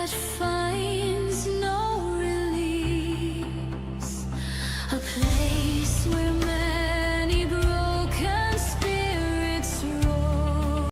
that finds no release, a place where many broken spirits roam.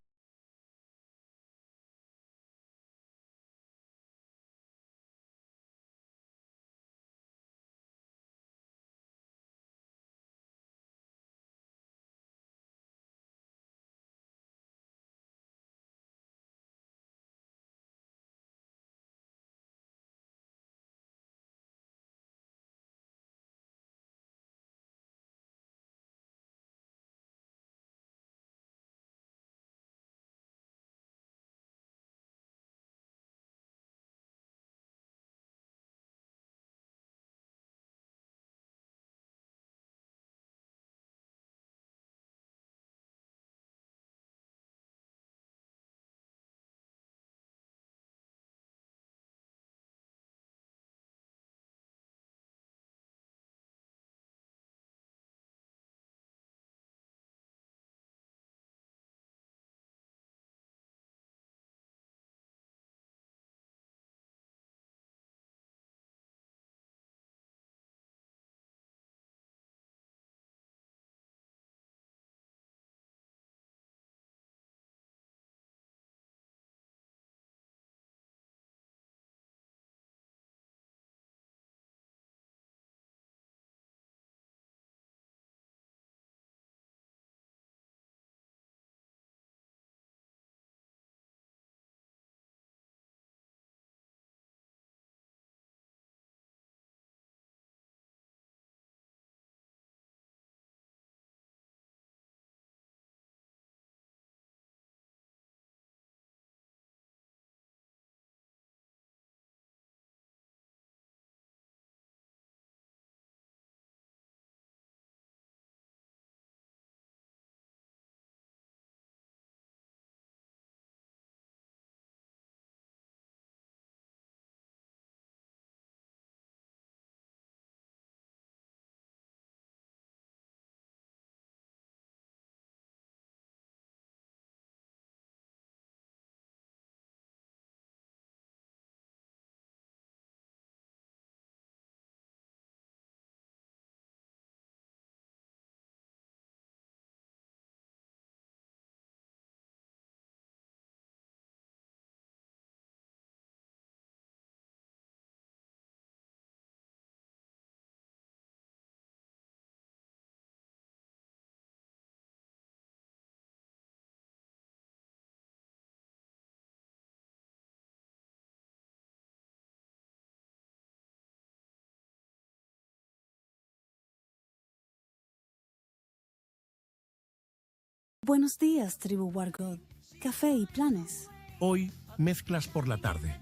Buenos días, tribu WARGØD. Café y planes. Hoy, mezclas por la tarde.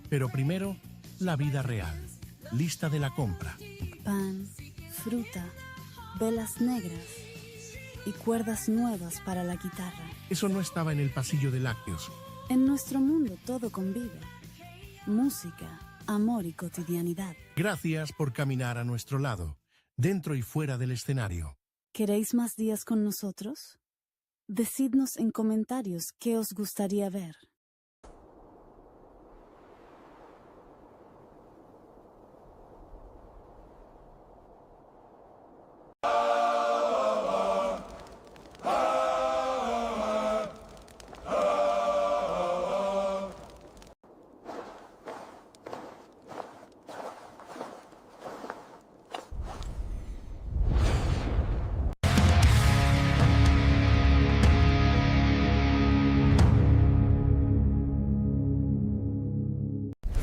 Pero primero, la vida real. Lista de la compra. Pan, fruta, velas negras y cuerdas nuevas para la guitarra. Eso no estaba en el pasillo de lácteos. En nuestro mundo todo convive. Música, amor y cotidianidad. Gracias por caminar a nuestro lado, dentro y fuera del escenario. ¿Queréis más días con nosotros? Decidnos en comentarios qué os gustaría ver.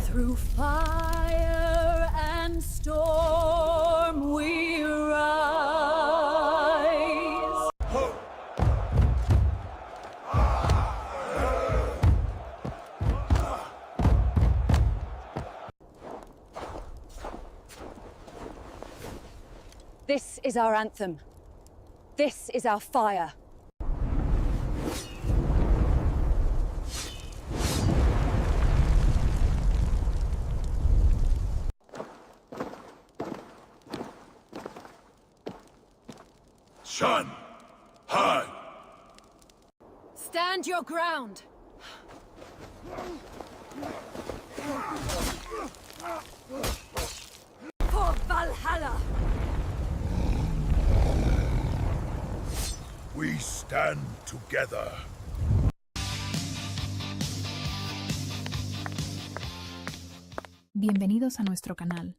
Through fire and storm we rise. This is our anthem. This is our fire. Shun! High! Stand your ground. stand together. Bienvenidos a nuestro canal.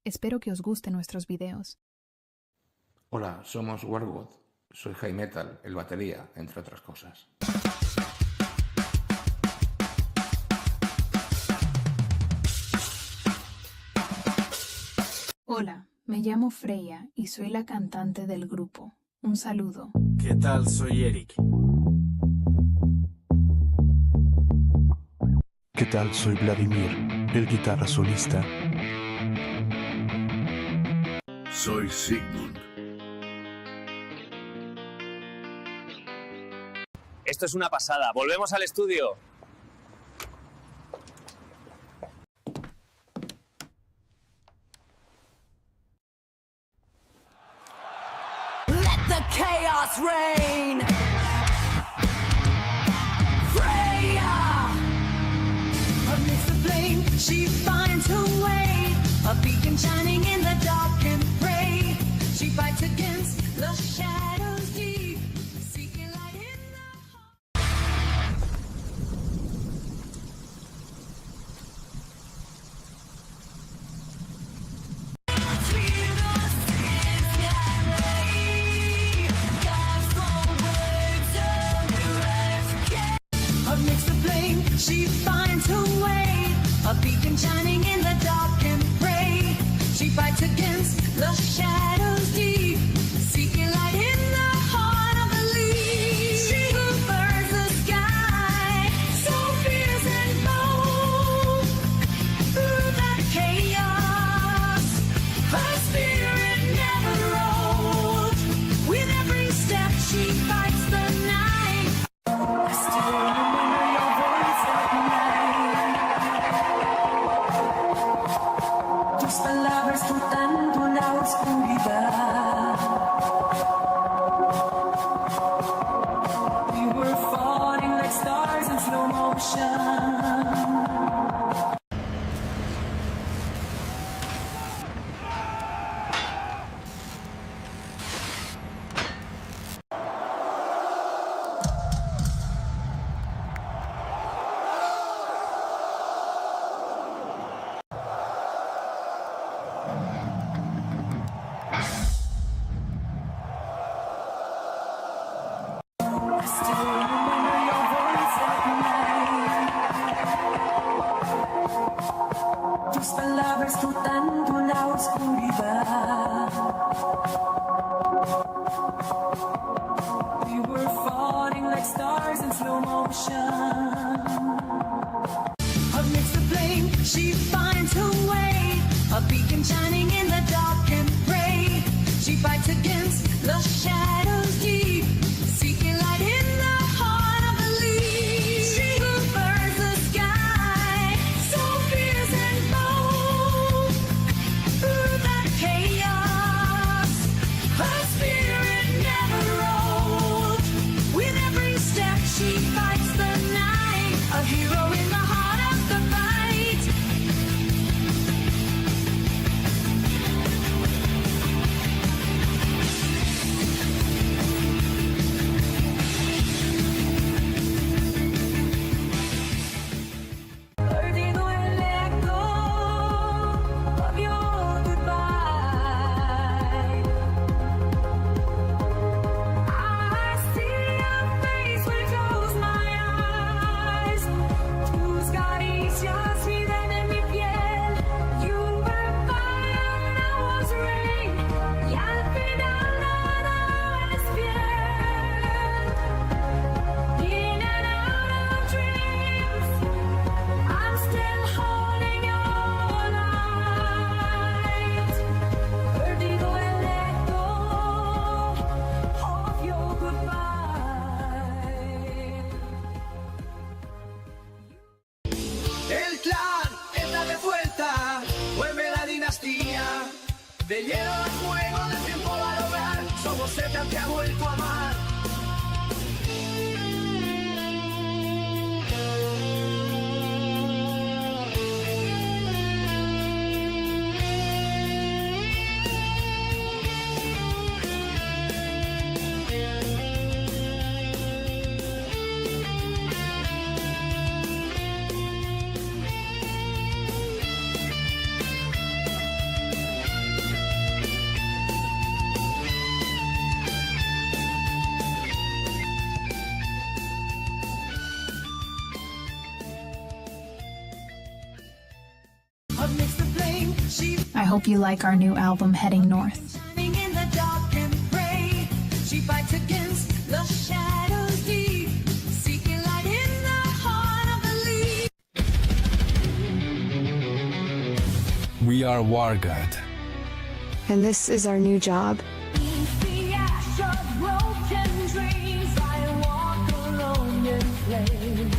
Espero que os gusten nuestros videos. Hola, somos WARGØD. Soy Jaime, el batería, entre otras cosas. Hola, me llamo Freïa y soy la cantante del grupo. Un saludo. ¿Qué tal? Soy Erik. ¿Qué tal? Soy Vladimir, el guitarra solista. Soy Seigmun. Esto es una pasada. Volvemos al estudio. Let the chaos reign. Freya, amidst the flame, she finds her way. A beacon shining in the dark and gray. She fights against the shadows deep, seeking light in the amidst the flame, she finds her way. A beacon shining in the dark and gray. She fights against the shadows deep, seeking light in the heart of the leaf. She who burns the sky, so fierce and bold. Through the chaos, her spirit never rolls. With every step, she fights the night. I still remember your voice at night. Tus palabras flotando en la oscuridad. We were falling like stars in slow motion. I still remember your voice at night. Tus palabras flotando en la oscuridad. We were falling like stars in slow motion. Amidst the flame, she finds her way. A beacon shining in the dark and gray. She fights against the shadows deep, seeking light in the heart of the leaf. She who burns the sky, so fierce and bold. Through the chaos, her spirit never rolls. With every step, she fights the night. A hero in the heart of the fight. Perdido el eco of your goodbye. I see your face when I close my eyes. Tus caricias viven en mi piel. You were fire and I was rain. Y al final nada es fiel. In and out of dreams, I'm still holding your light. Perdido el eco of your goodbye. El clan entra de vuelta, vuelve la dinastía. De hielo a fuego, del tiempo al hogar, somos el clan que ha vuelto a amar. Amidst the flame, she I hope you like our new album, Heading North. shining in the dark and pray. She fights against the shadows deep, seeking light in the heart of the leaf. We are WARGØD. And this is our new job. The ash of broken dreams, I walk alone in flame.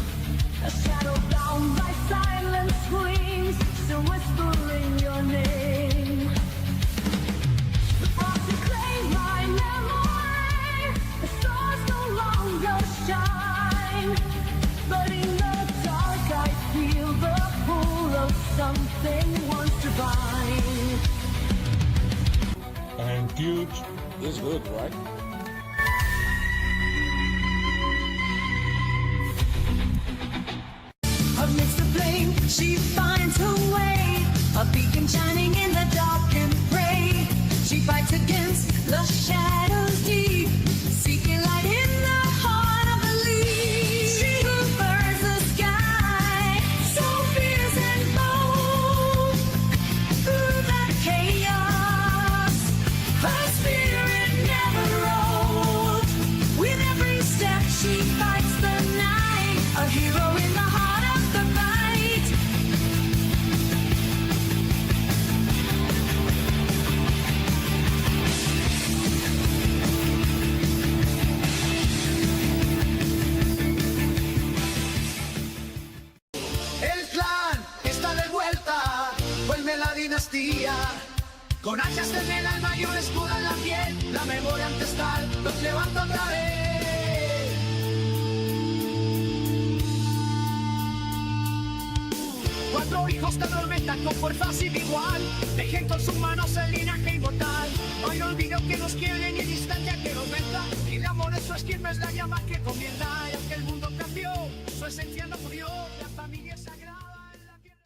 A shadow bound by silent screams, still whispering your name. The frost claim my memory, the stars no longer shine. But in the dark I feel the pull of something once divine. And cute is good, right? Amidst the flame, she finds her way, a beacon shining in the dark and pray. She fights against the shadows deep, seeking light in the heart of the leaf. She who burns the sky, so fierce and bold, through the chaos, her spirit never rolled. With every step she fights the night, a hero in the heart of the fight. El clan está de vuelta, vuelve la dinastía. Con hachas en el alma y un escudo en la piel, la memoria ancestral los levanta otra vez. Cuatro hijos de tormenta con fuerza sin igual, dejen con sus manos el linaje inmortal. No hay olvido que nos quiere ni distancia que nos venda, y de amor eso es quien no es la llama que comienza. Y aunque el mundo cambió, su esencia no murió, la familia es sagrada en la tierra.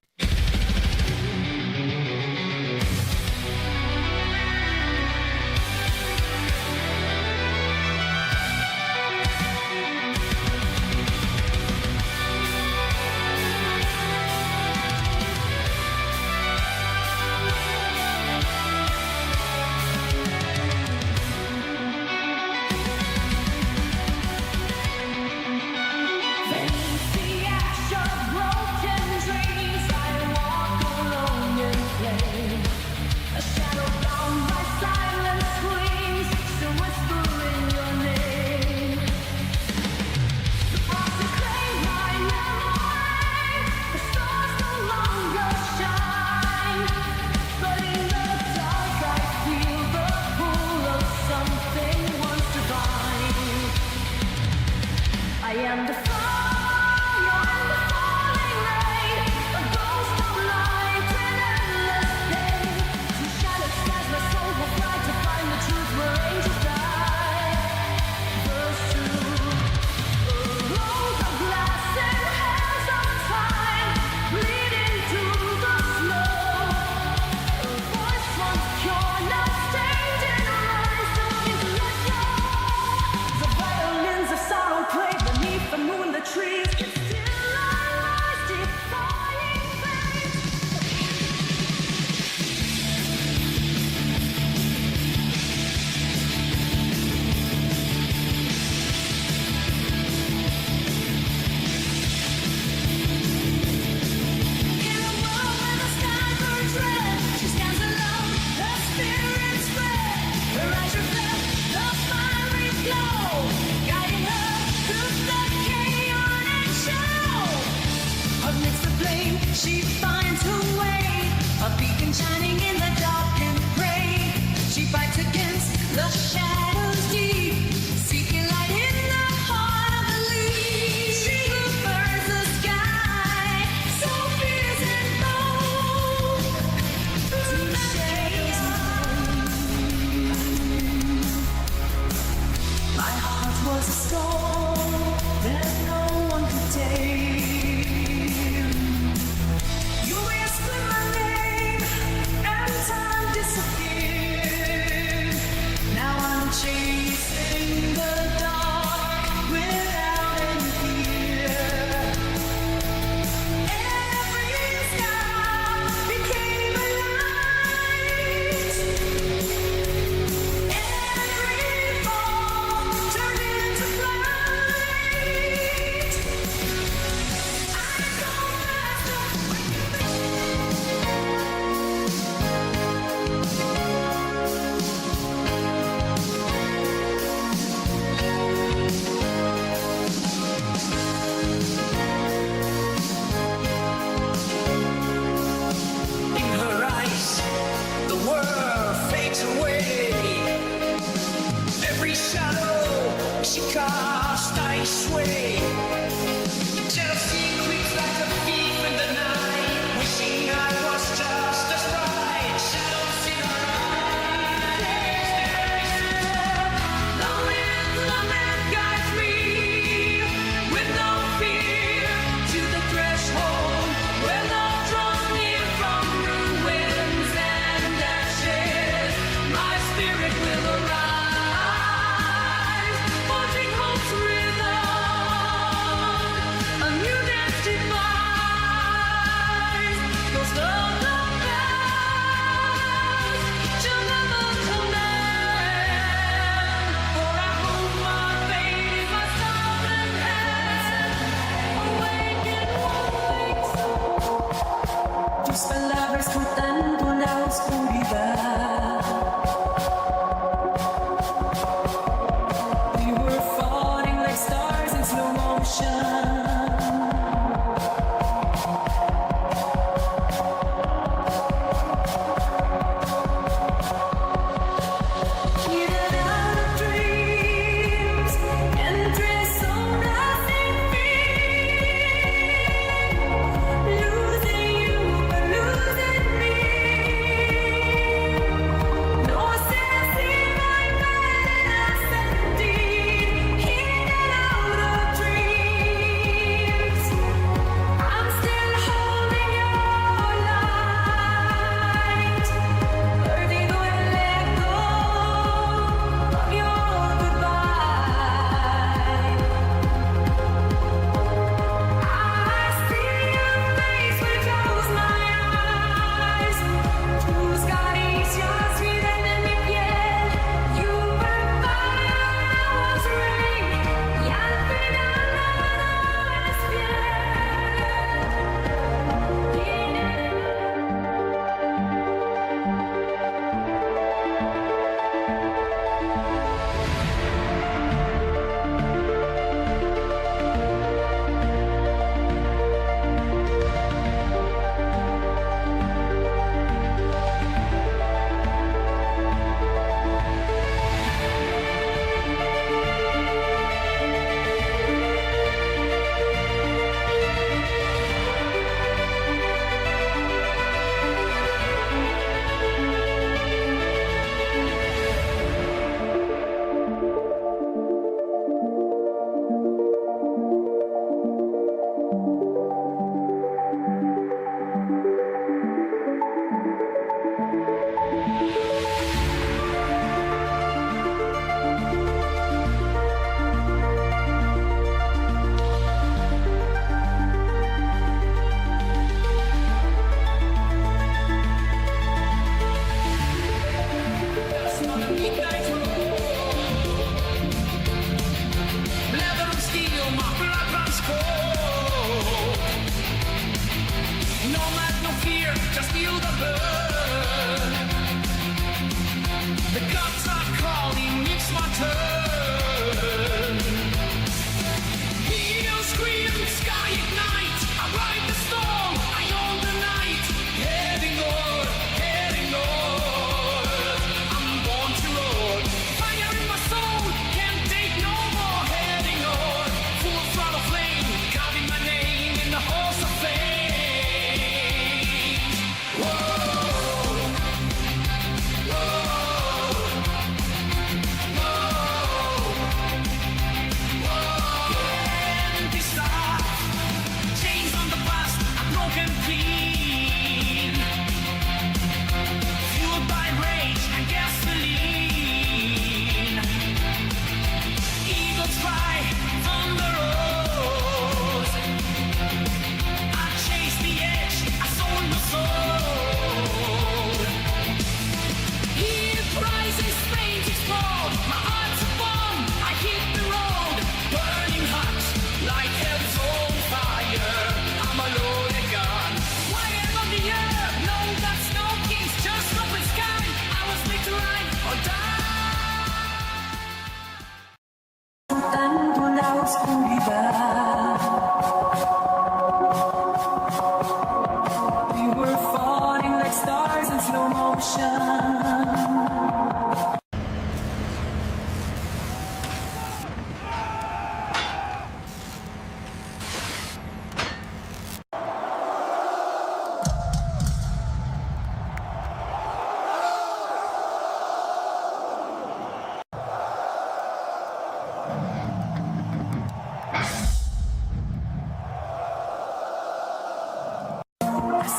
The ash of broken dreams, I walk alone in flame. A shadow bound by silent screams, still whispering your name. The frost claim my memory, the stars no longer shine. But in the dark I feel the pull of something once divine. I am the fire, I'm the falling rain, a ghost of light in endless day. Through shattered skies my soul will fly to find the truth where angels die. Verse 2, a road of glass in hands of time, bleeding through the snow. A voice once pure, now stained in lies, don't need to let go. The violins of sorrow play beneath the moon, the trees can still rise, defying fate. In a world where the sky burns red, she stands alone, her spirit spread. Her eyes reflect the fiery glow, guiding her through the chaotic show. Amidst the flame, she finds her way, a beacon shining in the dark and pray. She fights against the shadows deep, seeking light in the heart of the leaf. She who burns the sky, so fierce and bold, through the chaos. My heart was a storm that no one could tame. You whispered my name, and time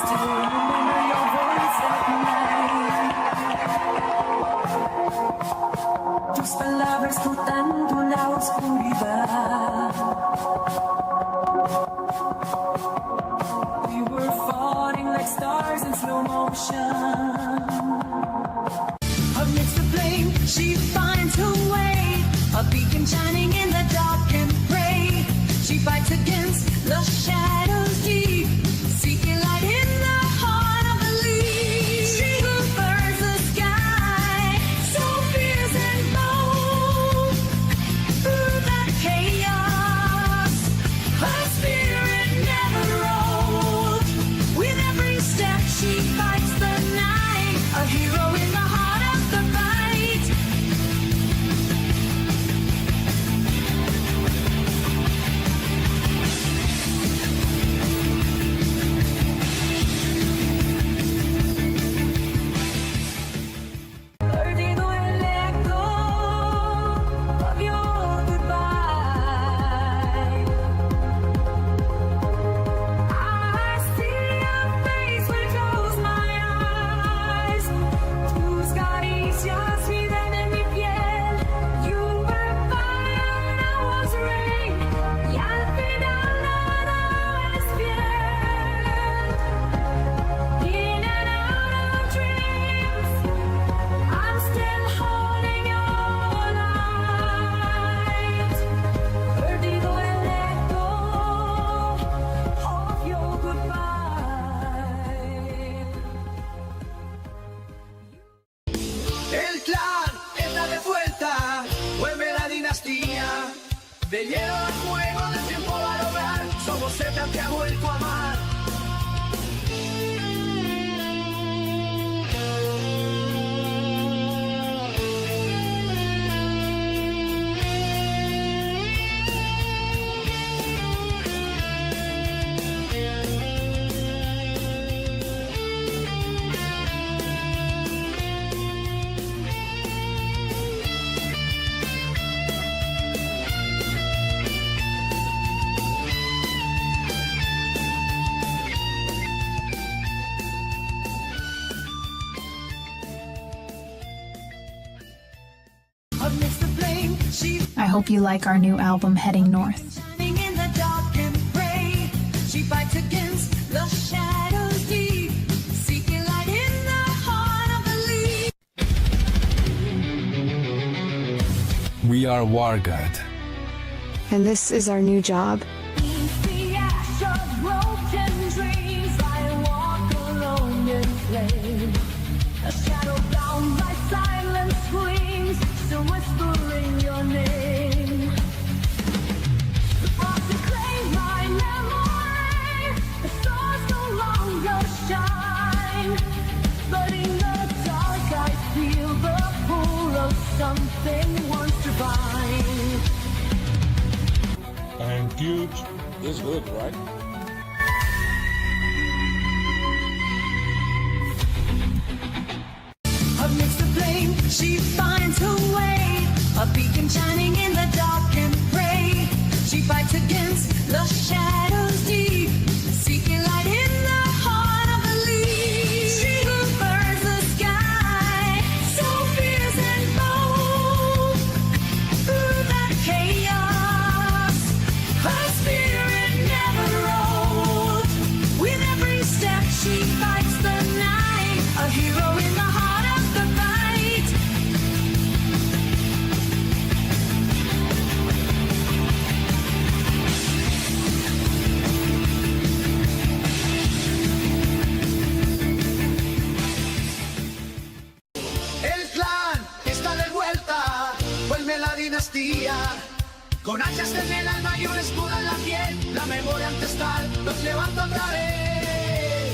still remember your voice at night. Tus palabras flotando en la oscuridad. We were falling like stars in slow motion. Amidst the flame, she finds her way. A beacon shining in the dark and gray. She fights against the shadows deep, seeking light in the heart of the leaf. She who burns the sky, so fierce and bold. Through the chaos, her spirit never rolled. With every step she fights the night, a hero in the heart of the fight. Perdido el eco of your goodbye. I see your face when I close my eyes. Tus caricias viven en mi piel. You were fire and I was rain. Y al final nada es fiel. In and out of dreams, I'm still holding your light. Perdido el eco of your goodbye. El clan está de vuelta, vuelve la dinastía. De hielo al fuego, del tiempo al hogar, somos Z que ha vuelto a amar. Amidst the flame, she I hope you like our new album, Heading North. shining in the dark and gray. She fights against the shadows deep, seeking light in the heart of the leaf. We are WARGØD. And this is our new job. The ash of broken dreams, I walk alone in flame. A shadow bound by silent screams, still whispering your name. The frost claim my memory. The stars no longer shine, but in the dark I feel the pull of something once divine. And huge is good, right? Amidst the flame, she finds her way. A beacon shining in the dark and gray. She fights against the shadows deep, seeking light in the heart of the leaf. She who burns the sky, so fierce and bold. Through the chaos, her spirit never rolled. With every step she fights the night, a hero in the heart of the fight. El clan está de vuelta, vuelve la dinastía. Con hachas en el alma y un escudo en la piel, la memoria ancestral nos levanta otra vez.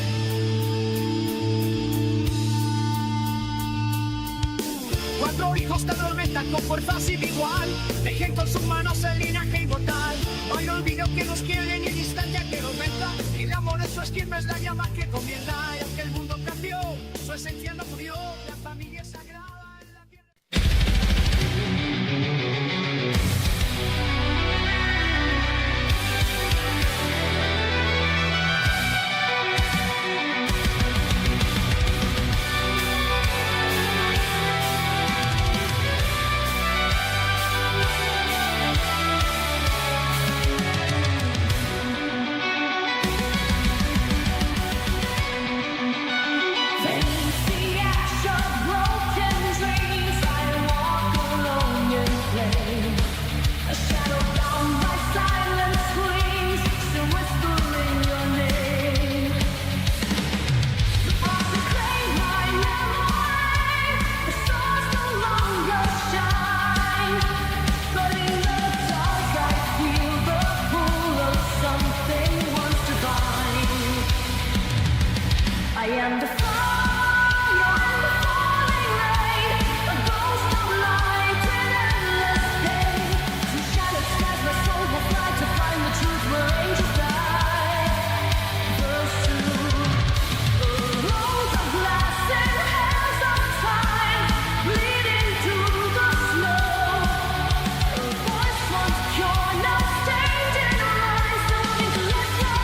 Cuatro hijos te atormentan con fuerza sin igual, dejen con sus manos el linaje inmortal. Hoy no olvido que nos quieren y el instante que nos venza, y el amor eso es quien es la llama que comienza. Y aunque el mundo cambió, su esencia no murió, la familia es sagrada en la tierra. am the fire and the falling rain, a ghost of light and endless pain. Through shattered skies my soul will fly to find the truth where angels die. Verse 2. A rose of glass and hands of time, bleeding through the snow. A voice once pure, now stained in lies, longing to let go.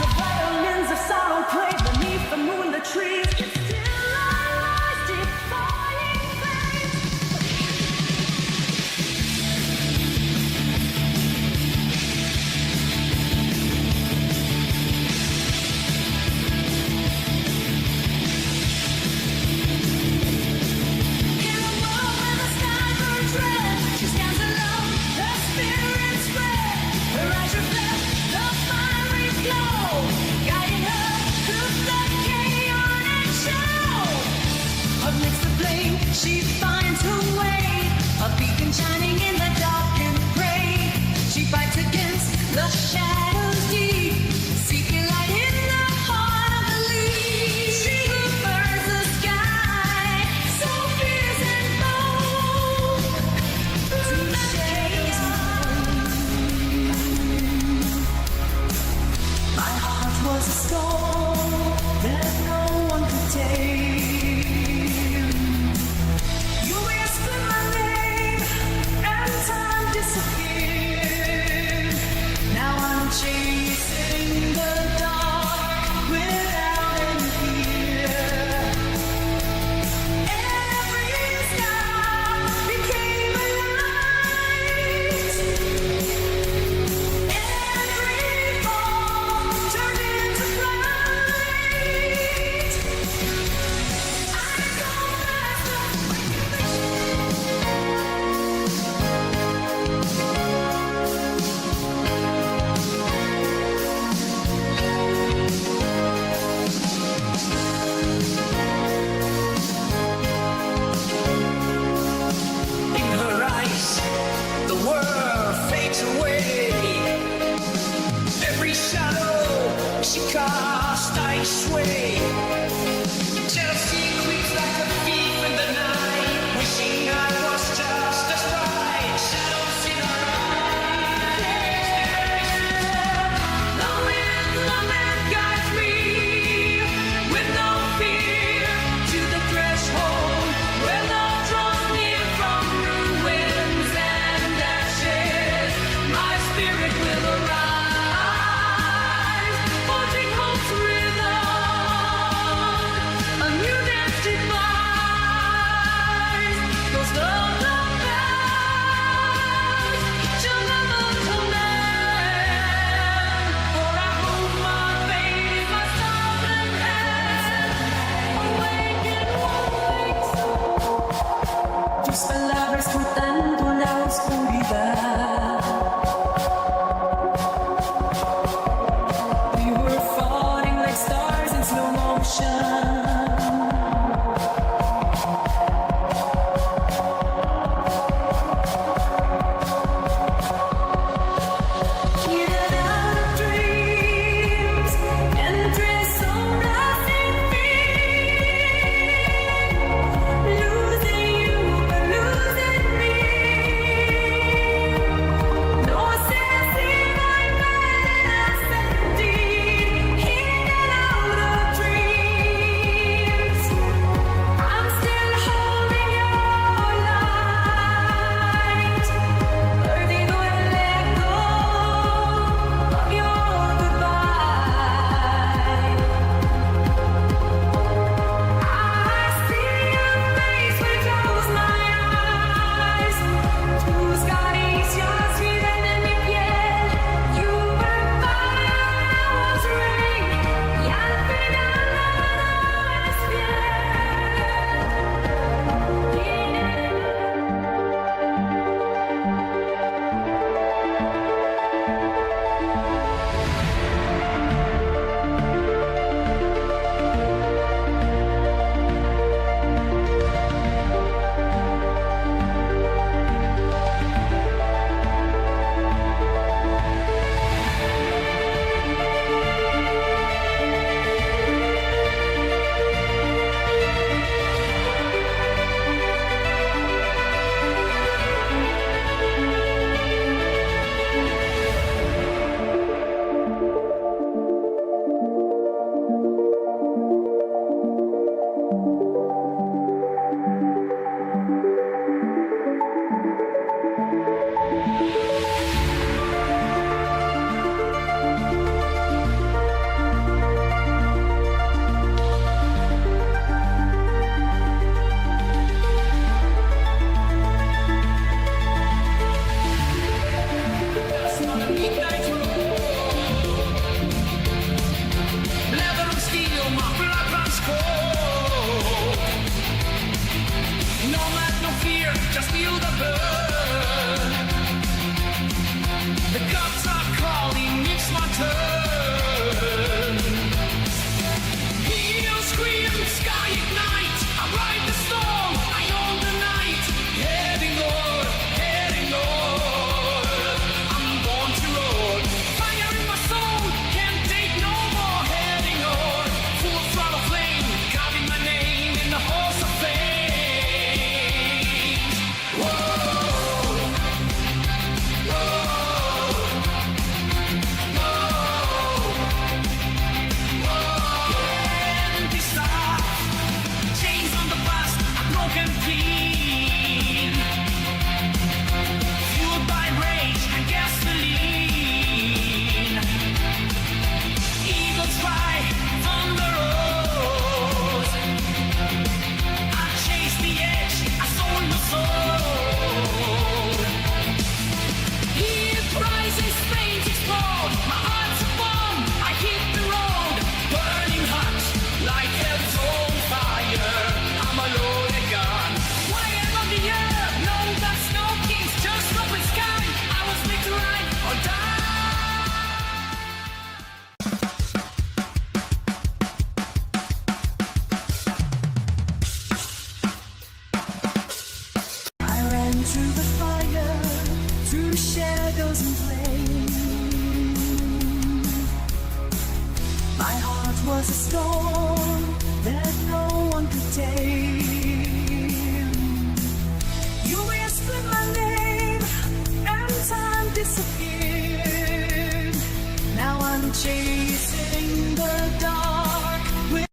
The violins of sorrow play beneath the moon, the trees. Yet still I rise, defying fate. In a world where the sky burns red, she stands alone, her spirit spread. Her eyes reflect the fiery glow, guiding her through the chaotic show. Amidst the flame, she finds her way, a beacon shining in the dark and gray. She fights against the shadows deep, seeking light in the heart of the leaf. She who burns the sky, so fierce and bold, to shade. My heart was a stone that no one could tame. You whispered my name and time disappeared. Now I'm chasing the dark without any fear. Every star became a light. Every fall turned into flight. I go faster when you in her eyes, the world fades away. Every shadow she casts, I sway. Jealousy creeps like a thief in the night, wishing I was just as right. Shadows in her eyes. The wind guides me with no fear to the threshold where love draws near from ruins and ashes. My spirit will arise, forging hope's rhythm, a new dance divine. was a storm that no one could tame. You whispered my name and time disappeared. Now I'm chasing the dark with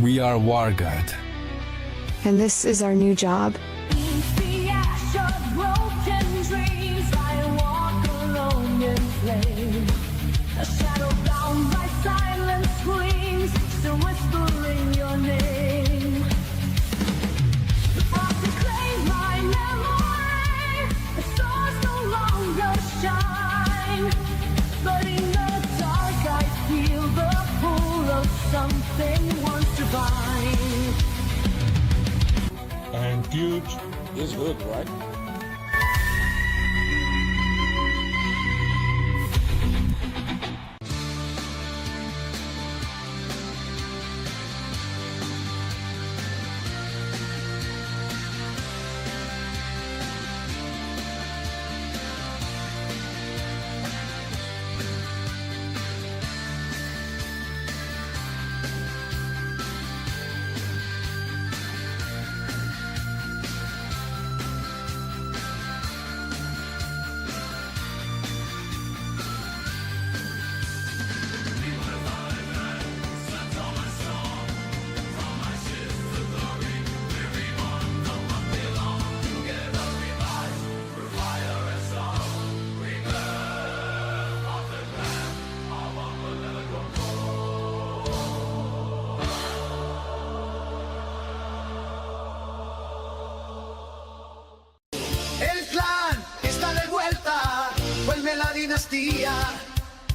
We are WARGØD. And this is our new job. the ash of broken dreams. I walk alone in flame. A shadow bound by silent screams, still whispering your name. The frost reclaimed my memory. The stars no longer shine, but in the dark I feel the pull of something once divine. And good is good, right? El clan está de vuelta, vuelve la dinastía.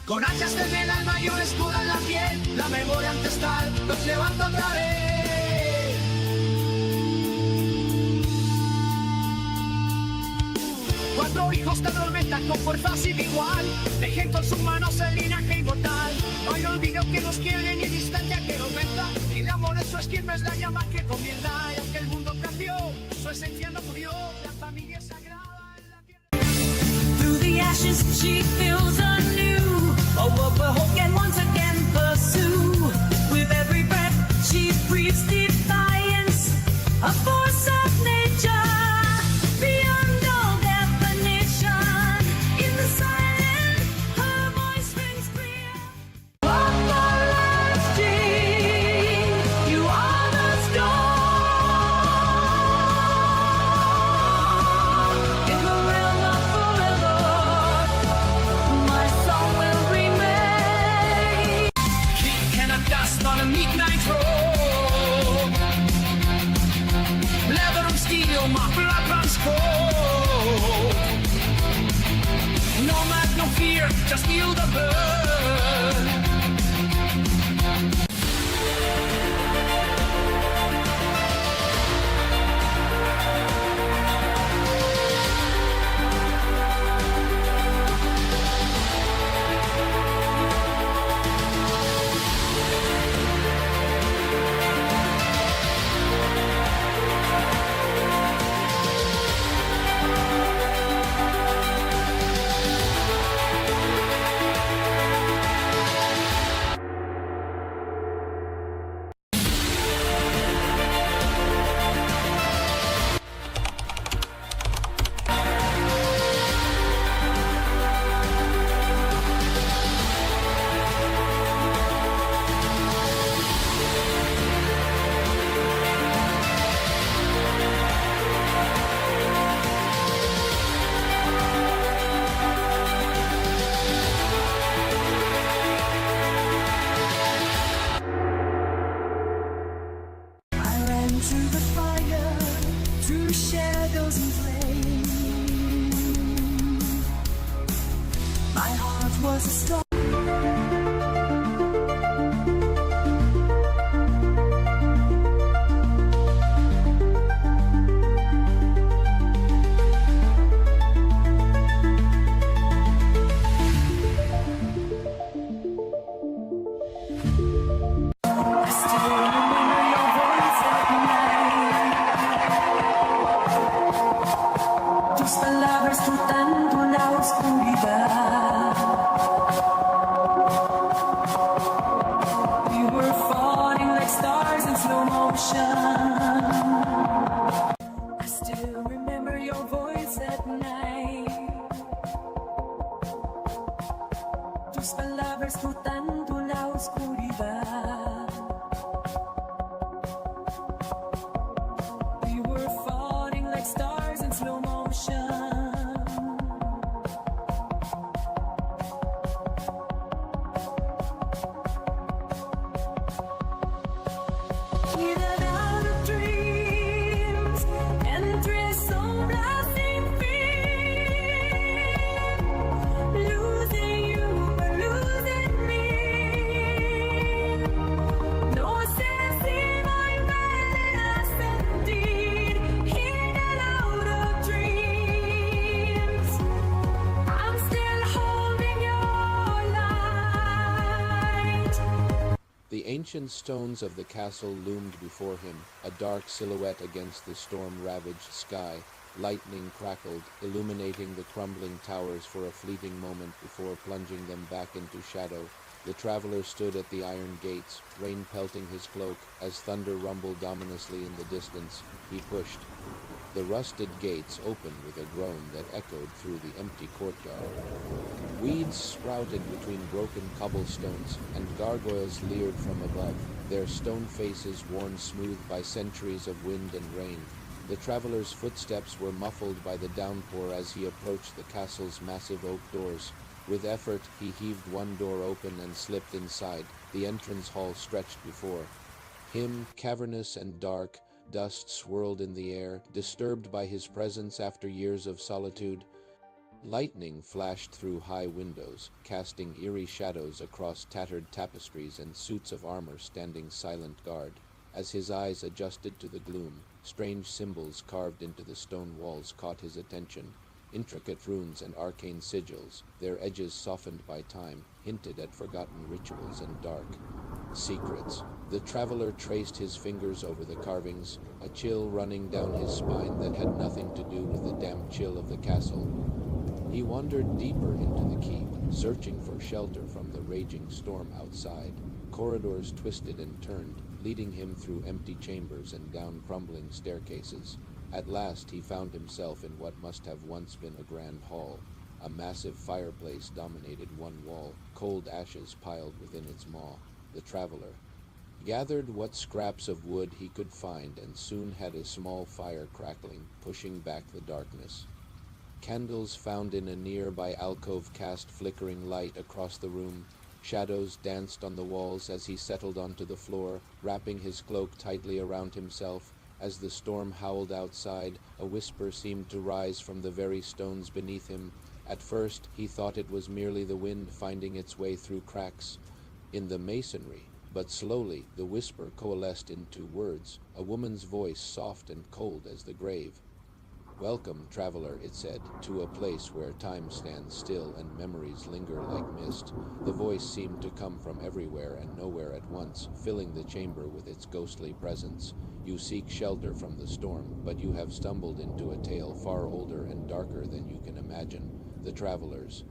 Con hachas en el alma y un escudo en la piel, la memoria ancestral los levanta otra vez. Cuatro hijos te atormentan con fuerza sin igual, dejen con sus manos el linaje inmortal. No hay olvido que nos quiere ni distancia que nos venda, y el amor eso es quien es la llama que comienza. Y aunque el mundo cambió, su esencia no murió, la familia es sagrada en la tierra. Through the ashes she feels anew, a world where hope can once again pursue. With every breath she breathes defiance, a force of nature beyond all definition. In the silence her voice rings clear. Everlasting, you are the storm. In the realm of forever, my song will remain. King cannot dust on a midnight road. Leather and steel, my blood runs cold. No mad, no fear, just feel the burn. I ran through the fire, through shadows and flame. My heart was a storm. I still remember your voice at night. Just the lights at night. Tus palabras flotando la oscuridad. We were falling like stars in slow motion. The ancient stones of the castle loomed before him, a dark silhouette against the storm-ravaged sky. Lightning crackled, illuminating the crumbling towers for a fleeting moment before plunging them back into shadow. The traveler stood at the iron gates, rain pelting his cloak. As thunder rumbled ominously in the distance, he pushed. The rusted gates opened with a groan that echoed through the empty courtyard. Weeds sprouted between broken cobblestones, and gargoyles leered from above, their stone faces worn smooth by centuries of wind and rain. The traveler's footsteps were muffled by the downpour as he approached the castle's massive oak doors. With effort, he heaved one door open and slipped inside. The entrance hall stretched before him, cavernous and dark. Dust swirled in the air, disturbed by his presence after years of solitude. Lightning flashed through high windows, casting eerie shadows across tattered tapestries and suits of armor standing silent guard. As his eyes adjusted to the gloom, strange symbols carved into the stone walls caught his attention. Intricate runes and arcane sigils, their edges softened by time, hinted at forgotten rituals and dark secrets. The traveler traced his fingers over the carvings, a chill running down his spine that had nothing to do with the damp chill of the castle. He wandered deeper into the keep, searching for shelter from the raging storm outside. Corridors twisted and turned, leading him through empty chambers and down crumbling staircases. At last he found himself in what must have once been a grand hall. A massive fireplace dominated one wall, cold ashes piled within its maw. The traveler gathered what scraps of wood he could find and soon had a small fire crackling, pushing back the darkness. Candles found in a nearby alcove cast flickering light across the room. Shadows danced on the walls as he settled onto the floor, wrapping his cloak tightly around himself. As the storm howled outside, a whisper seemed to rise from the very stones beneath him. At first, he thought it was merely the wind finding its way through cracks in the masonry, but slowly the whisper coalesced into words, a woman's voice soft and cold as the grave. "Welcome, traveler," it said, "to a place where time stands still and memories linger like mist." The voice seemed to come from everywhere and nowhere at once, filling the chamber with its ghostly presence. "You seek shelter from the storm, but you have stumbled into a tale far older and darker than you can imagine." The traveler's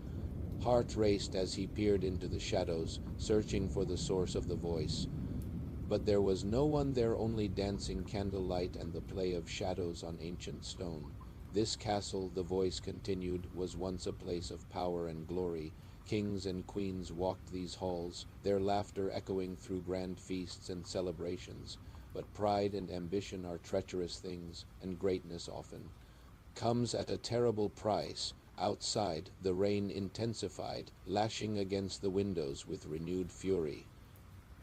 heart raced as he peered into the shadows, searching for the source of the voice. But there was no one there, only dancing candlelight and the play of shadows on ancient stone. This castle, the voice continued, was once a place of power and glory. Kings and queens walked these halls, their laughter echoing through grand feasts and celebrations. But pride and ambition are treacherous things, and greatness often comes at a terrible price. Outside, the rain intensified, lashing against the windows with renewed fury.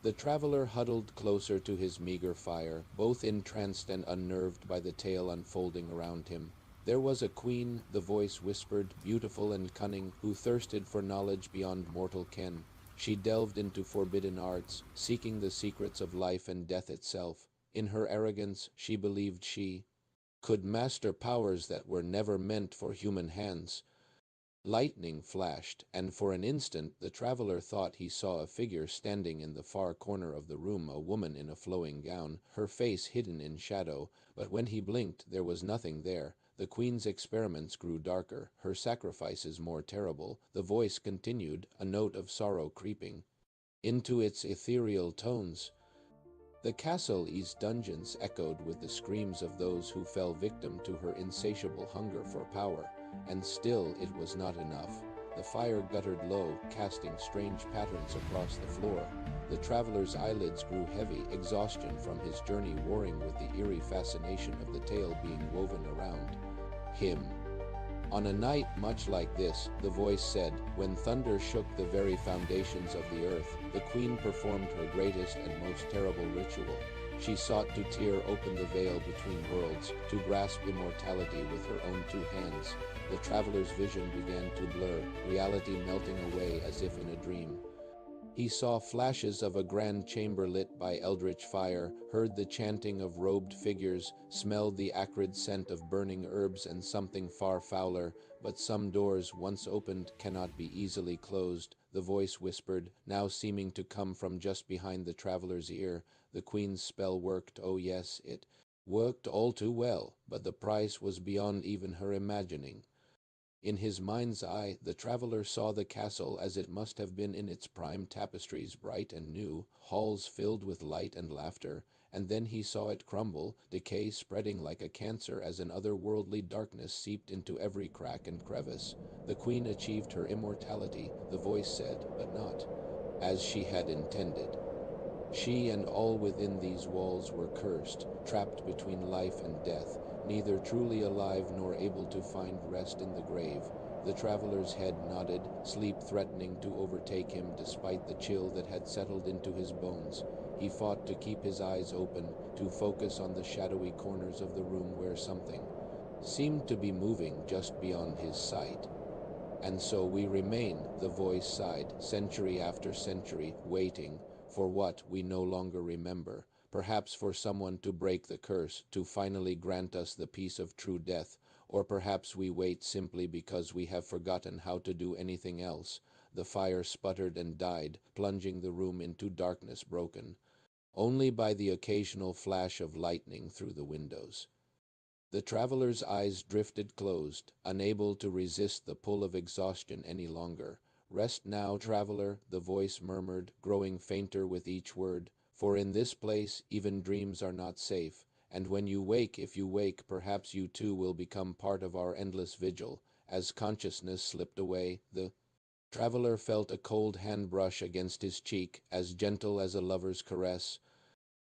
The traveler huddled closer to his meager fire, both entranced and unnerved by the tale unfolding around him. There was a queen, the voice whispered, beautiful and cunning, who thirsted for knowledge beyond mortal ken. She delved into forbidden arts, seeking the secrets of life and death itself. In her arrogance, she believed she could master powers that were never meant for human hands. Lightning flashed, and for an instant the traveler thought he saw a figure standing in the far corner of the room, a woman in a flowing gown, her face hidden in shadow. But when he blinked, there was nothing there. The queen's experiments grew darker, her sacrifices more terrible. The voice continued, a note of sorrow creeping into its ethereal tones. The castle's dungeons echoed with the screams of those who fell victim to her insatiable hunger for power, and still it was not enough. The fire guttered low, casting strange patterns across the floor. The traveler's eyelids grew heavy, exhaustion from his journey warring with the eerie fascination of the tale being woven around him. On a night much like this, the voice said, when thunder shook the very foundations of the earth, the queen performed her greatest and most terrible ritual. She sought to tear open the veil between worlds, to grasp immortality with her own two hands. The traveler's vision began to blur, reality melting away as if in a dream. He saw flashes of a grand chamber lit by eldritch fire, heard the chanting of robed figures, smelled the acrid scent of burning herbs and something far fouler, but some doors once opened cannot be easily closed, the voice whispered, now seeming to come from just behind the traveler's ear. The queen's spell worked, oh yes, it worked all too well, but the price was beyond even her imagining. In his mind's eye, the traveler saw the castle as it must have been in its prime, tapestries bright and new, halls filled with light and laughter, and then he saw it crumble, decay spreading like a cancer as an otherworldly darkness seeped into every crack and crevice. The queen achieved her immortality, the voice said, but not as she had intended. She and all within these walls were cursed, trapped between life and death, neither truly alive nor able to find rest in the grave. The traveler's head nodded, sleep threatening to overtake him despite the chill that had settled into his bones. He fought to keep his eyes open, to focus on the shadowy corners of the room where something seemed to be moving just beyond his sight. And so we remain, the voice sighed, century after century, waiting for what we no longer remember, perhaps for someone to break the curse, to finally grant us the peace of true death, or perhaps we wait simply because we have forgotten how to do anything else. The fire sputtered and died, plunging the room into darkness broken only by the occasional flash of lightning through the windows. The traveler's eyes drifted closed, unable to resist the pull of exhaustion any longer. Rest now, traveler, the voice murmured, growing fainter with each word, for in this place even dreams are not safe, and when you wake, if you wake, perhaps you too will become part of our endless vigil. As consciousness slipped away, the traveler felt a cold hand brush against his cheek, as gentle as a lover's caress.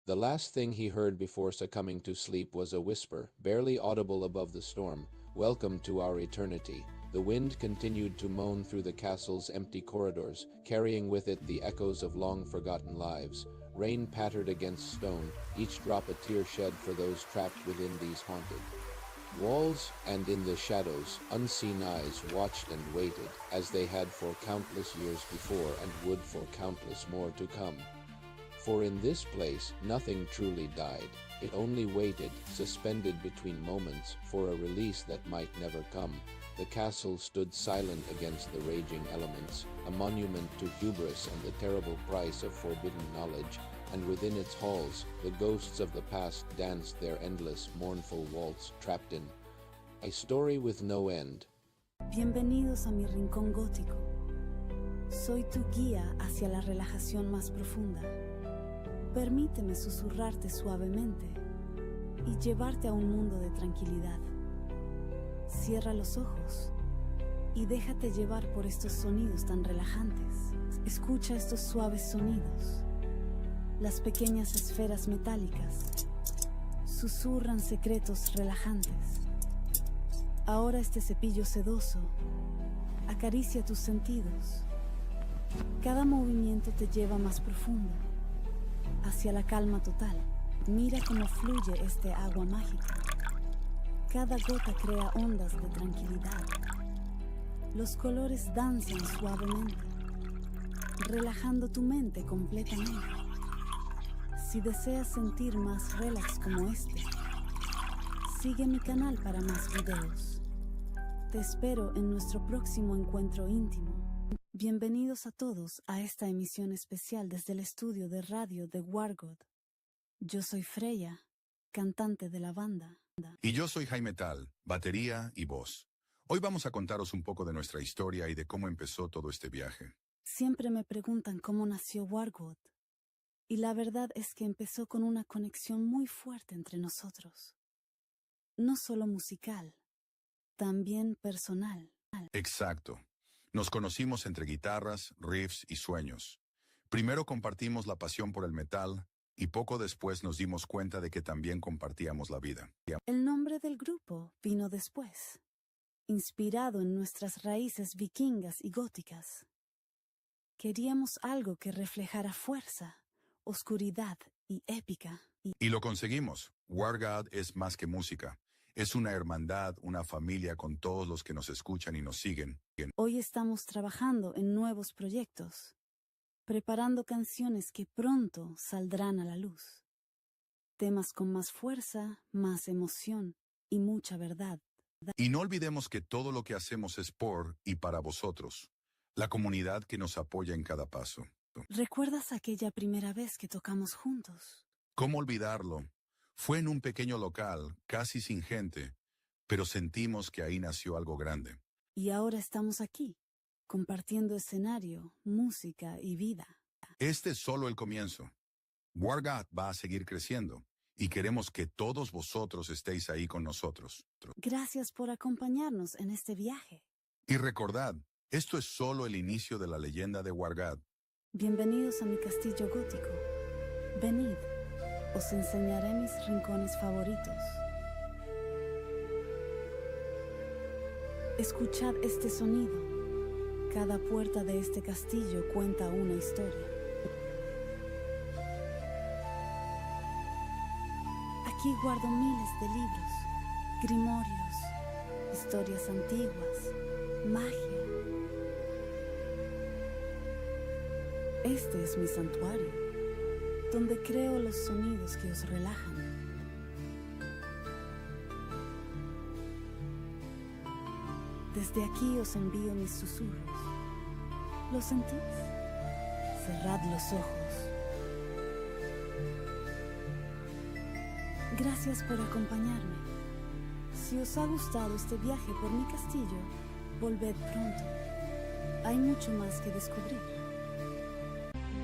The last thing he heard before succumbing to sleep was a whisper, barely audible above the storm, "Welcome to our eternity." The wind continued to moan through the castle's empty corridors, carrying with it the echoes of long-forgotten lives. Rain pattered against stone, each drop a tear shed for those trapped within these haunted walls, and in the shadows, unseen eyes watched and waited, as they had for countless years before and would for countless more to come. For in this place, nothing truly died. It only waited, suspended between moments, for a release that might never come. The castle stood silent against the raging elements, a monument to hubris and the terrible price of forbidden knowledge, and within its halls, the ghosts of the past danced their endless, mournful waltz, trapped in a story with no end. Bienvenidos a mi rincón gótico. Soy tu guía hacia la relajación más profunda. Permíteme susurrarte suavemente y llevarte a un mundo de tranquilidad. Cierra los ojos y déjate llevar por estos sonidos tan relajantes. Escucha estos suaves sonidos. Las pequeñas esferas metálicas susurran secretos relajantes. Ahora este cepillo sedoso acaricia tus sentidos. Cada movimiento te lleva más profundo, hacia la calma total. Mira cómo fluye este agua mágica. Cada gota crea ondas de tranquilidad. Los colores danzan suavemente, relajando tu mente completamente. Si deseas sentir más relax como este, sigue mi canal para más videos. Te espero en nuestro próximo encuentro íntimo. Bienvenidos a todos a esta emisión especial desde el estudio de radio de WARGØD. Yo soy Freïa, cantante de la banda. Y yo soy Jaime, batería y voz. Hoy vamos a contaros un poco de nuestra historia y de cómo empezó todo este viaje. Siempre me preguntan cómo nació WARGØD. Y la verdad es que empezó con una conexión muy fuerte entre nosotros. No solo musical, también personal. Exacto. Nos conocimos entre guitarras, riffs y sueños. Primero compartimos la pasión por el metal y poco después nos dimos cuenta de que también compartíamos la vida. El nombre del grupo vino después, inspirado en nuestras raíces vikingas y góticas. Queríamos algo que reflejara fuerza, oscuridad y épica. Y lo conseguimos. WARGØD es más que música. Es una hermandad, una familia con todos los que nos escuchan y nos siguen. Hoy estamos trabajando en nuevos proyectos, preparando canciones que pronto saldrán a la luz. Temas con más fuerza, más emoción y mucha verdad. Y no olvidemos que todo lo que hacemos es por y para vosotros, la comunidad que nos apoya en cada paso. ¿Recuerdas aquella primera vez que tocamos juntos? ¿Cómo olvidarlo? Fue en un pequeño local, casi sin gente, pero sentimos que ahí nació algo grande. Y ahora estamos aquí, compartiendo escenario, música y vida. Este es solo el comienzo. WARGØD va a seguir creciendo y queremos que todos vosotros estéis ahí con nosotros. Gracias por acompañarnos en este viaje. Y recordad, esto es solo el inicio de la leyenda de WARGØD. Bienvenidos a mi castillo gótico. Venid, os enseñaré mis rincones favoritos. Escuchad este sonido. Cada puerta de este castillo cuenta una historia. Aquí guardo miles de libros, grimorios, historias antiguas, magia. Este es mi santuario, donde creo los sonidos que os relajan. Desde aquí os envío mis susurros. ¿Lo sentís? Cerrad los ojos. Gracias por acompañarme. Si os ha gustado este viaje por mi castillo, volved pronto. Hay mucho más que descubrir.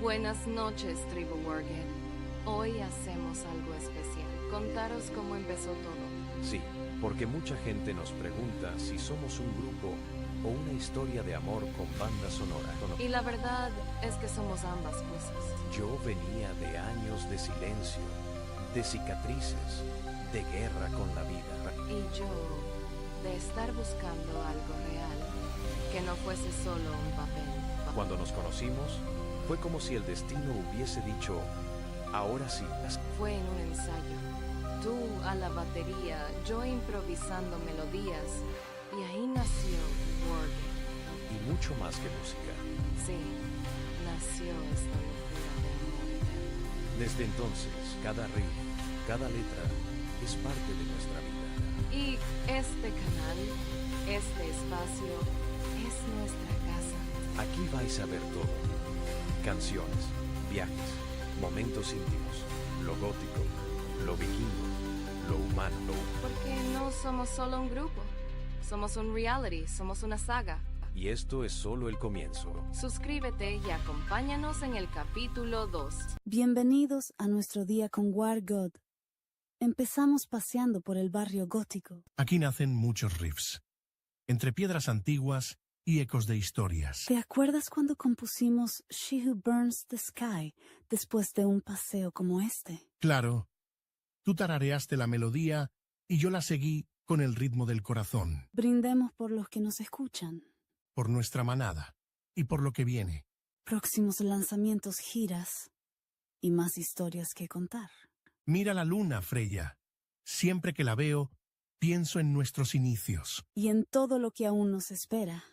Buenas noches, tribu WARGØD. Hoy hacemos algo especial. Contaros cómo empezó todo. Sí, porque mucha gente nos pregunta si somos un grupo o una historia de amor con banda sonora. Y la verdad es que somos ambas cosas. Yo venía de años de silencio, de cicatrices, de guerra con la vida. Y yo, de estar buscando algo real, que no fuese solo un papel. Cuando nos conocimos, fue como si el destino hubiese dicho, ahora sí. Fue en un ensayo. Tú a la batería, yo improvisando melodías, y ahí nació WARGØD. Y mucho más que música. Sí, nació esta locura de amor eterno. Desde entonces, cada riff, cada letra, es parte de nuestra vida. Y este canal, este espacio, es nuestra casa. Aquí vais a ver todo. Canciones, viajes, momentos íntimos, lo gótico, lo vikingo, lo humano. Porque no somos solo un grupo, somos un reality, somos una saga. Y esto es solo el comienzo. Suscríbete y acompáñanos en el capítulo 2. Bienvenidos a nuestro día con WARGØD. Empezamos paseando por el barrio gótico. Aquí nacen muchos riffs, entre piedras antiguas y ecos de historias. ¿Te acuerdas cuando compusimos She Who Burns the Sky después de un paseo como este? Claro, tú tarareaste la melodía y yo la seguí con el ritmo del corazón. Brindemos por los que nos escuchan. Por nuestra manada y por lo que viene. Próximos lanzamientos, giras y más historias que contar. Mira la luna, Freïa. Siempre que la veo, pienso en nuestros inicios. Y en todo lo que aún nos espera.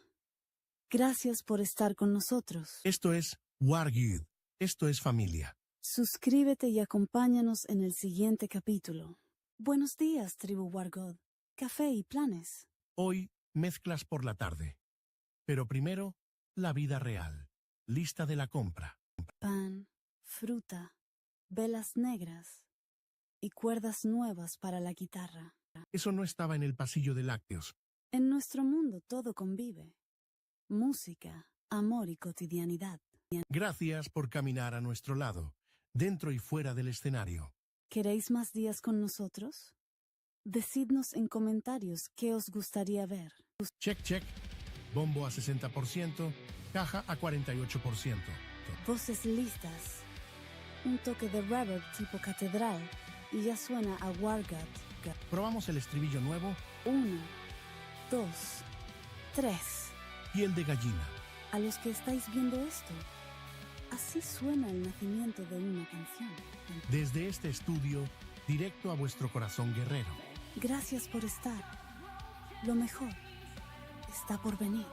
Gracias por estar con nosotros. Esto es WARGØD. Esto es familia. Suscríbete y acompáñanos en el siguiente capítulo. Buenos días, tribu WARGØD. Café y planes. Hoy, mezclas por la tarde. Pero primero, la vida real. Lista de la compra. Pan, fruta, velas negras y cuerdas nuevas para la guitarra. Eso no estaba en el pasillo de lácteos. En nuestro mundo todo convive. Música, amor y cotidianidad. Gracias por caminar a nuestro lado. dentro y fuera del escenario. ¿Queréis más días con nosotros? Decidnos en comentarios qué os gustaría ver. Check, check. Bombo a 60%, caja a 48%. Voces listas. Un toque de reverb tipo catedral y ya suena a WARGØD. Probamos el estribillo nuevo. 1, 2, 3. Piel de gallina. A los que estáis viendo esto, así suena el nacimiento de una canción. Desde este estudio, directo a vuestro corazón guerrero. Gracias por estar. Lo mejor está por venir.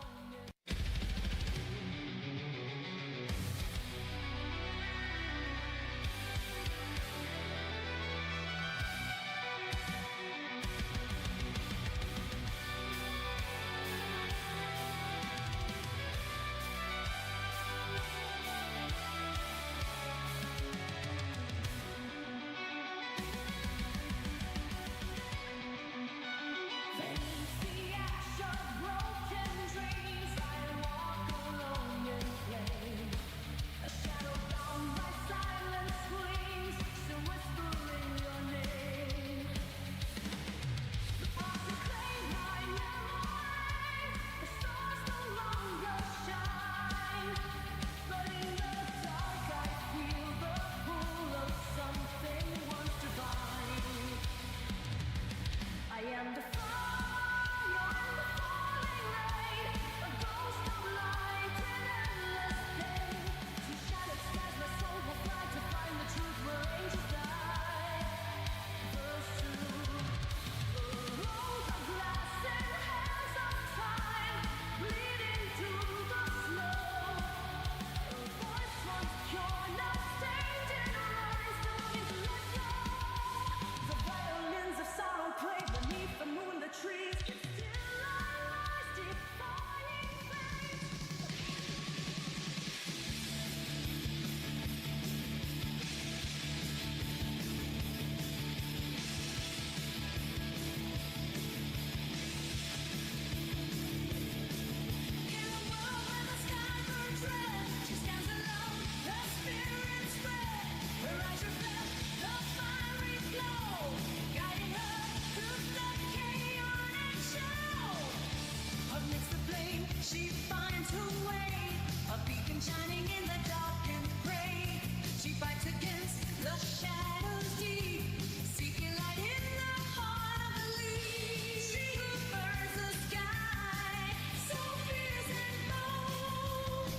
She finds her way, a beacon shining in the dark and gray. She fights against the shadows deep, seeking light in the heart of the leaves. She who burns the sky, so fierce and bold,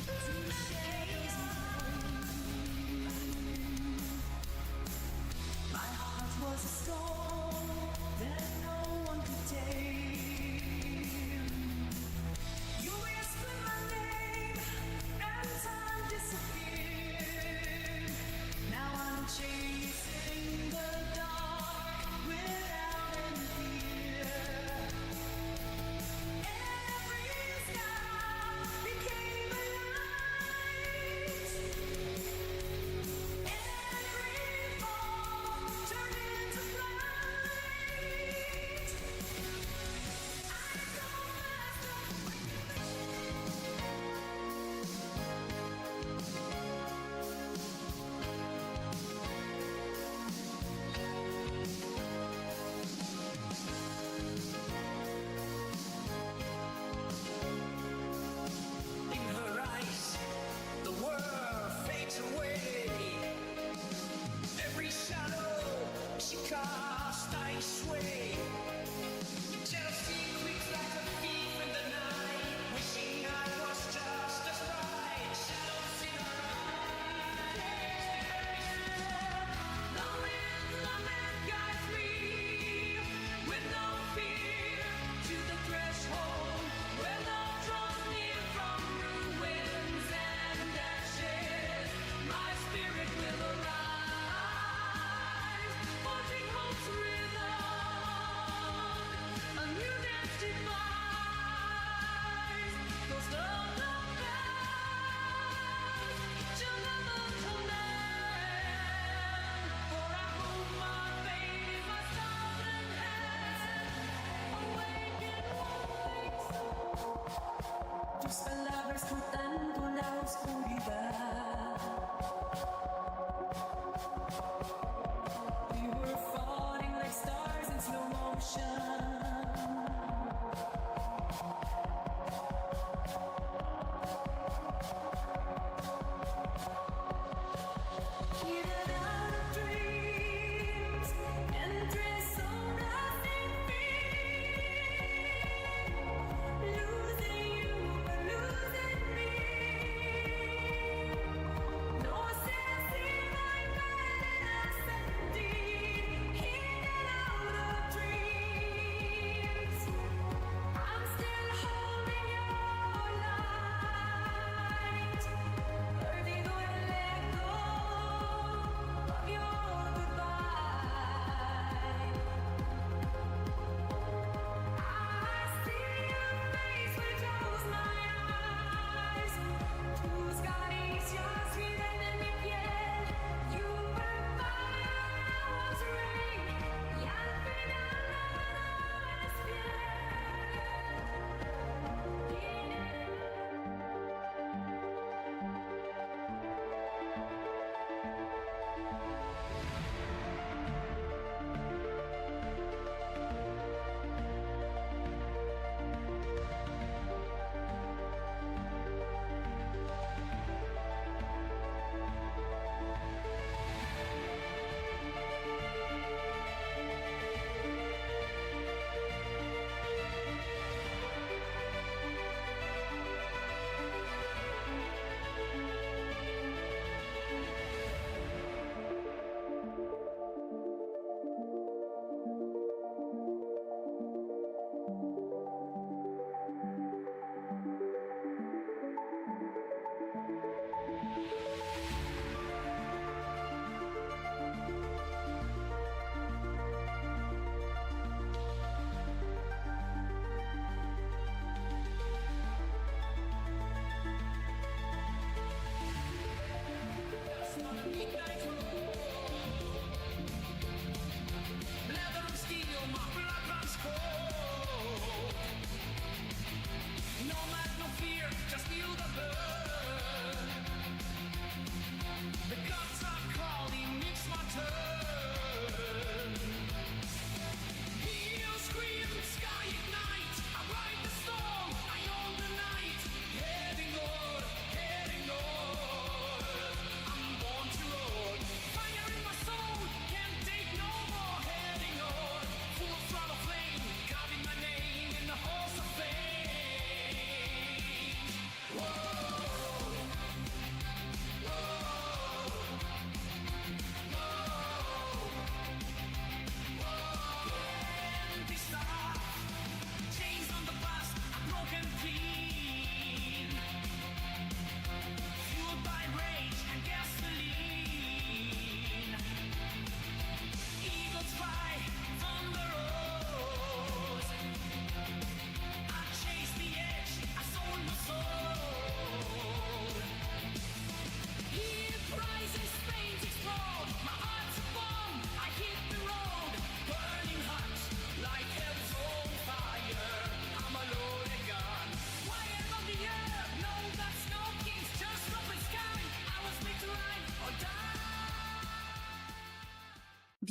to the shadows move. My heart was a storm that no one could tame. Chasing the dark.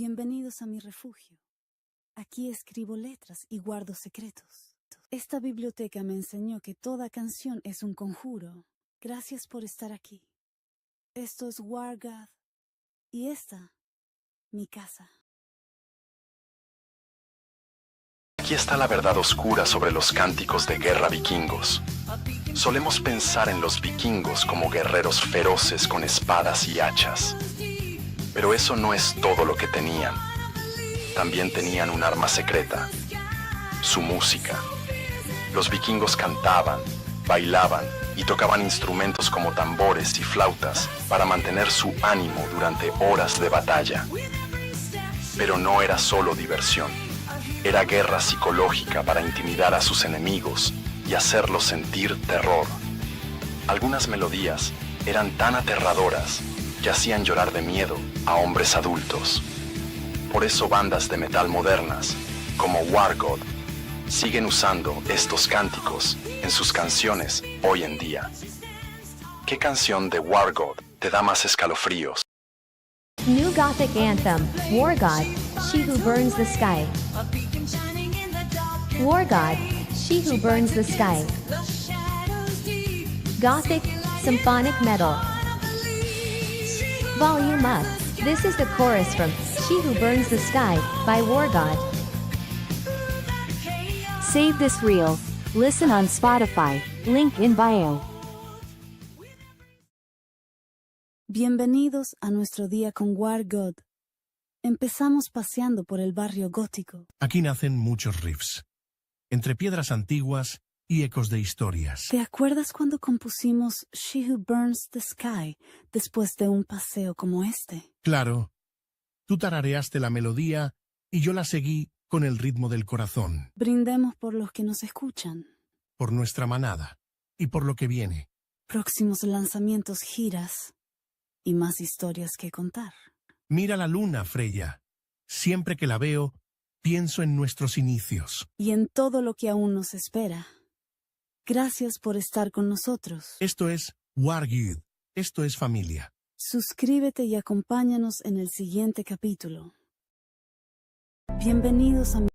Bienvenidos a mi refugio. Aquí escribo letras y guardo secretos. Esta biblioteca me enseñó que toda canción es un conjuro. Gracias por estar aquí. Esto es WARGØD y esta, mi casa. Aquí está la verdad oscura sobre los cánticos de guerra vikingos. Solemos pensar en los vikingos como guerreros feroces con espadas y hachas. Pero eso no es todo lo que tenían. También tenían un arma secreta, su música. Los vikingos cantaban, bailaban y tocaban instrumentos como tambores y flautas para mantener su ánimo durante horas de batalla. Pero no era solo diversión. Era guerra psicológica para intimidar a sus enemigos y hacerlos sentir terror. Algunas melodías eran tan aterradoras que hacían llorar de miedo a hombres adultos. Por eso bandas de metal modernas, como WARGØD, siguen usando estos cánticos en sus canciones hoy en día. ¿Qué canción de WARGØD te da más escalofríos? New Gothic anthem, WARGØD, She Who Burns the Sky. WARGØD, She Who Burns the Sky. Gothic, Symphonic Metal. Volume up. This is the chorus from She Who Burns the Sky by WARGØD. Save this reel. Listen on Spotify. Link in bio. Bienvenidos a nuestro día con WARGØD. Empezamos paseando por el barrio gótico. Aquí nacen muchos riffs, entre piedras antiguas y ecos de historias. ¿Te acuerdas cuando compusimos She Who Burns the Sky después de un paseo como este? Claro, tú tarareaste la melodía y yo la seguí con el ritmo del corazón. Brindemos por los que nos escuchan. Por nuestra manada y por lo que viene. Próximos lanzamientos, giras y más historias que contar. Mira la luna, Freïa. Siempre que la veo, pienso en nuestros inicios. Y en todo lo que aún nos espera. Gracias por estar con nosotros. Esto es WARGØD. Esto es familia. Suscríbete y acompáñanos en el siguiente capítulo. Bienvenidos a mi...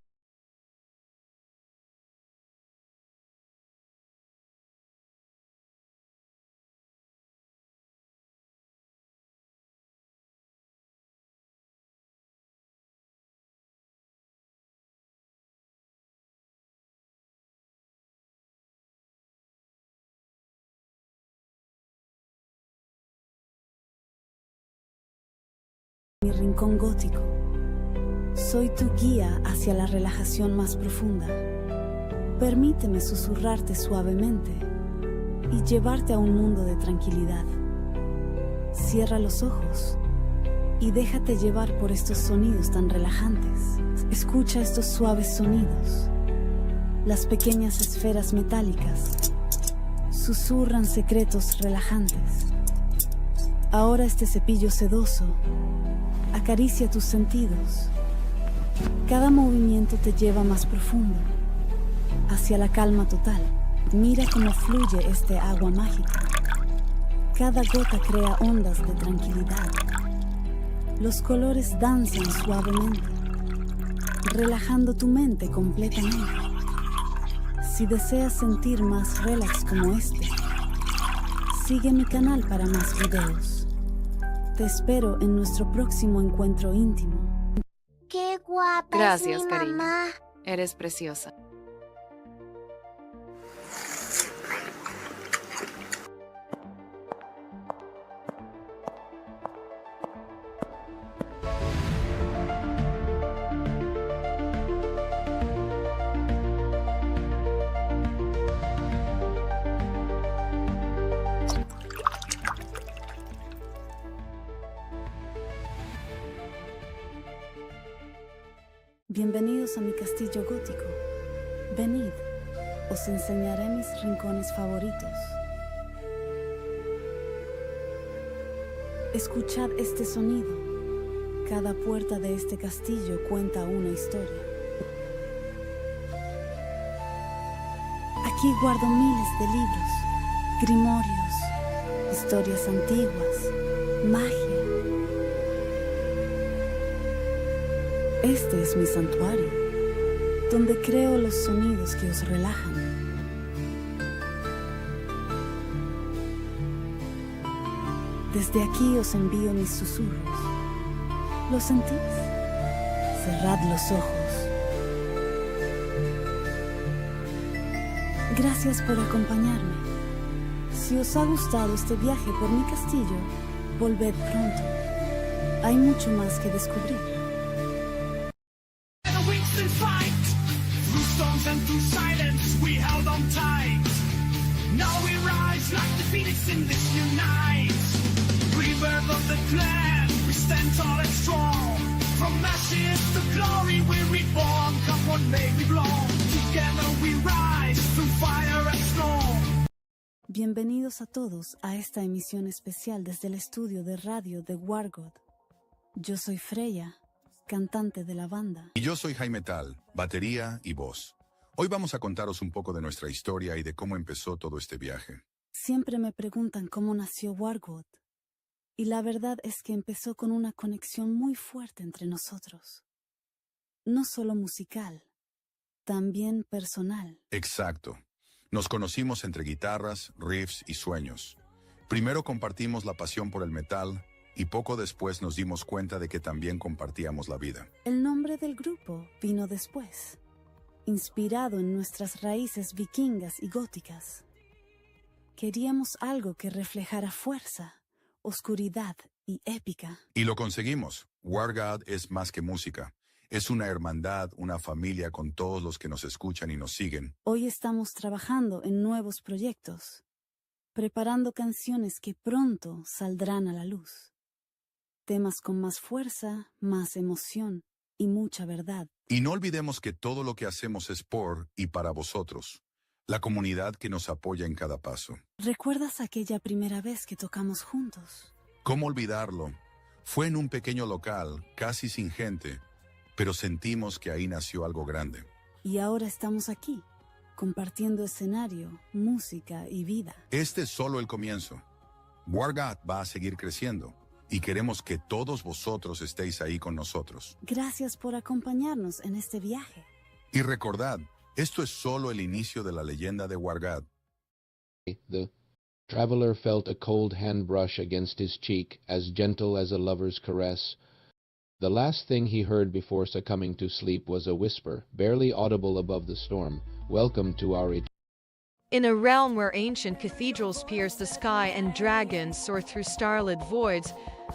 mi rincón gótico. Soy tu guía hacia la relajación más profunda. Permíteme susurrarte suavemente y llevarte a un mundo de tranquilidad. Cierra los ojos y déjate llevar por estos sonidos tan relajantes. Escucha estos suaves sonidos. Las pequeñas esferas metálicas susurran secretos relajantes. Ahora este cepillo sedoso acaricia tus sentidos. Cada movimiento te lleva más profundo, hacia la calma total. Mira cómo fluye este agua mágica. Cada gota crea ondas de tranquilidad. Los colores danzan suavemente, relajando tu mente completamente. Si deseas sentir más relax como este, sigue mi canal para más videos. Te espero en nuestro próximo encuentro íntimo. ¡Qué guapa! Gracias, es mi cariño. mamá. Eres preciosa. Bienvenidos a mi castillo gótico. Venid, os enseñaré mis rincones favoritos. Escuchad este sonido. Cada puerta de este castillo cuenta una historia. Aquí guardo miles de libros, grimorios, historias antiguas, magia. Este es mi santuario, donde creo los sonidos que os relajan. Desde aquí os envío mis susurros. ¿Lo sentís? Cerrad los ojos. Gracias por acompañarme. Si os ha gustado este viaje por mi castillo, volved pronto. Hay mucho más que descubrir. Bienvenidos a todos a esta emisión especial desde el estudio de radio de WARGØD. Yo soy Freïa, cantante de la banda. Y yo soy Jaime, batería y voz. Hoy vamos a contaros un poco de nuestra historia y de cómo empezó todo este viaje. Siempre me preguntan cómo nació WARGØD. Y la verdad es que empezó con una conexión muy fuerte entre nosotros. No solo musical, también personal. Exacto. Nos conocimos entre guitarras, riffs y sueños. Primero compartimos la pasión por el metal y poco después nos dimos cuenta de que también compartíamos la vida. El nombre del grupo vino después, inspirado en nuestras raíces vikingas y góticas. Queríamos algo que reflejara fuerza, oscuridad y épica. Y lo conseguimos. WARGØD es más que música. Es una hermandad, una familia con todos los que nos escuchan y nos siguen. Hoy estamos trabajando en nuevos proyectos, preparando canciones que pronto saldrán a la luz. Temas con más fuerza, más emoción y mucha verdad. Y no olvidemos que todo lo que hacemos es por y para vosotros, la comunidad que nos apoya en cada paso. ¿Recuerdas aquella primera vez que tocamos juntos? ¿Cómo olvidarlo? Fue en un pequeño local, casi sin gente, pero sentimos que ahí nació algo grande. Y ahora estamos aquí, compartiendo escenario, música y vida. Este es solo el comienzo. WARGØD va a seguir creciendo y queremos que todos vosotros estéis ahí con nosotros. Gracias por acompañarnos en este viaje. Y recordad, esto es solo el inicio de la leyenda de WARGØD. The traveler felt a cold hand brush against his cheek, as gentle as a lover's caress. The last thing he heard before succumbing to sleep was a whisper, barely audible above the storm. Welcome to our In a realm where ancient cathedrals pierce the sky and dragons soar through starlit voids,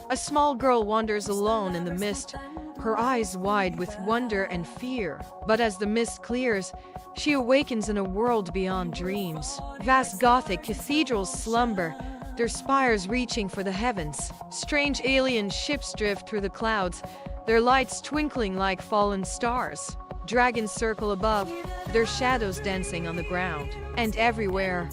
a small girl wanders alone in the mist, her eyes wide with wonder and fear. But as the mist clears, she awakens in a world beyond dreams. Vast Gothic cathedrals slumber, their spires reaching for the heavens. Strange alien ships drift through the clouds, their lights twinkling like fallen stars. Dragons circle above, their shadows dancing on the ground. And everywhere,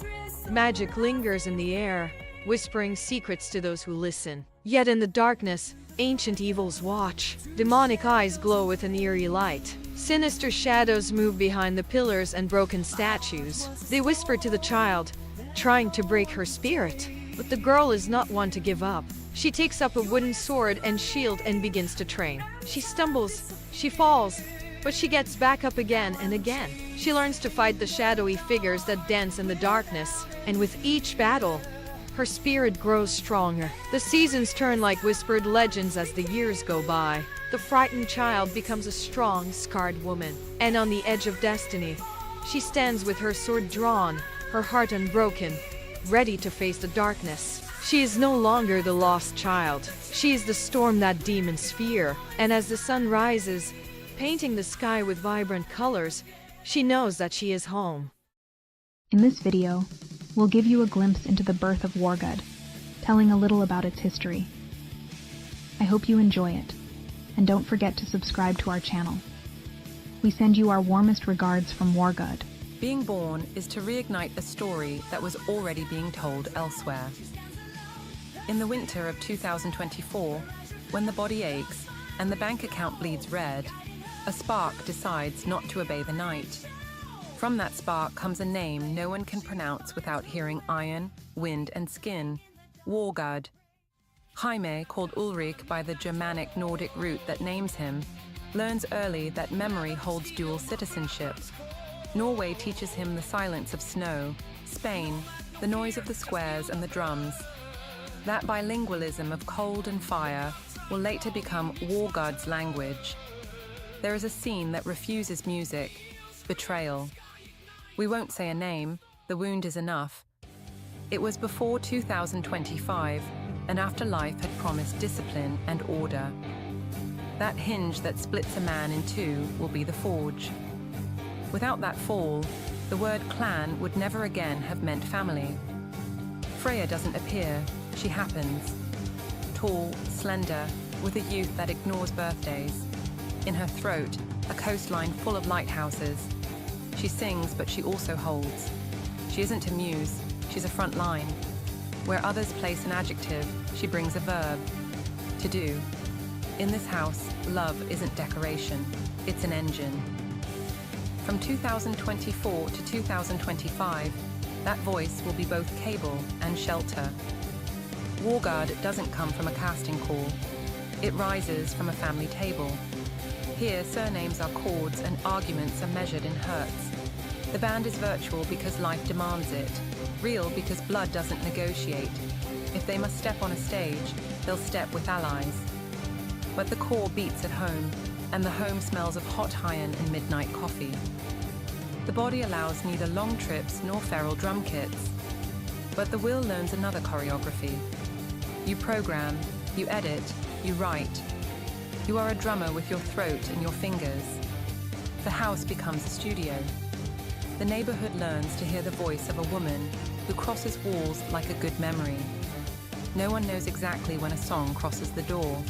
magic lingers in the air, whispering secrets to those who listen. Yet in the darkness, ancient evils watch. Demonic eyes glow with an eerie light. Sinister shadows move behind the pillars and broken statues. They whisper to the child, trying to break her spirit. But the girl is not one to give up. She takes up a wooden sword and shield and begins to train. She stumbles, she falls, but she gets back up again and again. She learns to fight the shadowy figures that dance in the darkness, and with each battle, her spirit grows stronger. The seasons turn like whispered legends as the years go by. The frightened child becomes a strong, scarred woman. And on the edge of destiny, she stands with her sword drawn, her heart unbroken, ready to face the darkness. She is no longer the lost child. She is the storm that demons fear. And as the sun rises, painting the sky with vibrant colors, she knows that she is home. In this video, we'll give you a glimpse into the birth of WARGØD, telling a little about its history. I hope you enjoy it, and don't forget to subscribe to our channel. We send you our warmest regards from WARGØD. Being born is to reignite a story that was already being told elsewhere. In the winter of 2024, when the body aches and the bank account bleeds red, a spark decides not to obey the night. From that spark comes a name no one can pronounce without hearing iron, wind, and skin: WARGØD. Jaime, called Ulrïch by the Germanic Nordic root that names him, learns early that memory holds dual citizenship. Norway teaches him the silence of snow, Spain, the noise of the squares and the drums. That bilingualism of cold and fire will later become WARGÖD's language. There is a scene that refuses music, betrayal. We won't say a name, the wound is enough. It was before 2025, an afterlife had promised discipline and order. That hinge that splits a man in two will be the forge. Without that fall, the word clan would never again have meant family. Freïa doesn't appear, she happens. Tall, slender, with a youth that ignores birthdays. In her throat, a coastline full of lighthouses. She sings, but she also holds. She isn't a muse, she's a front line. Where others place an adjective, she brings a verb. To do. In this house, love isn't decoration, it's an engine. From 2024 to 2025, that voice will be both cable and shelter. WARGÖD doesn't come from a casting call. It rises from a family table. Here, surnames are chords and arguments are measured in hertz. The band is virtual because life demands it, real because blood doesn't negotiate. If they must step on a stage, they'll step with allies. But the core beats at home, and the home smells of hot iron and midnight coffee. The body allows neither long trips nor feral drum kits. But the will learns another choreography. You program, you edit, you write. You are a drummer with your throat and your fingers. The house becomes a studio. The neighborhood learns to hear the voice of a woman who crosses walls like a good memory. No one knows exactly when a song crosses the door.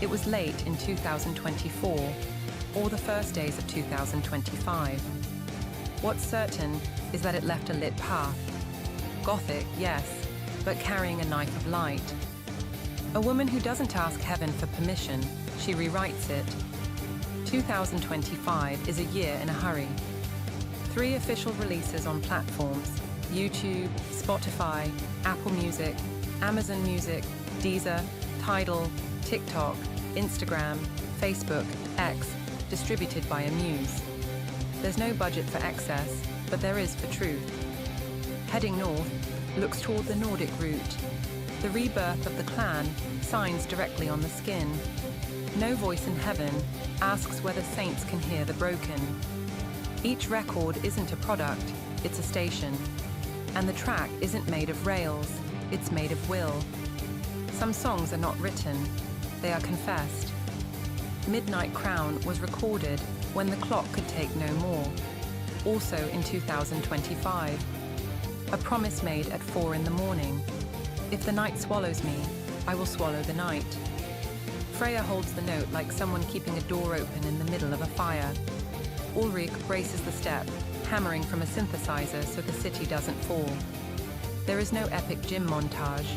It was late in 2024, or the first days of 2025. What's certain is that it left a lit path. Gothic, yes, but carrying a knife of light. A woman who doesn't ask heaven for permission, she rewrites it. 2025 is a year in a hurry. 3 official releases on platforms: YouTube, Spotify, Apple Music, Amazon Music, Deezer, Tidal, TikTok, Instagram, Facebook, X, distributed by AMUSE. There's no budget for excess, but there is for truth. Heading north, looks toward the Nordic route. The rebirth of the clan signs directly on the skin. No voice in heaven asks whether saints can hear the broken. Each record isn't a product, it's a station. And the track isn't made of rails, it's made of will. Some songs are not written, they are confessed. Midnight Crown was recorded when the clock could take no more, also in 2025. A promise made at 4 in the morning. If the night swallows me, I will swallow the night. Freïa holds the note like someone keeping a door open in the middle of a fire. Ulrïch braces the step, hammering from a synthesizer so the city doesn't fall. There is no epic gym montage.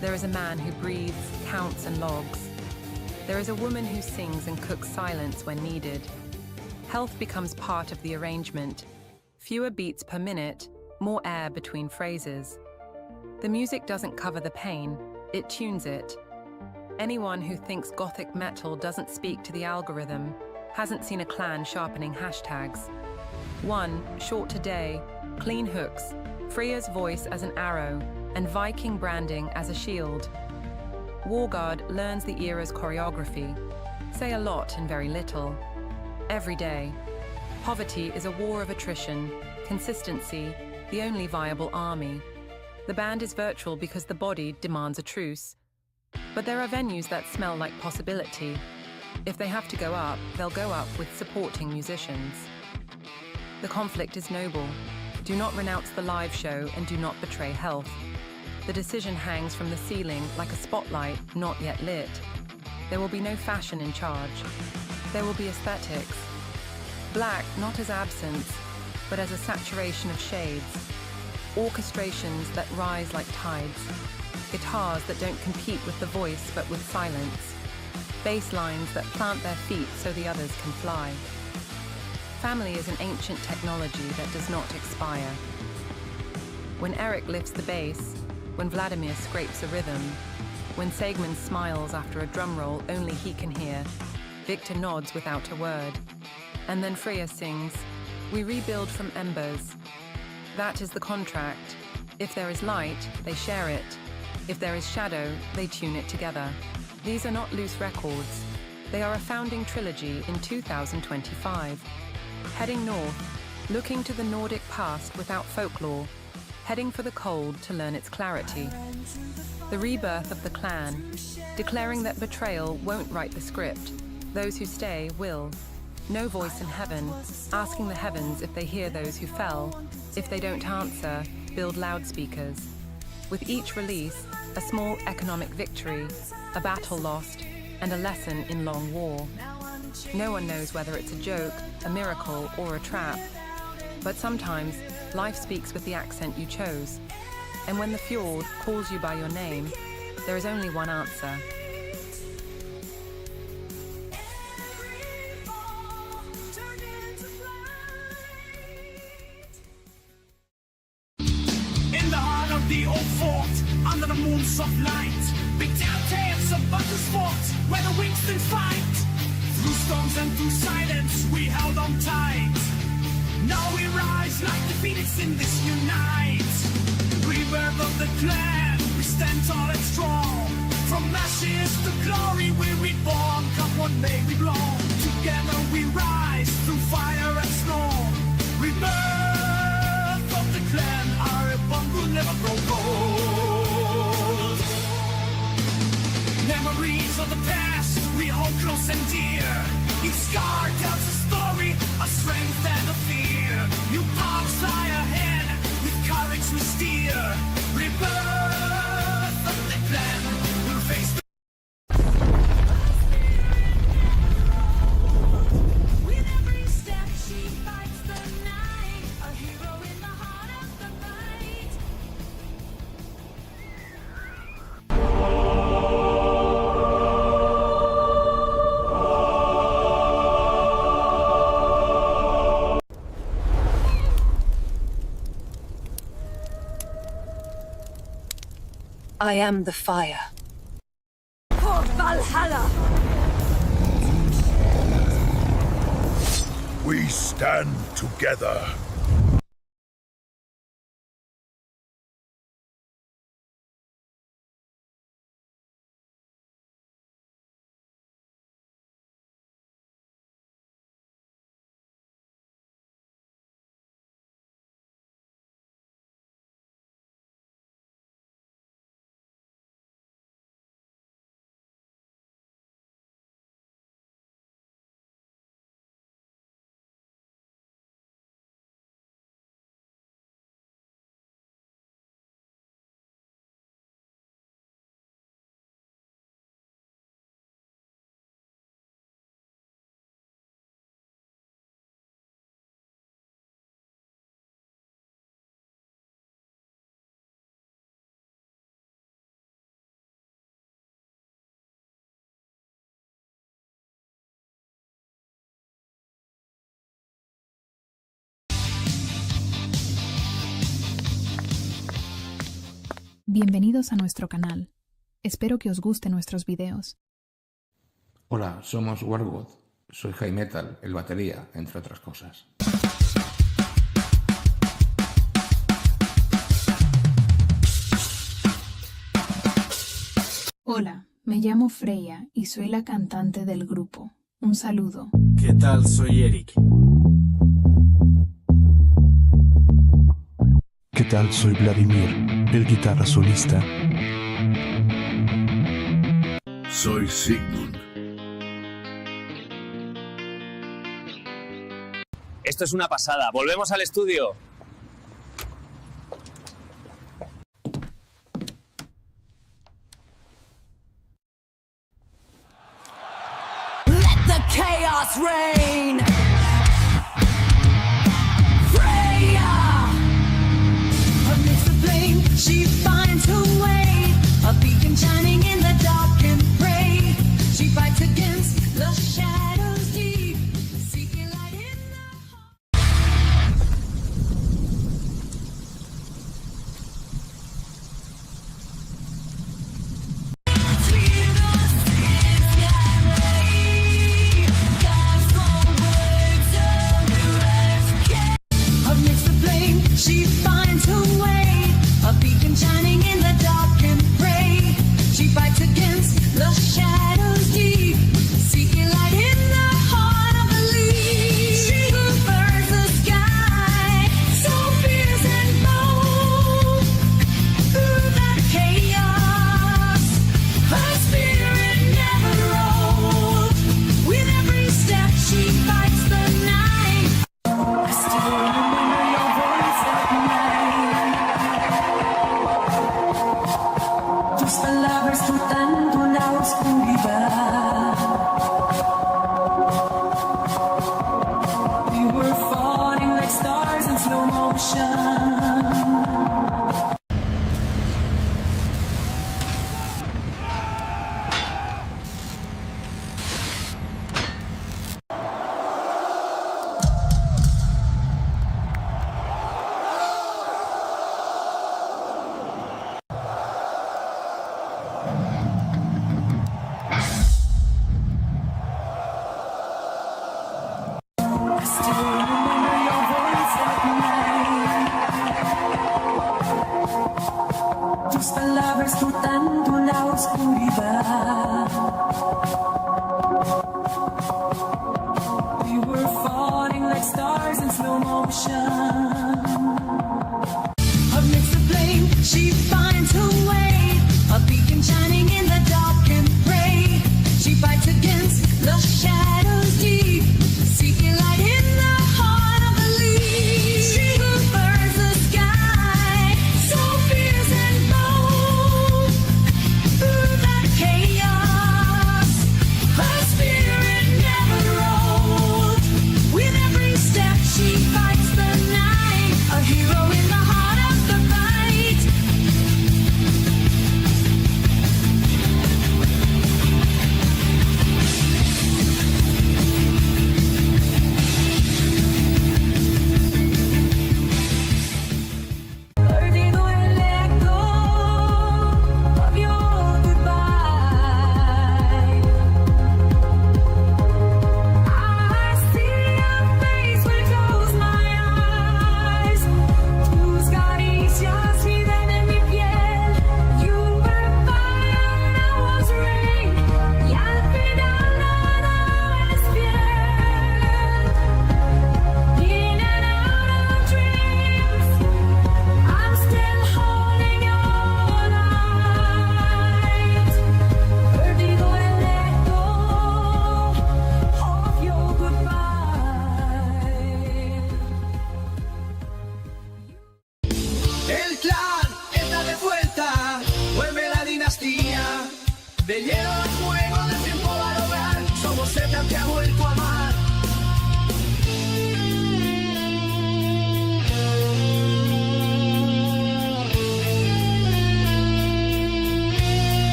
There is a man who breathes, counts and logs. There is a woman who sings and cooks silence when needed. Health becomes part of the arrangement. Fewer beats per minute, more air between phrases. The music doesn't cover the pain, it tunes it. Anyone who thinks Gothic metal doesn't speak to the algorithm hasn't seen a clan sharpening hashtags. 1, short today, clean hooks, Freïa's voice as an arrow, and Viking branding as a shield. WARGÖD learns the era's choreography. Say a lot in very little. Every day. Poverty is a war of attrition. Consistency, the only viable army. The band is virtual because the body demands a truce. But there are venues that smell like possibility. If they have to go up, they'll go up with supporting musicians. The conflict is noble. Do not renounce the live show and do not betray health. The decision hangs from the ceiling like a spotlight not yet lit. There will be no fashion in charge. There will be aesthetics. Black not as absence, but as a saturation of shades. Orchestrations that rise like tides. Guitars that don't compete with the voice but with silence. Bass lines that plant their feet so the others can fly. Family is an ancient technology that does not expire. When Erik lifts the bass, when Vladimir scrapes a rhythm, when Seigmun smiles after a drum roll only he can hear, Victor nods without a word. And then Freïa sings, "We rebuild from embers." That is the contract. If there is light, they share it. If there is shadow, they tune it together. These are not loose records. They are a founding trilogy in 2025. Heading north, looking to the Nordic past without folklore, heading for the cold to learn its clarity. The rebirth of the clan, declaring that betrayal won't write the script. Those who stay will. No voice in heaven, asking the heavens if they hear those who fell. If they don't answer, build loudspeakers. With each release, a small economic victory, a battle lost, and a lesson in long war. No one knows whether it's a joke, a miracle, or a trap. But sometimes, life speaks with the accent you chose. And when the fjord calls you by your name, there is only one answer. In the heart of the old fort, under the moon's soft light, big telltales of battles fought, where the wings did fight. Through storms and through silence, we held on tight. Now we rise like the phoenix in this new night. Rebirth of the clan, we stand tall and strong. From ashes to glory, we're reborn. Come what may we belong. Together we rise through fire and storm. Rebirth of the clan, our bond will never grow cold. Memories of the past, we hold close and dear. Each scar tells a story, a strength and a fear. New paths fly ahead, with courage we steer. Rebirth of the clan, we'll face the with every step she fights the night. A hero in the heart of the fight. I am the fire. For Valhalla! We stand together. Bienvenidos a nuestro canal. Espero que os gusten nuestros videos. Hola, somos WARGØD. Soy Jaime, el batería, entre otras cosas. Hola, me llamo Freïa y soy la cantante del grupo. Un saludo. ¿Qué tal? Soy Erik. ¿Qué tal? Soy Vladimir, el guitarra solista. Soy Seigmun. Esto es una pasada. Volvemos al estudio. Let the chaos reign. Freïa, amidst the flame, she finds her way. A beacon shining in the dark and gray. She fights against the shadows deep, seeking light in the heart. Tus palabras flotando en la oscuridad. We were falling like stars in slow motion. Amidst the flame, she finds her way. A beacon shining in the dark and gray. She fights against the shadows deep, seeking light in the heart of the leaf. She who burns the sky, so fierce and bold. Through the chaos, her spirit never rolled. With every step she fights the night, a hero in the heart of the fight. Perdido el eco of your goodbye. I see your face when I close my eyes. Tus caricias viven en mi piel. You were fire and I was rain. Y al final nada es fiel. In and out of dreams, I'm still holding your light. Perdido el eco of your goodbye. El clan está de vuelta, vuelve la dinastía. De hielo a fuego, del tiempo va a lograr. Somos Z que ha vuelto a amar.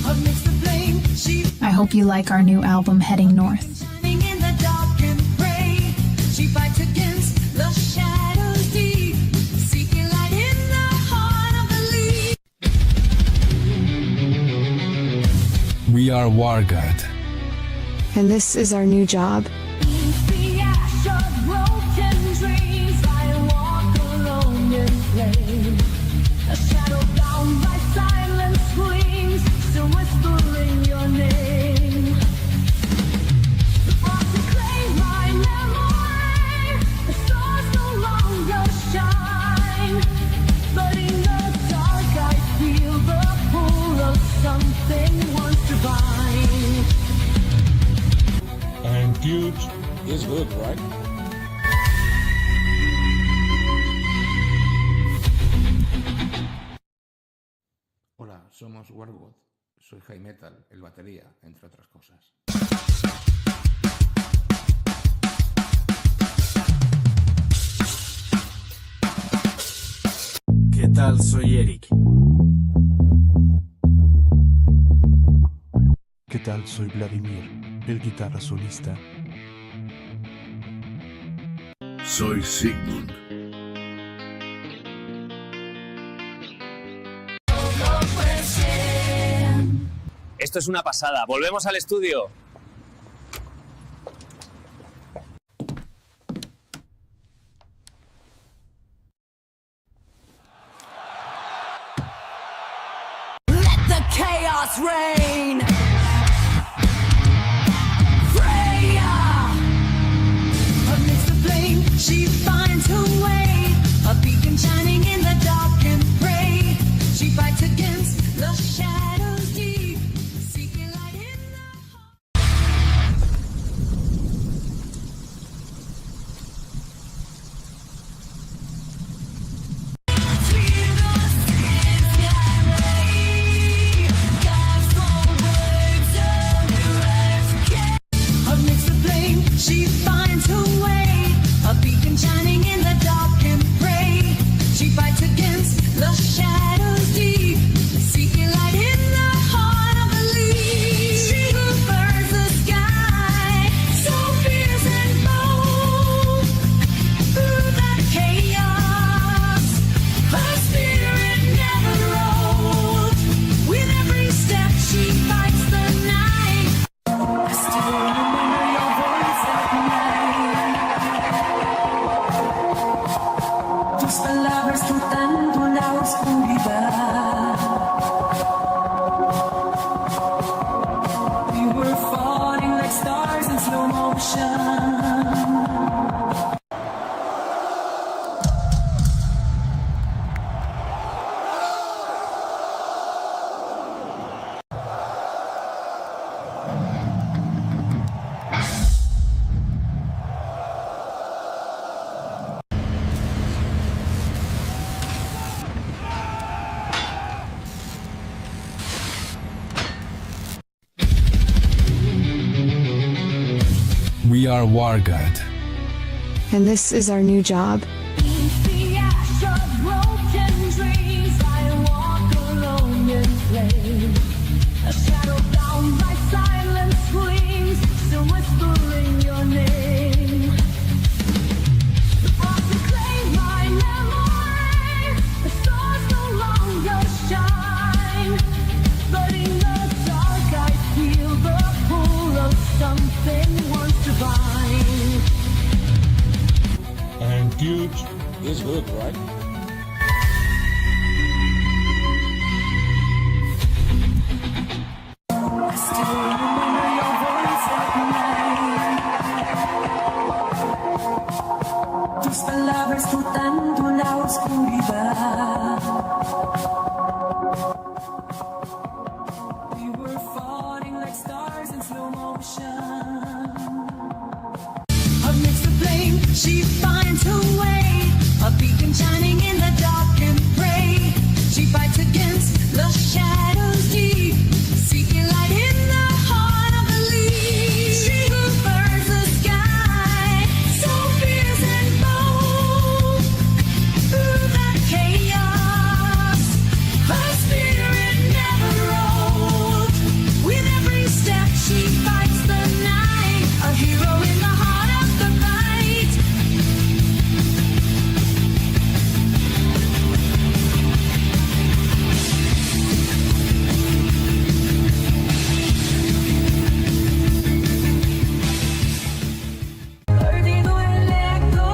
Amidst the flame, she I hope you like our new album, Heading North. shining in the dark and gray. She fights against the shadows deep, seeking light in the heart of the leaf. We are WARGØD. And this is our new job. The ash of broken dreams, I walk alone in flame. A shadow bound by silent screams, still whispering your name. The frost claim my memory. The stars no longer shine, but in the dark I feel the pull of something once divine. And good is good, right? Hola, somos WARGØD. Soy Jaime, el batería, entre otras cosas. ¿Qué tal? Soy Erik. ¿Qué tal? Soy Vladimir, el guitarra solista. Soy Seigmun. Esto es una pasada. Volvemos al estudio. Let the chaos reign. Freïa. Amidst the flame, she finds her way. A beacon shining in the dark and gray. We are WARGØD. And this is our new job. The ash of broken dreams, I walk alone in flame. A shadow bound by silent screams, still whispering your name. The frost claim my memory, the stars no longer shine. But in the dark I feel the pull of something once divine. And cute is good, right? I still remember your voice at night. Tus palabras flotando en la oscuridad. We were falling like stars in slow motion. Amidst the flame, she finds her way. A beacon shining in the dark and gray. She fights against the shadows deep, seeking light in the heart of the leaves. She who burns the sky, so fierce and bold. Through the chaos, her spirit never rolled. With every step she fights the night, a hero in the heart of the fight. Perdido el eco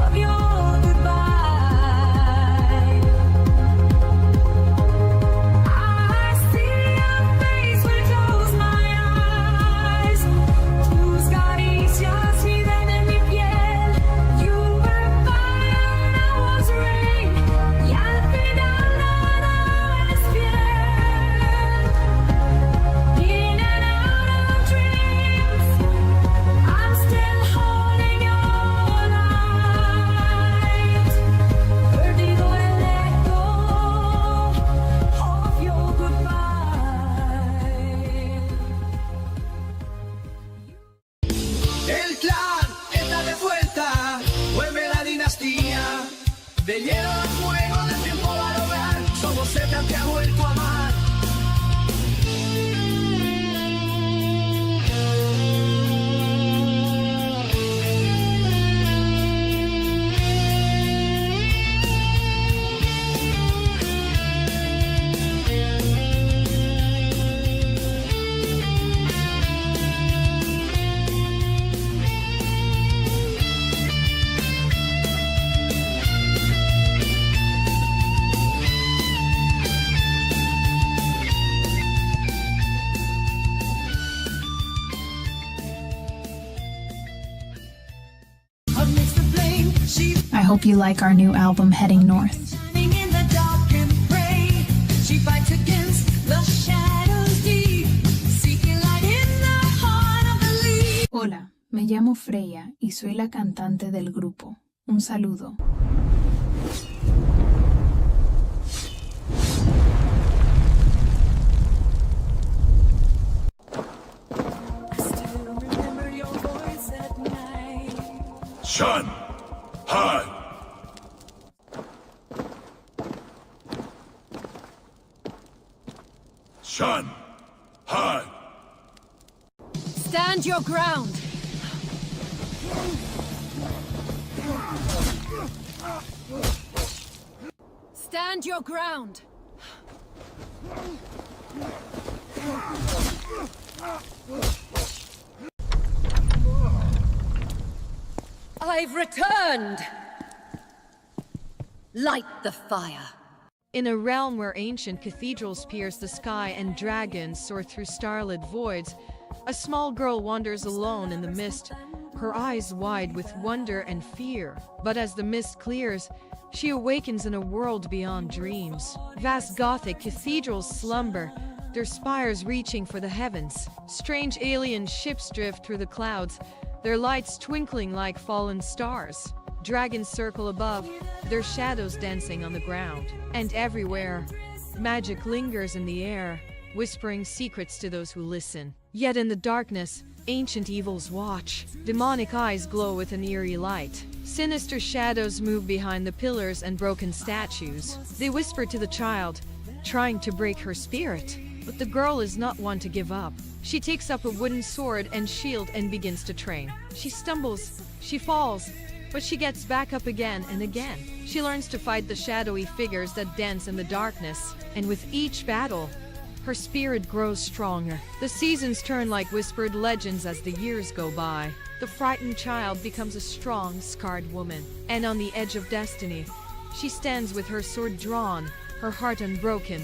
of your goodbye. I see your face when I close my eyes. Tus caricias viven en mi piel. You were fire and I was rain. Y al final nada es fiel. In and out of dreams, I'm still holding your light. Perdido el eco of your goodbye. El clan está de vuelta, vuelve la dinastía. De hielo a fuego, del tiempo al hogar, somos Z te ha vuelto a amar. Amidst the flame, she I hope you like our new album, Heading North. shining in the dark and gray. She fights against the shadows deep, seeking light in the heart of the leaves. Hola, me llamo Freïa y soy la cantante del grupo. Un saludo. I still remember your voice at night. Shun! Hide! Shun! Hide! Stand your ground! Stand your ground! I've returned! Light the fire. In a realm where ancient cathedrals pierce the sky and dragons soar through starlit voids, a small girl wanders alone in the mist, her eyes wide with wonder and fear. But as the mist clears, she awakens in a world beyond dreams. Vast Gothic cathedrals slumber, their spires reaching for the heavens. Strange alien ships drift through the clouds, their lights twinkling like fallen stars. Dragons circle above, their shadows dancing on the ground. And everywhere, magic lingers in the air, whispering secrets to those who listen. Yet in the darkness, ancient evils watch. Demonic eyes glow with an eerie light. Sinister shadows move behind the pillars and broken statues. They whisper to the child, trying to break her spirit. But the girl is not one to give up. She takes up a wooden sword and shield and begins to train. She stumbles, she falls, but she gets back up again and again. She learns to fight the shadowy figures that dance in the darkness, and with each battle, her spirit grows stronger. The seasons turn like whispered legends as the years go by. The frightened child becomes a strong, scarred woman, and on the edge of destiny, she stands with her sword drawn, her heart unbroken,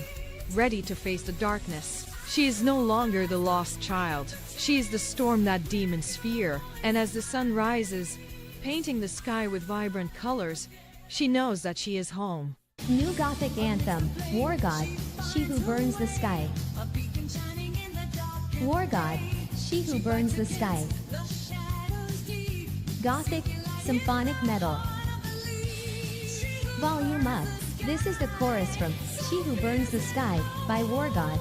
ready to face the darkness. She is no longer the lost child. She is the storm that demons fear, and as the sun rises, painting the sky with vibrant colors, she knows that she is home. New Gothic anthem, War God, She Who Burns the Sky. War God, She Who Burns the Sky. Gothic, Symphonic Metal. Volume up. This is the chorus from She Who Burns the Sky by WARGØD.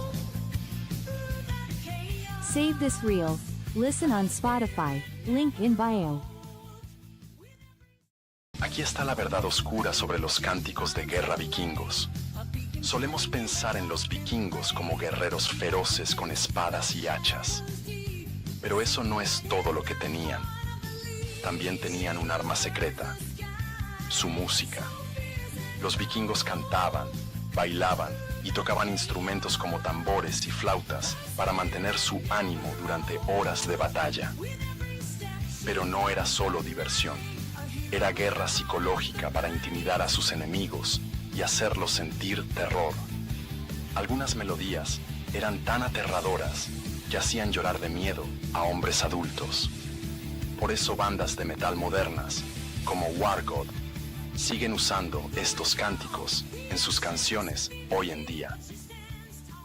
Save this reel. Listen on Spotify. Link in bio. Aquí está la verdad oscura sobre los cánticos de guerra vikingos. Solemos pensar en los vikingos como guerreros feroces con espadas y hachas. Pero eso no es todo lo que tenían. También tenían un arma secreta: su música. Los vikingos cantaban, bailaban y tocaban instrumentos como tambores y flautas para mantener su ánimo durante horas de batalla. Pero no era solo diversión. Era guerra psicológica para intimidar a sus enemigos y hacerlos sentir terror. Algunas melodías eran tan aterradoras que hacían llorar de miedo a hombres adultos. Por eso bandas de metal modernas, como WARGØD, siguen usando estos cánticos en sus canciones hoy en día.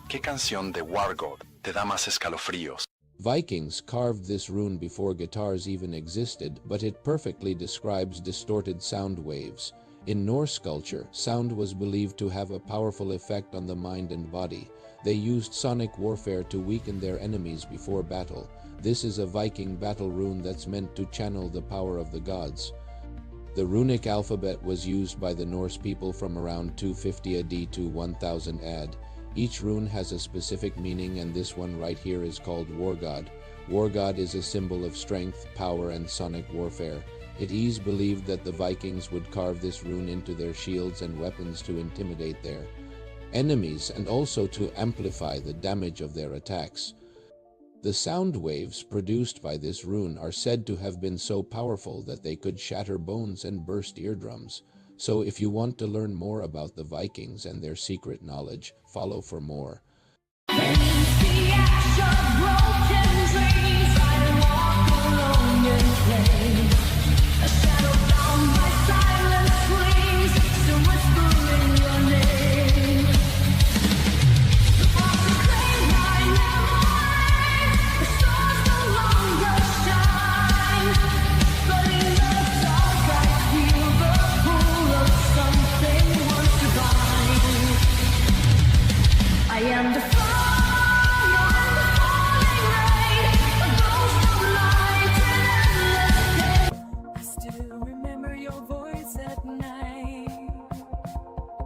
¿Qué canción de WARGØD te da más escalofríos? Vikings carved this rune before guitars even existed, but it perfectly describes distorted sound waves. In Norse culture, sound was believed to have a powerful effect on the mind and body. They used sonic warfare to weaken their enemies before battle. This is a Viking battle rune that's meant to channel the power of the gods. The runic alphabet was used by the Norse people from around 250 AD to 1000 AD. Each rune has a specific meaning, and this one right here is called WARGØD. WARGØD is a symbol of strength, power, and sonic warfare. It is believed that the Vikings would carve this rune into their shields and weapons to intimidate their enemies and also to amplify the damage of their attacks. The sound waves produced by this rune are said to have been so powerful that they could shatter bones and burst eardrums. So if you want to learn more about the Vikings and their secret knowledge, follow for more.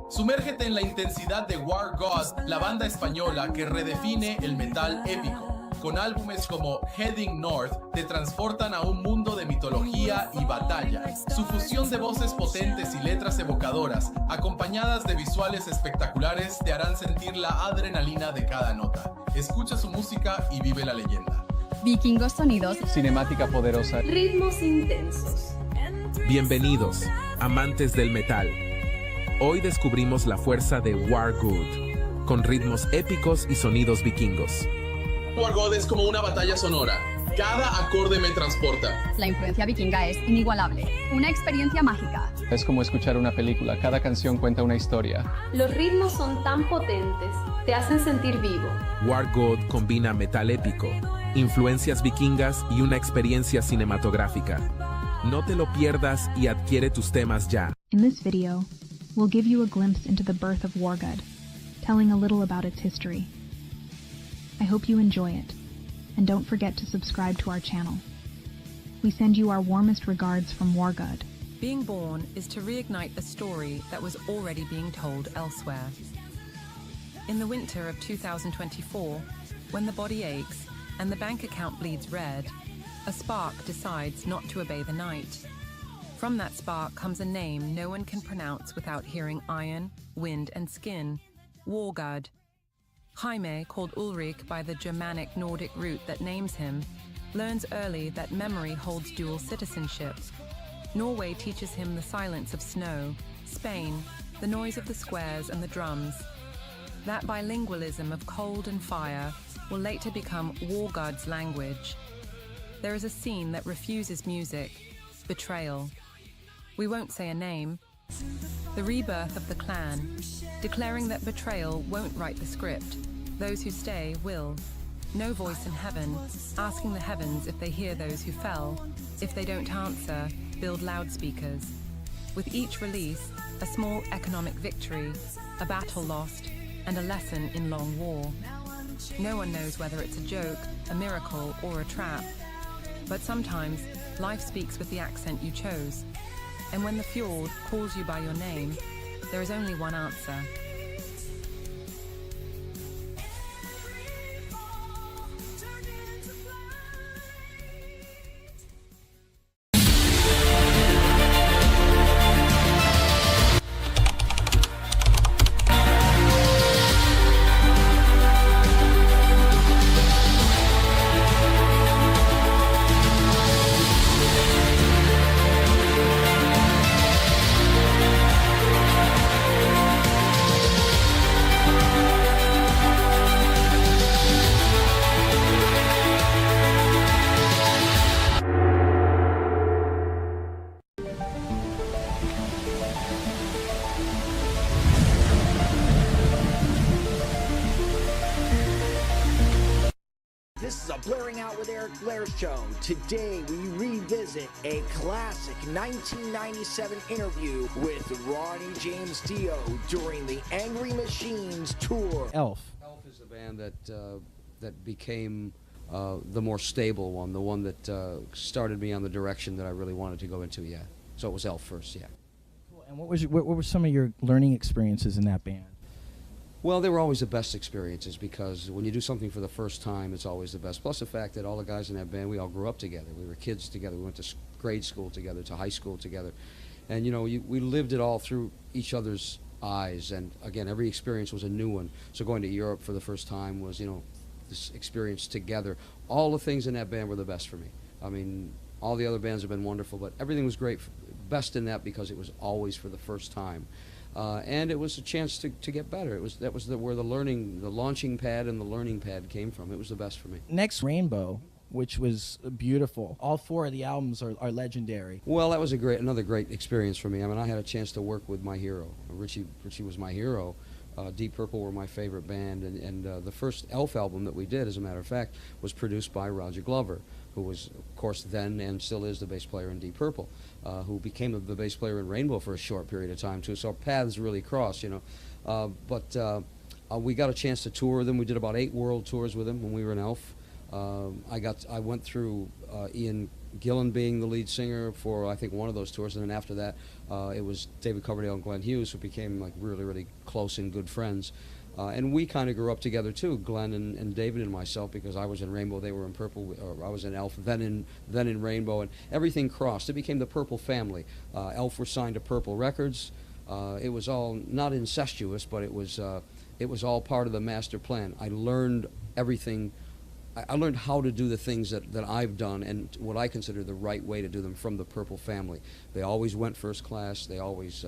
Sumérgete en la intensidad de WARGØD, la banda española que redefine el metal épico. Con álbumes como Heading North te transportan a un mundo de mitología y batalla. Su fusión de voces potentes y letras evocadoras, acompañadas de visuales espectaculares, te harán sentir la adrenalina de cada nota. Escucha su música y vive la leyenda. Vikingos sonidos, cinemática poderosa, ritmos intensos. Bienvenidos, amantes del metal. Hoy descubrimos la fuerza de WARGØD, con ritmos épicos y sonidos vikingos. WARGØD es como una batalla sonora. Cada acorde me transporta. La influencia vikinga es inigualable. Una experiencia mágica. Es como escuchar una película. Cada canción cuenta una historia. Los ritmos son tan potentes. Te hacen sentir vivo. WARGØD combina metal épico, influencias vikingas y una experiencia cinematográfica. No te lo pierdas y adquiere tus temas ya. In this video, we'll give you a glimpse into the birth of WARGØD, telling a little about its history. I hope you enjoy it, and don't forget to subscribe to our channel. We send you our warmest regards from WARGØD. Being born is to reignite a story that was already being told elsewhere. In the winter of 2024, when the body aches and the bank account bleeds red, a spark decides not to obey the night. From that spark comes a name no one can pronounce without hearing iron, wind, and skin: WARGØD. Jaime, called Ulrïch by the Germanic Nordic root that names him, learns early that memory holds dual citizenship. Norway teaches him the silence of snow, Spain, the noise of the squares and the drums. That bilingualism of cold and fire will later become WARGØD's language. There is a scene that refuses music: betrayal. We won't say a name. The rebirth of the clan, declaring that betrayal won't write the script. Those who stay will. No voice in heaven, asking the heavens if they hear those who fell. If they don't answer, build loudspeakers. With each release, a small economic victory, a battle lost, and a lesson in long war. No one knows whether it's a joke, a miracle, or a trap. But sometimes, life speaks with the accent you chose. And when the fjord calls you by your name, there is only one answer. This is a Blaring Out with Erik Blair show. Today we revisit a classic 1997 interview with Ronnie James Dio during the Angry Machines tour. Elf is the band that became the more stable one, the one that started me on the direction that I really wanted to go into. Yeah, so it was Elf first. Yeah. Cool. And what were some of your learning experiences in that band? Well, they were always the best experiences, because when you do something for the first time, it's always the best. Plus the fact that all the guys in that band, we all grew up together. We were kids together. We went to grade school together, to high school together. And, you know, we lived it all through each other's eyes. And, again, every experience was a new one. So going to Europe for the first time was, you know, this experience together. All the things in that band were the best for me. I mean, all the other bands have been wonderful, but everything was great, best in that because it was always for the first time. And it was a chance to get better. That was where the launching pad and the learning pad came from. It was the best for me. Next, Rainbow, which was beautiful. All four of the albums are legendary. Well, that was another great experience for me. I mean, I had a chance to work with my hero. Richie was my hero. Deep Purple were my favorite band, and the first Elf album that we did, as a matter of fact, was produced by Roger Glover, who was, of course, then and still is the bass player in Deep Purple, who became the bass player in Rainbow for a short period of time, too. So our paths really crossed, you know. But we got a chance to tour with him. We did about 8 world tours with him when we were in Elf. I went through Ian Gillan being the lead singer for, I think, one of those tours, and then after that, it was David Coverdale and Glenn Hughes, who became like really, really close and good friends. And we kind of grew up together too, Glenn and David and myself, because I was in Rainbow, they were in Purple, or I was in Elf, then in Rainbow, and everything crossed. It became the Purple family. Elf were signed to Purple Records. It was all not incestuous, but it was all part of the master plan. I learned everything. I learned how to do the things that I've done, and what I consider the right way to do them, from the Purple family. They always went first class. They always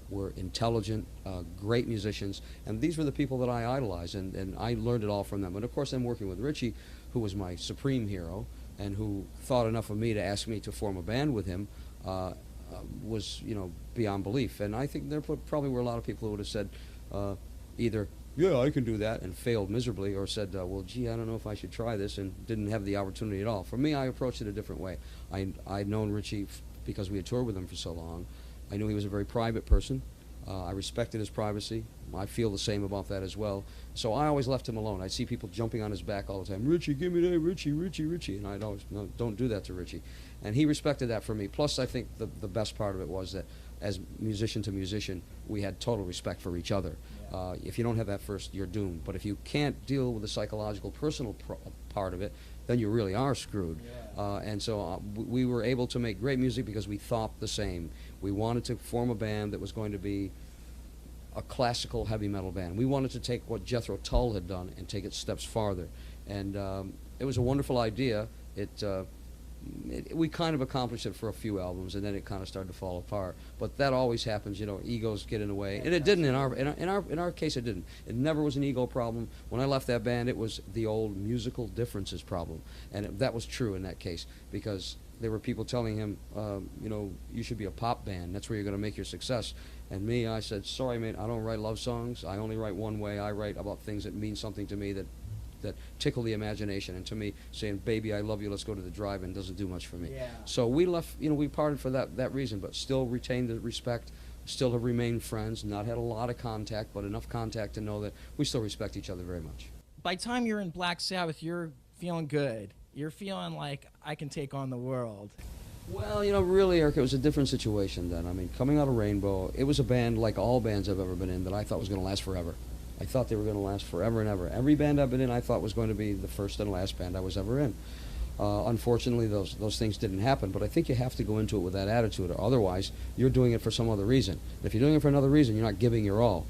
were intelligent, great musicians, and these were the people that I idolized, and I learned it all from them. And of course, I'm working with Richie, who was my supreme hero, and who thought enough of me to ask me to form a band with him, was, you know, beyond belief. And I think there probably were a lot of people who would have said either, yeah, I can do that, and failed miserably, or said, well, gee, I don't know if I should try this, and didn't have the opportunity at all. For me, I approached it a different way. I'd known Richie because we had toured with him for so long. I knew he was a very private person. I respected his privacy. I feel the same about that as well. So I always left him alone. I'd see people jumping on his back all the time. Richie, give me that, Richie, Richie, Richie. And I'd always, no, don't do that to Richie. And he respected that for me. Plus, I think the best part of it was that as musician to musician, we had total respect for each other. If you don't have that first, you're doomed. But if you can't deal with the psychological, personal part of it, then you really are screwed. And so we were able to make great music because we thought the same. We wanted to form a band that was going to be a classical heavy metal band. We wanted to take what Jethro Tull had done and take it steps farther. And it was a wonderful idea. We kind of accomplished it for a few albums, and then it kind of started to fall apart. But that always happens, you know. Egos get in the way, and it didn't in our case. It didn't. It never was an ego problem. When I left that band, it was the old musical differences problem, and that was true in that case because there were people telling him, you know, you should be a pop band. That's where you're going to make your success. And me, I said, sorry, mate, I don't write love songs. I only write one way. I write about things that mean something to me, that tickle the imagination. And to me, saying, baby, I love you, let's go to the drive-in, doesn't do much for me. So we left, you know, we parted for that reason, but still retained the respect, still have remained friends, not had a lot of contact, but enough contact to know that we still respect each other very much. By the time you're in Black Sabbath, you're feeling good. You're feeling like, I can take on the world. Well, you know, really, Eric, it was a different situation then. I mean, coming out of Rainbow, it was a band like all bands I've ever been in that I thought was going to last forever. I thought they were going to last forever and ever. Every band I've been in, I thought was going to be the first and last band I was ever in. Unfortunately, those things didn't happen, but I think you have to go into it with that attitude, or otherwise you're doing it for some other reason. And if you're doing it for another reason, you're not giving your all.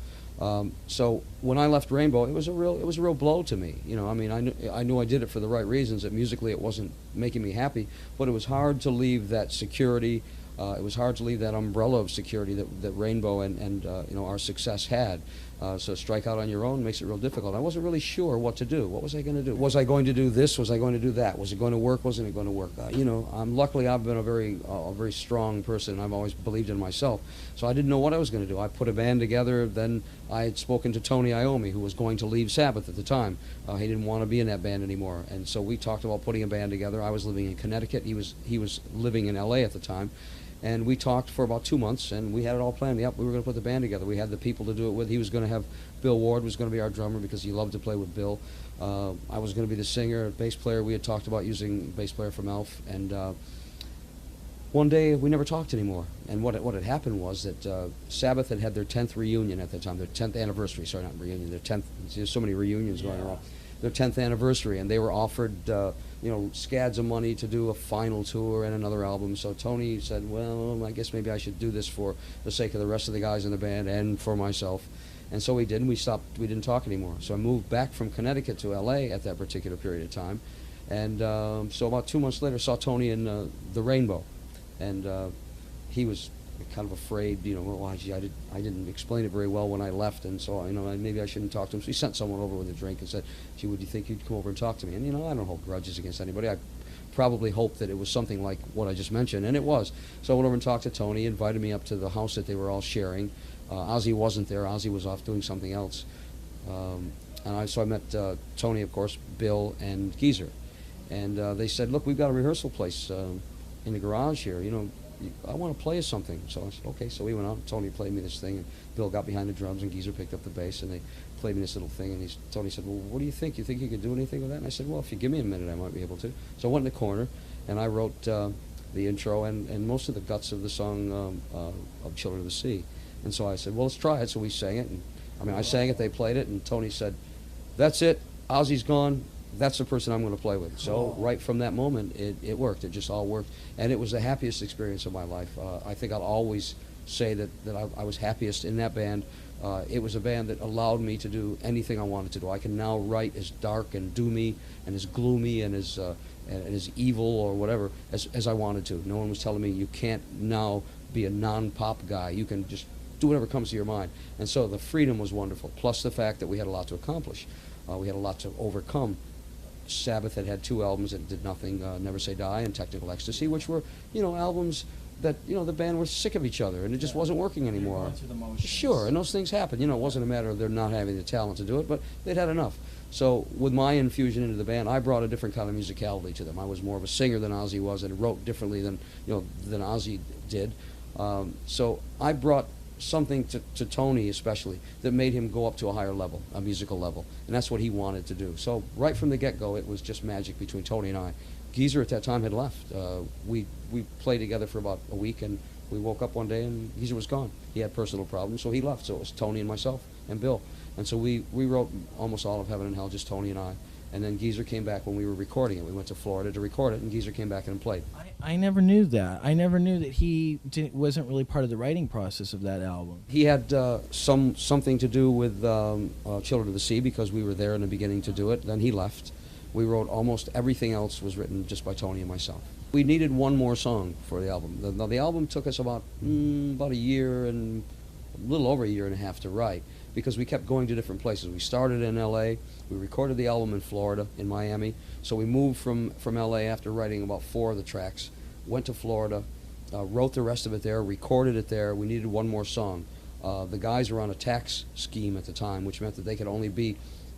So when I left Rainbow, it was a real blow to me. You know, I mean, I knew I did it for the right reasons. That musically it wasn't making me happy, but it was hard to leave that security. It was hard to leave that umbrella of security that Rainbow and you know, our success had. So strike out on your own makes it real difficult. I wasn't really sure what to do. What was I going to do? Was I going to do this? Was I going to do that? Was it going to work? Wasn't it going to work? You know, luckily I've been a very strong person. I've always believed in myself. So I didn't know what I was going to do. I put a band together. Then I had spoken to Tony Iommi, who was going to leave Sabbath at the time. He didn't want to be in that band anymore. And so we talked about putting a band together. I was living in Connecticut. He was living in LA at the time. And we talked for about 2 months, and we had it all planned. Yep, we were going to put the band together. We had the people to do it with. He was going to have Bill Ward was going to be our drummer because he loved to play with Bill. I was going to be the singer, bass player. We had talked about using bass player from Elf. And one day, we never talked anymore. And what had happened was that Sabbath had their 10th reunion at that time, their 10th anniversary. Sorry, not reunion, their 10th. There's so many reunions going around. Their 10th anniversary, and they were offered you know, scads of money to do a final tour and another album. So Tony said, well, I guess maybe I should do this for the sake of the rest of the guys in the band and for myself. And so we did, and we didn't talk anymore. So I moved back from Connecticut to LA at that particular period of time. And so about 2 months later, saw Tony in the Rainbow. And he was kind of afraid, you know, well, gee, I didn't explain it very well when I left, and so, you know, maybe I shouldn't talk to him. So he sent someone over with a drink and said, gee, would you think you'd come over and talk to me? And, you know, I don't hold grudges against anybody. I probably hoped that it was something like what I just mentioned, and it was. So I went over and talked to Tony. He invited me up to the house that they were all sharing. Ozzy wasn't there. Ozzy was off doing something else. So I met Tony, of course, Bill, and Geezer. And they said, look, we've got a rehearsal place in the garage here, you know, I want to play us something. So I said, okay. So we went out. Tony played me this thing, and Bill got behind the drums, and Geezer picked up the bass, and they played me this little thing. And Tony said, well, what do you think? You think you could do anything with that? And I said, well, if you give me a minute, I might be able to. So I went in the corner, and I wrote the intro and most of the guts of the song of Children of the Sea. And so I said, well, let's try it. So we sang it. And I mean, I sang it, they played it, and Tony said, that's it. Ozzy's gone. That's the person I'm going to play with. So right from that moment, it worked. It just all worked. And it was the happiest experience of my life. I think I'll always say that I was happiest in that band. It was a band that allowed me to do anything I wanted to do. I can now write as dark and doomy and as gloomy and as evil or whatever as I wanted to. No one was telling me you can't now be a non-pop guy. You can just do whatever comes to your mind. And so the freedom was wonderful, plus the fact that we had a lot to accomplish. We had a lot to overcome. Sabbath had 2 albums that did nothing, Never Say Die and Technical Ecstasy, which were, you know, albums that, you know, the band was sick of each other, and it just wasn't working anymore. Sure, and those things happen. You know, it wasn't a matter of their not having the talent to do it, but they'd had enough. So with my infusion into the band, I brought a different kind of musicality to them. I was more of a singer than Ozzy was, and wrote differently than Ozzy did. So I brought something to Tony especially that made him go up to a higher level, a musical level, and that's what he wanted to do. So right from the get-go, it was just magic between Tony and I. Geezer at that time had left. We played together for about a week, and we woke up one day and Geezer was gone. He had personal problems, so he left. So it was Tony and myself and Bill, and so we wrote almost all of Heaven and Hell, just Tony and I. And then Geezer came back when we were recording it. We went to Florida to record it, and Geezer came back and played. I never knew that. I never knew that he wasn't really part of the writing process of that album. He had something to do with Children of the Sea, because we were there in the beginning to do it. Then he left. We wrote almost everything else was written just by Tony and myself. We needed one more song for the album. The album took us about a year and a little over a year and a half to write, because we kept going to different places. We started in L.A., we recorded the album in Florida, in Miami, so we moved from L.A. after writing about 4 of the tracks, went to Florida, wrote the rest of it there, recorded it there. We needed one more song. The guys were on a tax scheme at the time, which meant that they could only be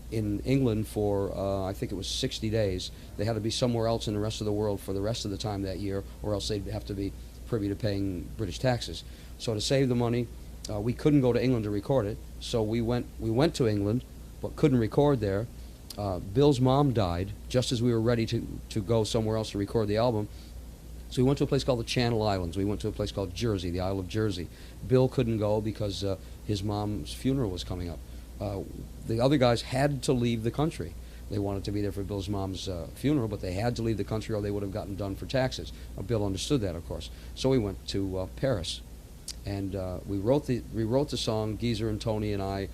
in England for, I think it was 60 days. They had to be somewhere else in the rest of the world for the rest of the time that year, or else they'd have to be privy to paying British taxes. So to save the money, we couldn't go to England to record it, so we went to England, but couldn't record there. Bill's mom died just as we were ready to go somewhere else to record the album. So we went to a place called the Channel Islands. We went to a place called Jersey, the Isle of Jersey. Bill couldn't go because his mom's funeral was coming up. The other guys had to leave the country. They wanted to be there for Bill's mom's funeral, but they had to leave the country or they would have gotten done for taxes. Bill understood that, of course. So we went to Paris. And we wrote the song, Geezer and Tony and I,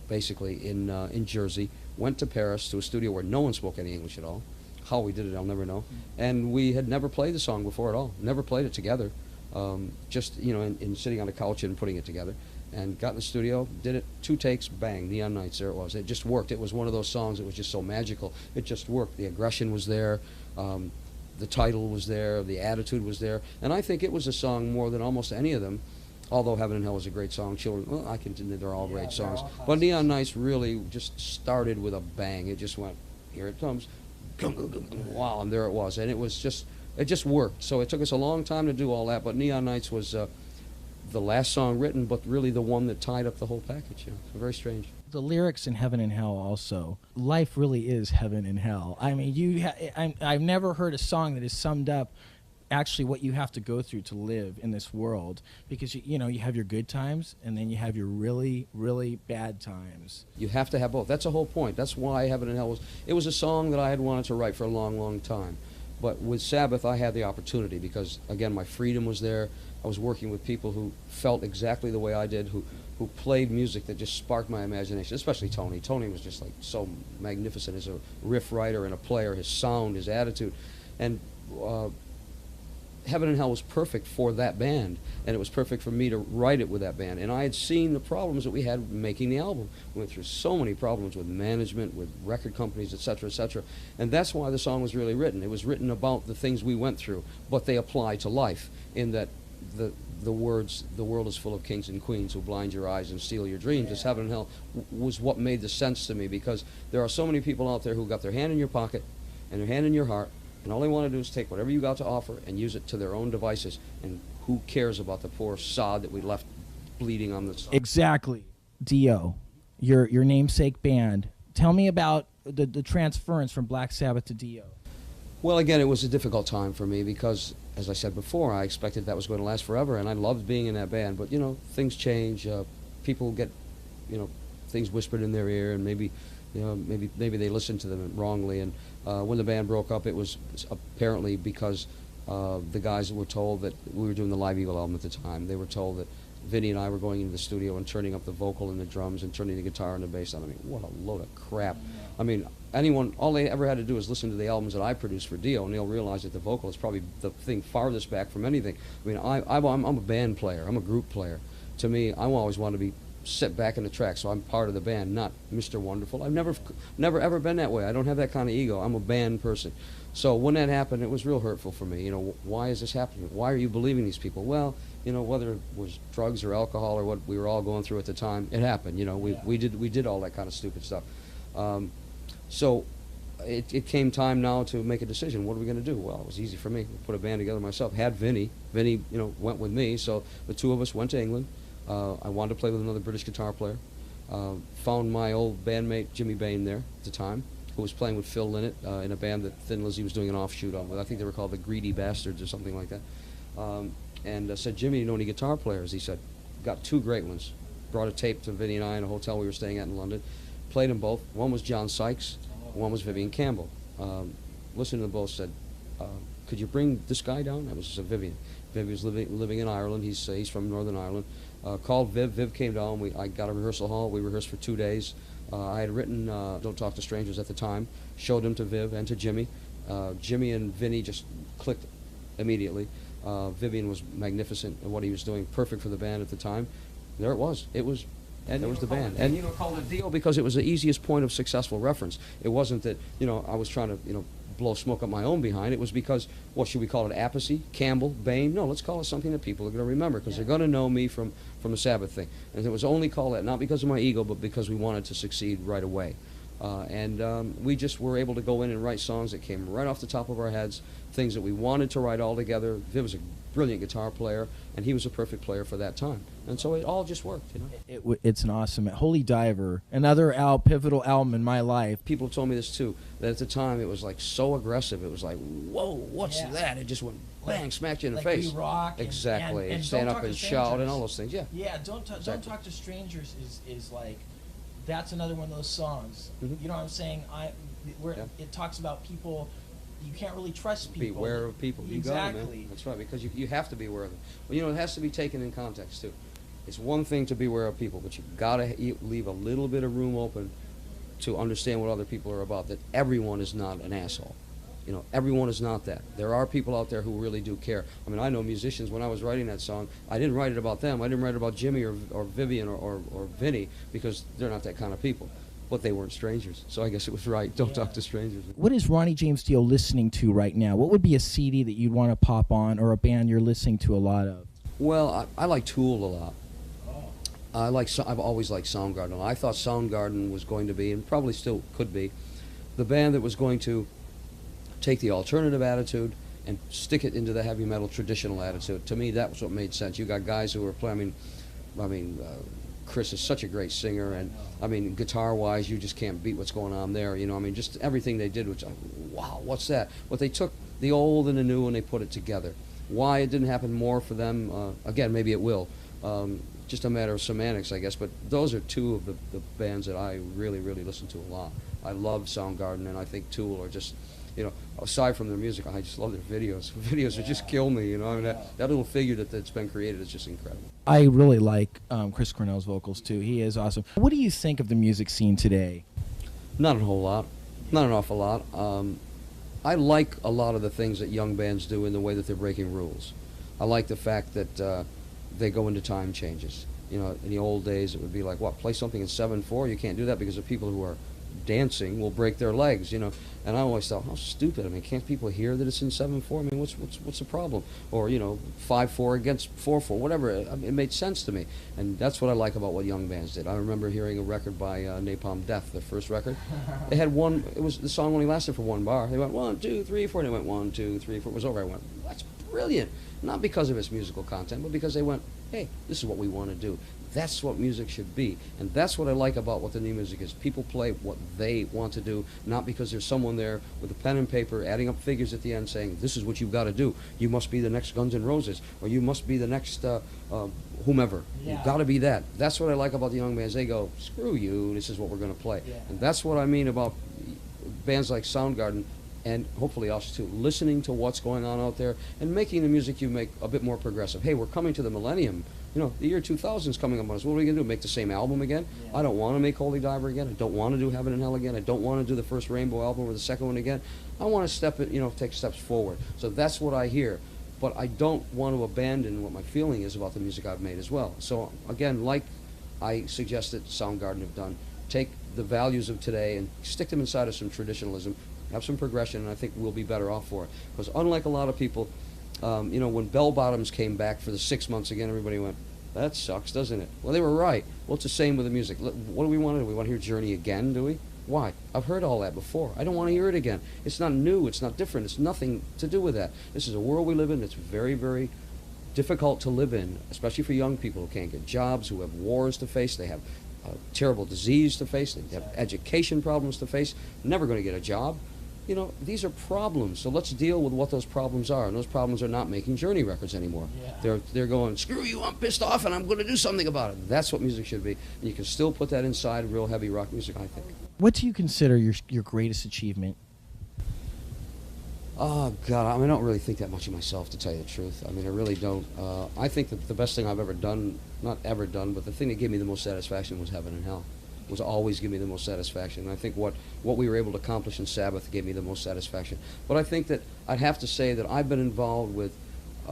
basically in Jersey, went to Paris to a studio where no one spoke any English at all. How we did it, I'll never know. And we had never played the song before at all, never played it together, just, in sitting on a couch and putting it together. And got in the studio, did it, 2 takes, bang, Neon Nights, there it was. It just worked. It was one of those songs that was just so magical. It just worked. The aggression was there. The title was there. The attitude was there. And I think it was a song more than almost any of them. Although Heaven and Hell was a great song, Children, well, I can, they're all great songs. But Neon Nights really just started with a bang. It just went, here it comes, wow, and there it was. And it just worked. So it took us a long time to do all that, but Neon Nights was the last song written, but really the one that tied up the whole package. Very strange. The lyrics in Heaven and Hell also, life really is heaven and hell. I mean, I've never heard a song that has summed up actually what you have to go through to live in this world, because you have your good times and then you have your really, really bad times. You have to have both. That's the whole point. That's why Heaven and Hell was a song that I had wanted to write for a long, long time. But with Sabbath, I had the opportunity because, again, my freedom was there. I was working with people who felt exactly the way I did, who played music that just sparked my imagination, especially Tony. Tony was just like so magnificent as a riff writer and a player, his sound, his attitude. And Heaven and Hell was perfect for that band, and it was perfect for me to write it with that band. And I had seen the problems that we had making the album. We went through so many problems with management, with record companies, etc., etc. And that's why the song was really written. It was written about the things we went through, but they apply to life in that the words, the world is full of kings and queens who blind your eyes and steal your dreams. It's Heaven and Hell was what made the sense to me, because there are so many people out there who got their hand in your pocket and their hand in your heart, and all they want to do is take whatever you got to offer and use it to their own devices. And who cares about the poor sod that we left bleeding on the side? Exactly. Dio, your namesake band. Tell me about the transference from Black Sabbath to Dio. Well, again, it was a difficult time for me because, as I said before, I expected that was going to last forever, and I loved being in that band. But, things change. People get, things whispered in their ear, and maybe they listened to them wrongly. And when the band broke up, it was apparently because the guys were told that we were doing the Live Evil album at the time. They were told that Vinny and I were going into the studio and turning up the vocal and the drums and turning the guitar and the bass on. I mean, what a load of crap. I mean, all they ever had to do is listen to the albums that I produced for Dio, and they'll realize that the vocal is probably the thing farthest back from anything. I mean, I'm a band player. I'm a group player. To me, I always want to be sit back in the track, so I'm part of the band, not Mr. Wonderful. I've never ever been that way. I don't have that kind of ego. I'm a band person. So when that happened, it was real hurtful for me. Why is this happening? Why are you believing these people? Well, whether it was drugs or alcohol or what we were all going through at the time, it happened. We did all that kind of stupid stuff. So it came time now to make a decision. What are we going to do? Well, it was easy for me. I put a band together myself. Had Vinny. Vinny, went with me. So the two of us went to England. I wanted to play with another British guitar player. Found my old bandmate Jimmy Bain there at the time, who was playing with Phil Lynott in a band that Thin Lizzy was doing an offshoot of. I think they were called the Greedy Bastards or something like that. And said, Jimmy, you know any guitar players? He said, got two great ones. Brought a tape to Vinny and I in a hotel we were staying at in London. Played them both. One was John Sykes, one was Vivian Campbell. Listened to them both, said, could you bring this guy down? That was Vivian. Viv was living in Ireland. He's from Northern Ireland. Called Viv. Viv came down. I got a rehearsal hall. We rehearsed for 2 days. I had written Don't Talk to Strangers at the time. Showed them to Viv and to Jimmy. Jimmy and Vinny just clicked immediately. Vivian was magnificent in what he was doing, perfect for the band at the time. There it was. There was the band. And called it Dio because it was the easiest point of successful reference. It wasn't that I was trying to blow smoke up my own behind. It was because, what should we call it? Apathy, Campbell, Bain? No, let's call it something that people are going to remember because they're going to know me from the Sabbath thing. And it was only called that not because of my ego, but because we wanted to succeed right away. We just were able to go in and write songs that came right off the top of our heads, things that we wanted to write all together. Viv was a brilliant guitar player, and he was a perfect player for that time. And so it all just worked, It's an awesome, Holy Diver, another pivotal album in my life. People told me this too, that at the time it was like so aggressive. It was like, whoa, what's that? It just went bang, smacked you in the face. We rock exactly. And stand up and shout and all those things. Yeah. Yeah. Don't Talk to Strangers is like, that's another one of those songs. Mm-hmm. You know what I'm saying? It talks about people. You can't really trust people. Beware of people. You exactly. got it, man. That's right, because you have to be aware of them. Well, it has to be taken in context too. It's one thing to be aware of people, but you've got to leave a little bit of room open to understand what other people are about. That everyone is not an asshole. Everyone is not that. There are people out there who really do care. I mean, I know musicians, when I was writing that song, I didn't write it about them. I didn't write it about Jimmy or Vivian or Vinny, because they're not that kind of people. But they weren't strangers. So I guess it was right. Don't talk to strangers. What is Ronnie James Dio listening to right now? What would be a CD that you'd want to pop on, or a band you're listening to a lot of? Well, I like Tool a lot. I've always liked Soundgarden. I thought Soundgarden was going to be, and probably still could be, the band that was going to take the alternative attitude and stick it into the heavy metal traditional attitude. To me, that was what made sense. You got guys who were playing. I mean, Chris is such a great singer, and I mean, guitar-wise, you just can't beat what's going on there. Just everything they did was like, wow, what's that? But they took the old and the new and they put it together. Why it didn't happen more for them? Again, maybe it will. Just a matter of semantics, I guess. But those are two of the bands that I really, really listen to a lot. I love Soundgarden, and I think Tool are just, aside from their music, I just love their videos. Videos would just kill me, I mean, that little figure that's been created is just incredible. I really like Chris Cornell's vocals, too. He is awesome. What do you think of the music scene today? Not a whole lot. Not an awful lot. I like a lot of the things that young bands do in the way that they're breaking rules. I like the fact that they go into time changes. In the old days, it would be like, what, play something in 7/4? You can't do that because the people who are dancing will break their legs, And I always thought, how stupid. I mean, can't people hear that it's in 7/4? I mean, what's the problem? Or 5/4 against 4/4, whatever. It made sense to me, and that's what I like about what young bands did. I remember hearing a record by Napalm Death, their first record. They had the song only lasted for one bar. They went 1, 2, 3, 4, and they went 1, 2, 3, 4. It was over. I went, that's brilliant. Not because of its musical content, but because they went, hey, this is what we want to do. That's what music should be. And that's what I like about what the new music is. People play what they want to do, not because there's someone there with a pen and paper adding up figures at the end saying, this is what you've got to do. You must be the next Guns N' Roses, or you must be the next whomever. Yeah. You've got to be that. That's what I like about the young bands. They go, screw you, this is what we're going to play. Yeah. And that's what I mean about bands like Soundgarden, and hopefully us too, listening to what's going on out there and making the music you make a bit more progressive. Hey, we're coming to the millennium. The year 2000 is coming up on us. What are we going to do, make the same album again? Yeah. I don't want to make Holy Diver again. I don't want to do Heaven and Hell again. I don't want to do the first Rainbow album or the second one again. I want to take steps forward. So that's what I hear. But I don't want to abandon what my feeling is about the music I've made as well. So again, like I suggest that Soundgarden have done, take the values of today and stick them inside of some traditionalism, have some progression, and I think we'll be better off for it. Because unlike a lot of people, when Bell Bottoms came back for the 6 months again, everybody went, that sucks, doesn't it? Well, they were right. Well, it's the same with the music. What do we want to do? We want to hear Journey again, do we? Why? I've heard all that before. I don't want to hear it again. It's not new. It's not different. It's nothing to do with that. This is a world we live in that's very, very difficult to live in, especially for young people who can't get jobs, who have wars to face, they have terrible disease to face, they have education problems to face, never going to get a job. You know, these are problems, so let's deal with what those problems are, and those problems are not making Journey records anymore. They're going, screw you, I'm pissed off, and I'm going to do something about it. That's what music should be, and you can still put that inside real heavy rock music, I think. What do you consider your greatest achievement? Oh, God, I mean, I don't really think that much of myself, to tell you the truth. I mean, I really don't. I think that the best thing I've ever done, not ever done, but the thing that gave me the most satisfaction was Heaven and Hell. Was always give me the most satisfaction. And I think what we were able to accomplish in Sabbath gave me the most satisfaction. But I think that I'd have to say that I've been involved with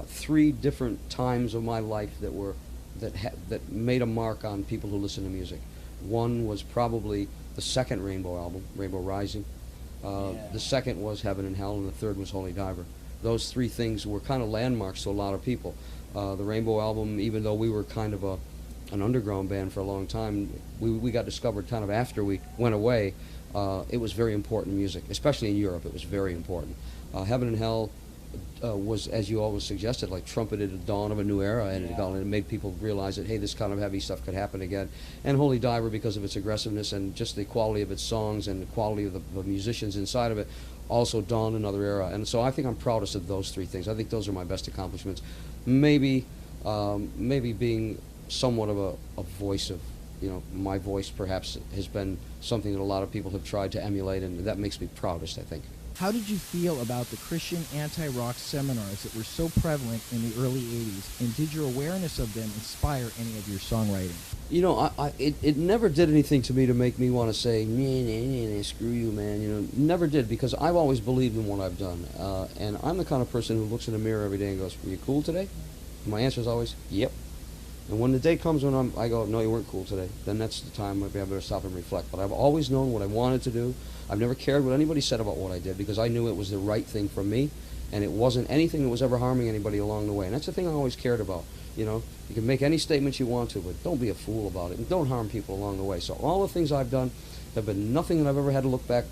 3 different times of my life that made a mark on people who listen to music. One was probably the second Rainbow album, Rainbow Rising. The second was Heaven and Hell, and the third was Holy Diver. Those 3 things were kind of landmarks to a lot of people. The Rainbow album, even though we were kind of an underground band for a long time, we got discovered kind of after we went away. It was very important music, especially in Europe. It was very important. Heaven and Hell was, as you always suggested, like trumpeted the dawn of a new era, and it made people realize that, hey, this kind of heavy stuff could happen again. And Holy Diver, because of its aggressiveness and just the quality of its songs and the quality of the musicians inside of it, also dawned another era. And so I think I'm proudest of those 3 things. I think those are my best accomplishments. Maybe being somewhat of a voice of, you know, my voice perhaps has been something that a lot of people have tried to emulate, and that makes me proudest, I think. How did you feel about the Christian anti-rock seminars that were so prevalent in the early 80s, and did your awareness of them inspire any of your songwriting? You know, it never did anything to me to make me want to say, nah, screw you, man. You know, never did, because I've always believed in what I've done. And I'm the kind of person who looks in the mirror every day and goes, were you cool today? And my answer is always, yep. And when the day comes when I go, no, you weren't cool today, then that's the time maybe I better stop and reflect. But I've always known what I wanted to do. I've never cared what anybody said about what I did, because I knew it was the right thing for me, and it wasn't anything that was ever harming anybody along the way. And that's the thing I always cared about. You know, you can make any statements you want to, but don't be a fool about it, and don't harm people along the way. So all the things I've done have been nothing that I've ever had to look back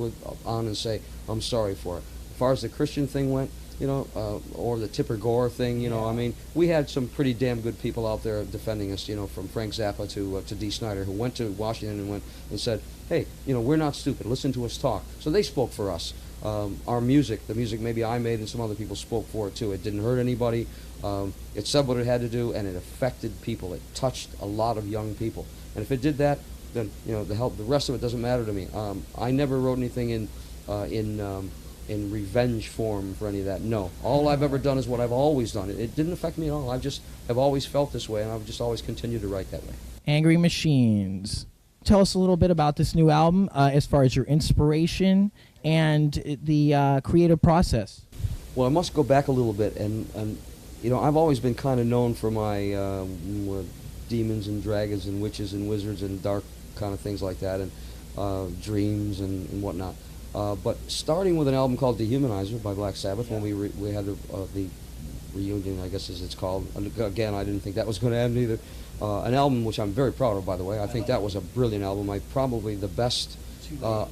on and say, I'm sorry for it. As far as the Christian thing went, you know, or the Tipper Gore thing, you know, I mean, we had some pretty damn good people out there defending us, you know, from Frank Zappa to Dee Snider, who went to Washington and went and said, hey, you know, we're not stupid, listen to us talk. So they spoke for us. Our music, the music maybe I made and some other people spoke for it too. It didn't hurt anybody. It said what it had to do, and it affected people. It touched a lot of young people. And if it did that, then, you know, the rest of it doesn't matter to me. I never wrote anything in revenge form for any of that. No. All I've ever done is what I've always done. It didn't affect me at all. I've always felt this way, and I've just always continued to write that way. Angry Machines. Tell us a little bit about this new album, as far as your inspiration and the creative process. Well, I must go back a little bit, and you know, I've always been kind of known for my demons and dragons and witches and wizards and dark kind of things like that, and dreams and whatnot. But starting with an album called Dehumanizer by Black Sabbath, when we had the reunion, I guess as it's called. And again, I didn't think that was going to end either. An album which I'm very proud of, by the way. I think that was a brilliant album. Probably the best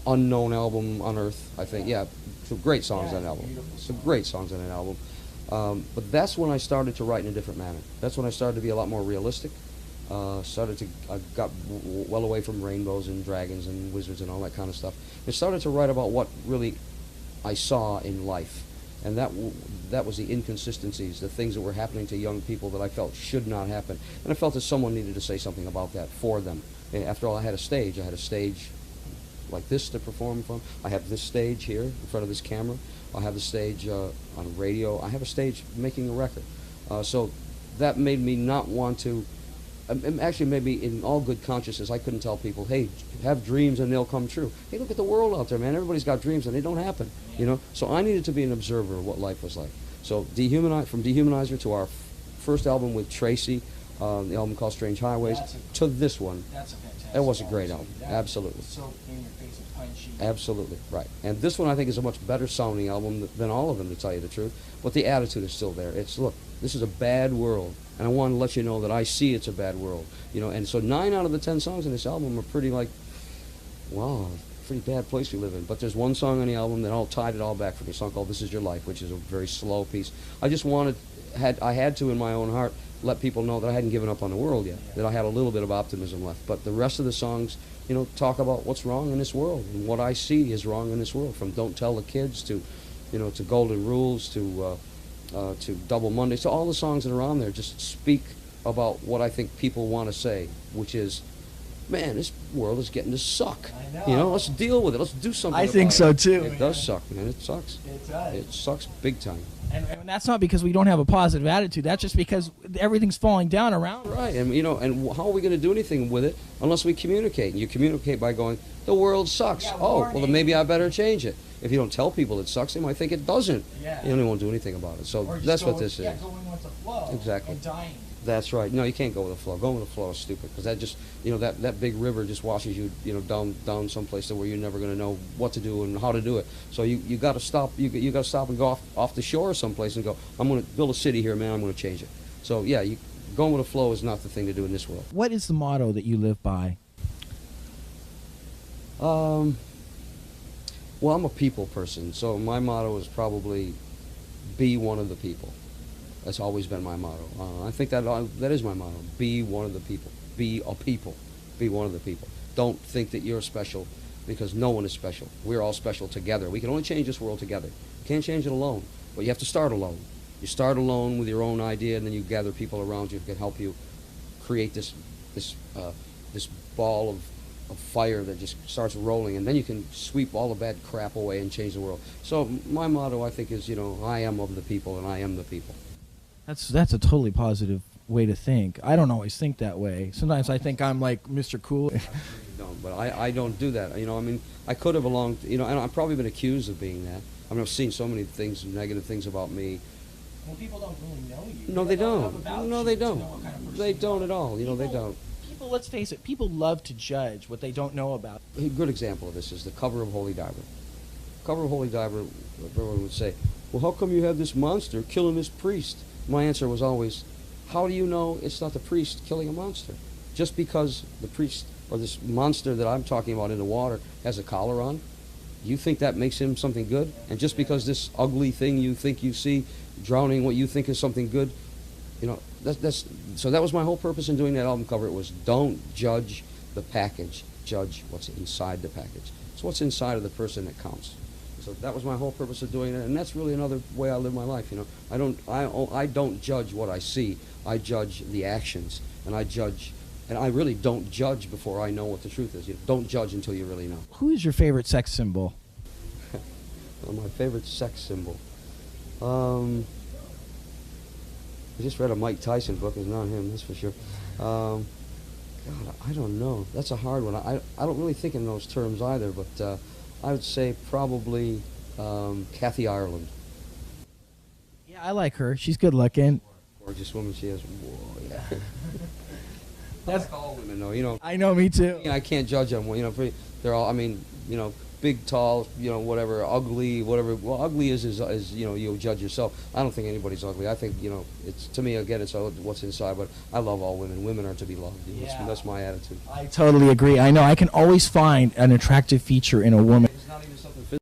unknown album on earth, I think. Yeah, some great songs on that album. Some great songs on that album. But that's when I started to write in a different manner. That's when I started to be a lot more realistic. I got well away from rainbows and dragons and wizards and all that kind of stuff. I started to write about what really I saw in life. And that was the inconsistencies, the things that were happening to young people that I felt should not happen. And I felt that someone needed to say something about that for them. And after all, I had a stage. I had a stage like this to perform from. I have this stage here in front of this camera. I have a stage on radio. I have a stage making a record. So that made me not want to, actually made me, in all good consciousness, I couldn't tell people, hey, have dreams and they'll come true. Hey, look at the world out there, man. Everybody's got dreams and they don't happen, you know? So I needed to be an observer of what life was like. So from Dehumanizer to our first album with Tracy, the album called Strange Highways, to this one. That's a fantastic It was a great album, absolutely. So in your face and punchy. Absolutely, right. And this one I think is a much better sounding album than all of them, to tell you the truth. But the attitude is still there. It's, look, this is a bad world, and I want to let you know that I see it's a bad world. You know, and so 9 out of the 10 songs in this album are pretty like, wow, pretty bad place we live in. But there's one song on the album that tied it all back for me, a song called This Is Your Life, which is a very slow piece. I just wanted, I had to, in my own heart, let people know that I hadn't given up on the world yet, that I had a little bit of optimism left. But the rest of the songs, you know, talk about what's wrong in this world and what I see is wrong in this world, from Don't Tell the Kids to, you know, to Golden Rules to Double Mondays, to all the songs that are on there just speak about what I think people want to say, which is, man, this world is getting to suck. I know. You know, let's deal with it. Let's do something. I think so too. It does suck, man. It sucks. It does. It sucks big time. And that's not because we don't have a positive attitude. That's just because everything's falling down around us. Right, and you know, and how are we going to do anything with it unless we communicate? And you communicate by going, the world sucks. Yeah, well, then maybe I better change it. If you don't tell people it sucks, they might think it doesn't. Yeah. You won't do anything about it. So that's what this is. Going with the flow. Exactly. And dying. That's right. No, you can't go with the flow. Going with the flow is stupid, because that just, you know, that big river just washes you, you know, down someplace where you're never going to know what to do and how to do it. So you got to stop. You got to stop and go off the shore someplace and go, I'm going to build a city here, man. I'm going to change it. So yeah, going with the flow is not the thing to do in this world. What is the motto that you live by? Well, I'm a people person, so my motto is probably be one of the people. That's always been my motto. I think that is my motto. Be one of the people. Be a people. Be one of the people. Don't think that you're special, because no one is special. We're all special together. We can only change this world together. You can't change it alone, but you have to start alone. You start alone with your own idea, and then you gather people around you who can help you create this ball of fire that just starts rolling, and then you can sweep all the bad crap away and change the world. So my motto, I think, is, you know, I am of the people and I am the people. That's a totally positive way to think. I don't always think that way. Sometimes I think I'm like Mr. Cool. Don't, but I don't do that. You know, I mean, I could have belonged, you know, and I've probably been accused of being that. I mean, I've seen so many things, negative things about me. Well, people don't really know you. No, they don't. No, they don't. They don't at all. You know, they don't. People, let's face it, people love to judge what they don't know about. A good example of this is the cover of Holy Diver. Cover of Holy Diver, everyone would say, well, how come you have this monster killing this priest? My answer was always, how do you know it's not the priest killing a monster? Just because the priest or this monster that I'm talking about in the water has a collar on, you think that makes him something good? And just because this ugly thing you think you see drowning what you think is something good, you know, so that was my whole purpose in doing that album cover. It was, don't judge the package, judge what's inside the package. It's what's inside of the person that counts. So that was my whole purpose of doing it, and that's really another way I live my life. You know, I don't judge what I see. I judge the actions, and I really don't judge before I know what the truth is. You don't judge until you really know. Who is your favorite sex symbol? Well, my favorite sex symbol. I just read a Mike Tyson book. It's not him, that's for sure. God, I don't know. That's a hard one. I don't really think in those terms either, but I would say probably Kathy Ireland. Yeah, I like her. She's good looking. Gorgeous woman she is. Whoa, yeah. That's like all women, though. You know. I know, me too. I can't judge them. You know, they're all. I mean, you know, big, tall, you know, whatever, ugly, whatever. Well, ugly is you know, you'll judge yourself. I don't think anybody's ugly. I think, you know, it's, to me, again, it's what's inside. But I love all women. Women are to be loved. You know, that's my attitude. I totally agree. I know. I can always find an attractive feature in a woman. It's not even something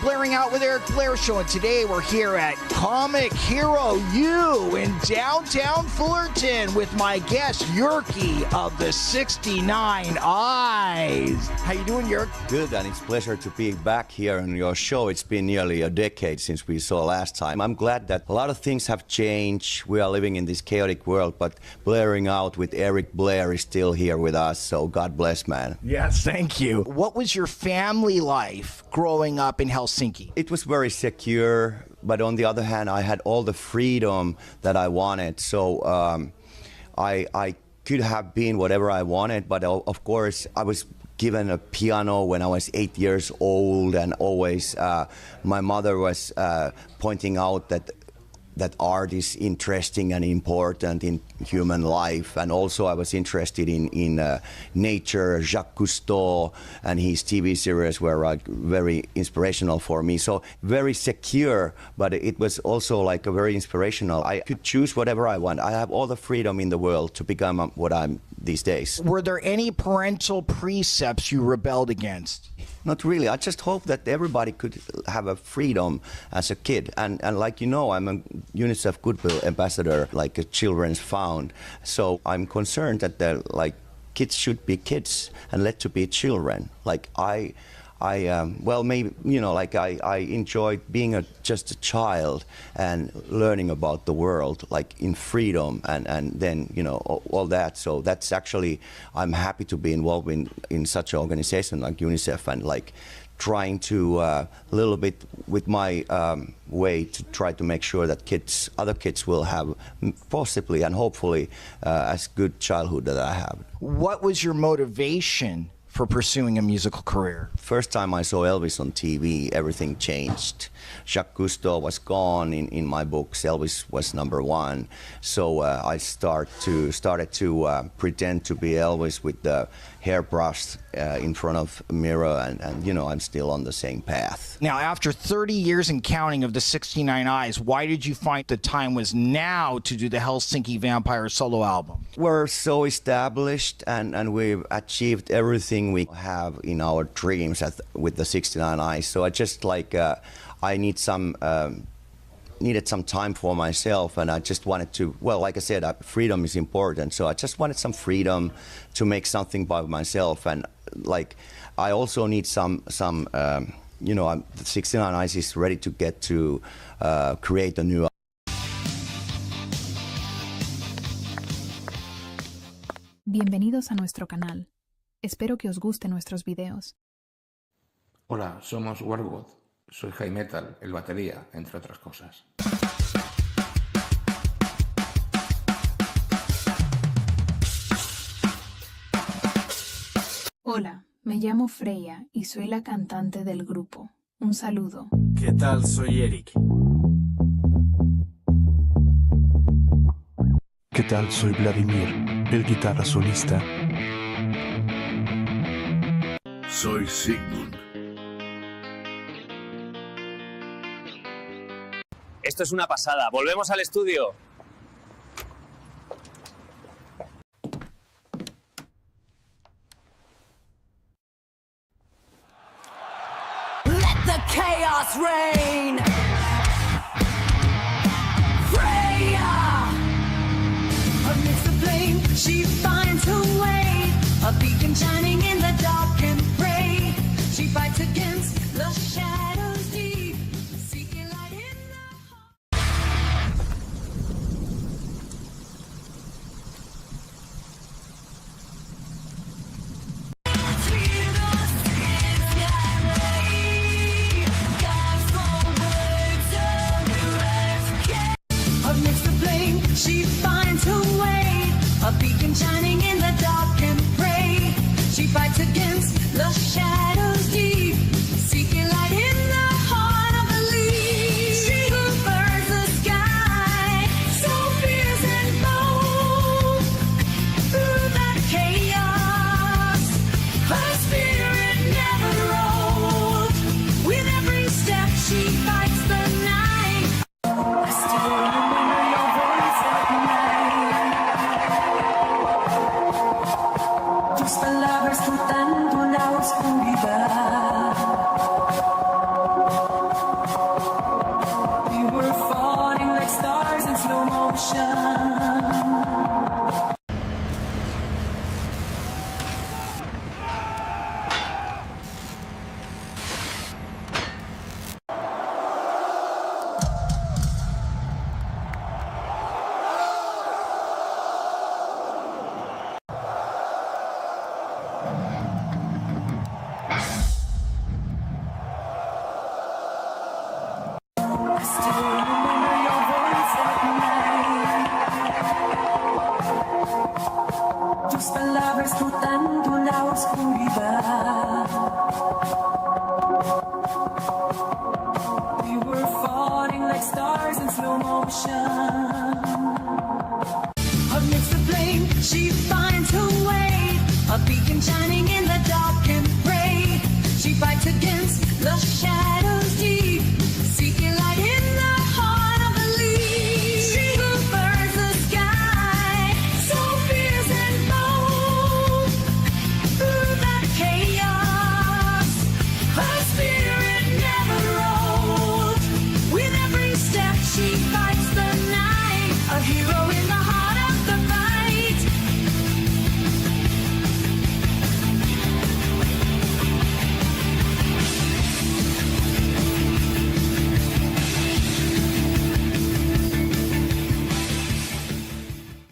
Blaring Out with Eric Blair Show, and today we're here at Comic Hero U in downtown Fullerton with my guest, Ulrïch of the 69 Eyes. How you doing, Ulrïch? Good, and it's a pleasure to be back here on your show. It's been nearly a decade since we saw last time. I'm glad that a lot of things have changed. We are living in this chaotic world, but Blaring Out with Eric Blair is still here with us, so God bless, man. Yes, thank you. What was your family life growing up in Helsinki? It was very secure, but on the other hand, I had all the freedom that I wanted. So I could have been whatever I wanted, but of course I was given a piano when I was 8 years old, and always my mother was pointing out that art is interesting and important in human life. And also I was interested in nature. Jacques Cousteau and his TV series were very inspirational for me. So very secure, but it was also like a very inspirational. I could choose whatever I want. I have all the freedom in the world to become what I'm these days. Were there any parental precepts you rebelled against? Not really. I just hope that everybody could have a freedom as a kid. And like you know, I'm a UNICEF Goodwill Ambassador, like a Children's Fund. So I'm concerned that kids should be kids and let to be children. Like well, maybe, you know, like I enjoyed being just a child and learning about the world, like in freedom and then, you know, all that. So that's actually, I'm happy to be involved in such an organization like UNICEF, and like trying to a little bit with my way to try to make sure that other kids will have possibly and hopefully as good childhood that I have. What was your motivation for pursuing a musical career? First time I saw Elvis on TV, everything changed. Jacques Cousteau was gone in my books. Elvis was #1. So I started to pretend to be Elvis with the hairbrush in front of a mirror, and you know, I'm still on the same path. Now, after 30 years and counting of the 69 Eyes, why did you find the time was now to do the Helsinki Vampire solo album? We're so established, and we've achieved everything we have in our dreams with the 69 Eyes. So I just I needed some time for myself, and I just wanted to, well, like I said, freedom is important, so I just wanted some freedom to make something by myself. And like I also need some you know, the 69 Eyes is ready to get to create a new. Bienvenidos a nuestro canal. Espero que os gusten nuestros videos. Hola, somos WARGØD. Soy Jaime, el batería, entre otras cosas. Hola, me llamo Freïa y soy la cantante del grupo. Un saludo. ¿Qué tal? Soy Erik. ¿Qué tal? Soy Vladimir, el guitarra solista. Soy Seigmun. Esto es una pasada. Volvemos al estudio. Let the chaos reign. Freïa, amidst the flame, she finds her way. A beacon shining in the dark and gray. She fights against the shadows deep, seeking light in the amidst the flame, she finds her way. A beacon shining in the dark and gray. She fights against the shadows deep, seeking light in the heart of the leaf. She who burns the sky, so fierce and bold. Through the chaos, her spirit never rolled. With every step she fights the night. I still remember your voice at night. Tus palabras flotando la oscuridad. We were falling like stars in slow motion. Amidst the flame, she finds her way. A beacon shining in the dark and gray. She fights against the shadows deep, seeking light in the heart of the leaf. She who burns the sky, so fierce and bold. Through the chaos, her spirit never rolled. With every step she fights the night, a hero in the heart of the fight.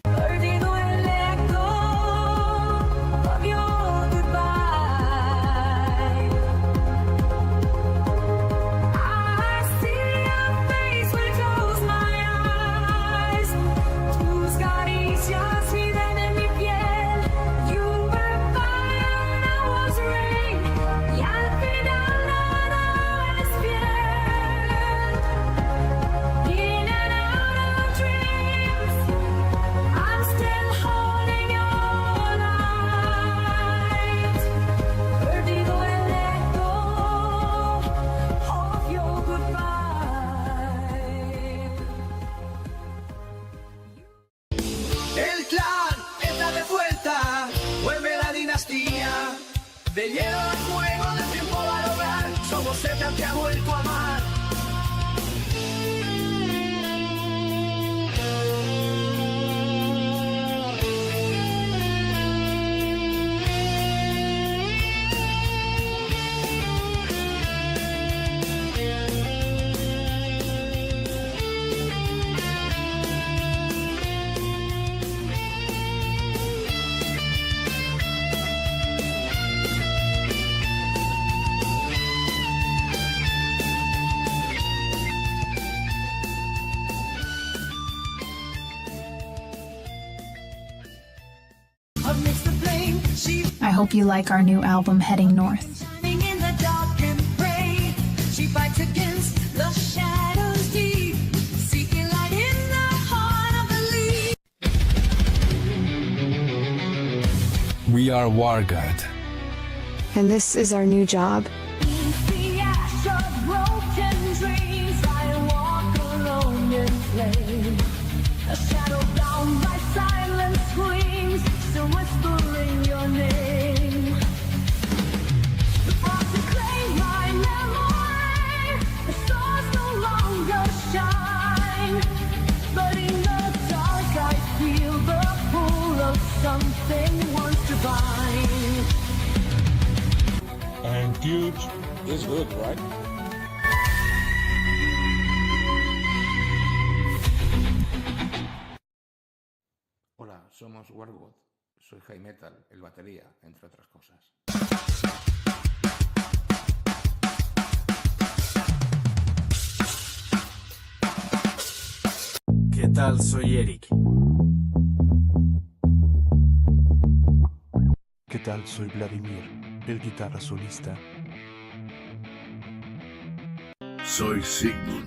Perdido el eco of your goodbye. I see your face when I close my eyes. Tus caricias viven en mi piel. You were fire and I was rain. Y al final nada es fiel. In and out of dreams, I'm still holding your light. Perdido el eco of your goodbye. El clan está de vuelta, vuelve la dinastía. De hielo a fuego, del tiempo al hogar, somos el clan que ha vuelto a amar. Amidst the flame, she I hope you like our new album, Heading North. shining in the dark and gray. She fights against the shadows deep, seeking light in the heart of the leaf. We are WARGØD. And this is our new job. The ash of broken dreams, I walk alone in flame. A shadow bound by silent screams, still whispering your name. The frost to claim my memory, the stars no longer shine. But in the dark I feel the pull of something once divine. And good is good, right? Hola, somos WARGØD. Soy Jaime, el batería, entre otras cosas. ¿Qué tal? Soy Erik. ¿Qué tal? Soy Vladimir, el guitarra solista. Soy Seigmun.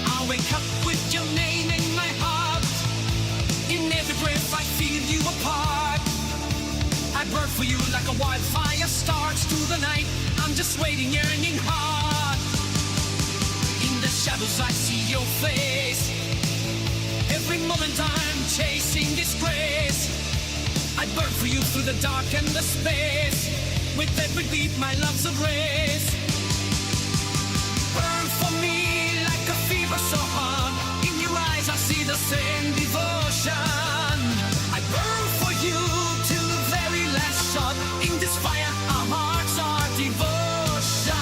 I wake up with your name in my heart. In every breath I feel for you like a wildfire starts through the night. I'm just waiting, yearning heart. In the shadows I see your face. Every moment I'm chasing disgrace. I burn for you through the dark and the space. With every beat my love's a race. Burn for me like a fever so hot. In your eyes I see the same devotion. I burn for you till the very last shot. In this fire our hearts are devotion.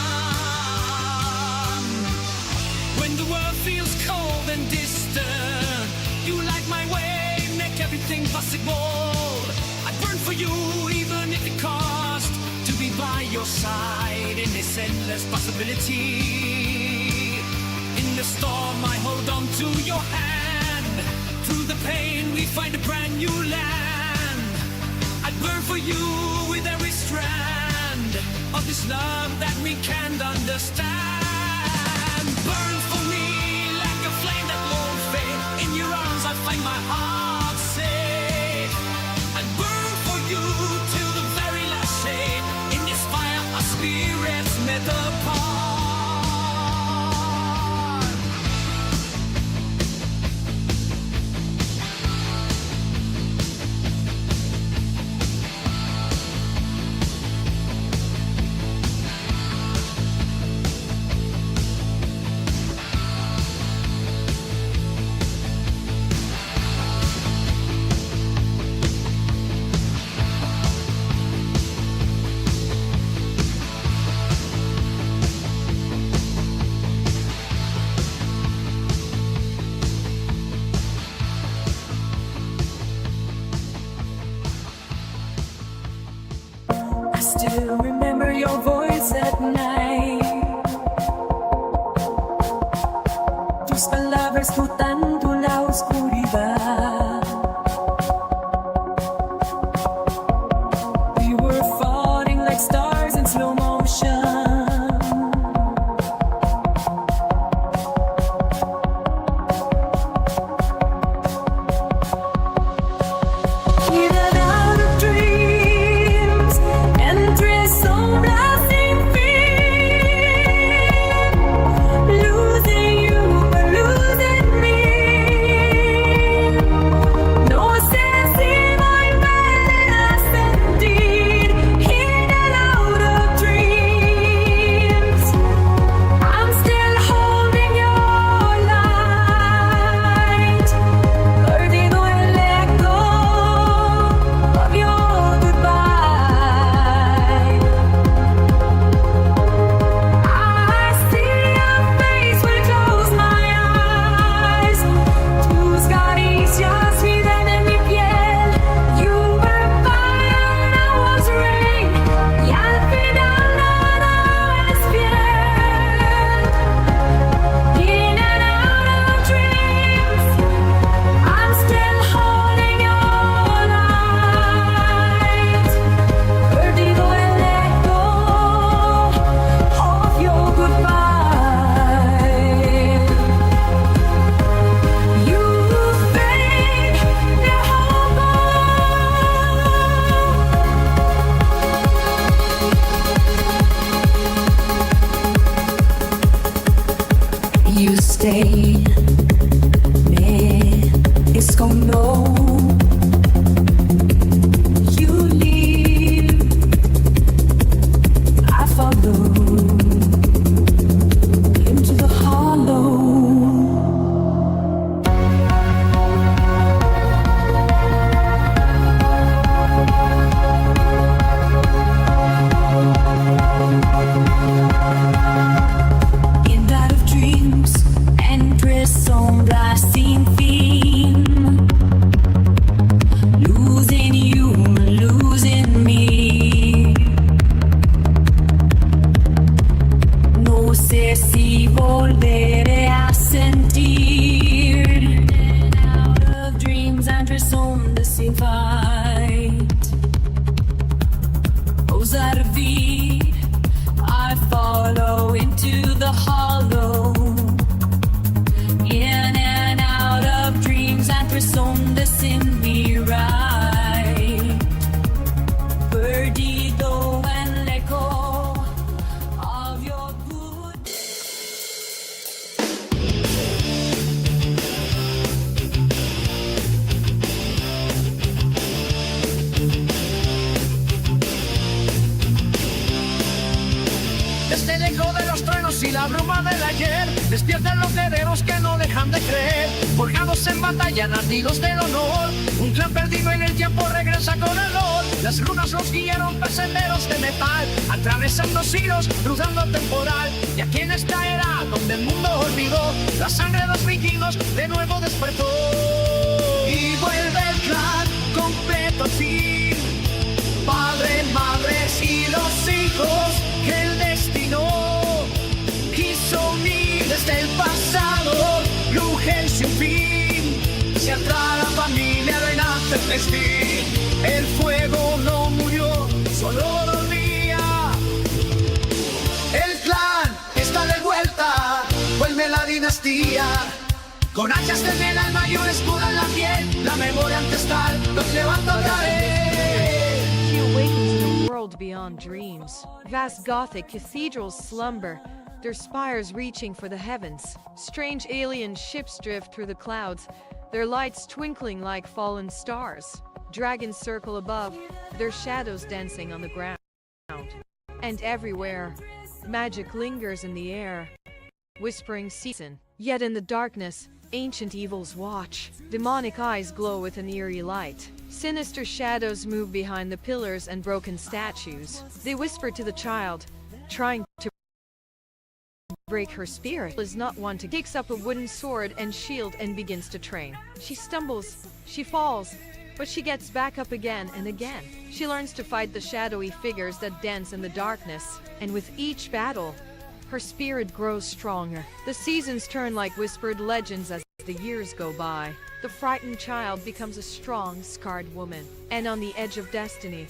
When the world feels cold and distant, you light my way, make everything possible. I burn for you even if it costs to be by your side in this endless possibility. In the storm I hold on to your hand. Through the pain we find a brand new land. I burn for you with every strand of this love that we can't understand. Burn for me like a flame that won't fade. In your arms I find my heart safe. I burn for you till the very last shade. In this fire our spirits met apart. I still remember your voice at night. Tus palabras flotando la oscuridad. We were falling like stars in slow motion. Losing you, but losing me. sueños y la bruma del ayer. Despiertan los guerreros que no dejan de creer, forjados en batalla, nacidos del honor. Un clan perdido en el tiempo regresa con honor. Las runas los guiaron senderos de metal, atravesando siglos, cruzando temporal. Y aquí en esta era donde el mundo olvidó, la sangre de los vikingos de nuevo despertó. Y vuelve el clan completo al fin, padres, madres y los hijos que el destino quiso unir desde el pasado. Ulrïch sin fin, se atrae la familia, renace el festín. El fuego no murió, solo dormía. El clan está de vuelta, vuelve la dinastía. Con hachas en el alma y un escudo en la piel, la memoria ancestral los levanta otra vez. She awakens in a world beyond dreams. Vast Gothic cathedrals slumber, their spires reaching for the heavens. Strange alien ships drift through the clouds, their lights twinkling like fallen stars. Dragons circle above, their shadows dancing on the ground. And everywhere, magic lingers in the air, whispering season. Yet in the darkness, ancient evils watch. Demonic eyes glow with an eerie light. Sinister shadows move behind the pillars and broken statues. They whisper to the child, trying to break her spirit. Is not one to picks up a wooden sword and shield and begins to train. She stumbles, she falls, but she gets back up again and again. She learns to fight the shadowy figures that dance in the darkness, and with each battle, her spirit grows stronger. The seasons turn like whispered legends as the years go by. The frightened child becomes a strong, scarred woman, and on the edge of destiny,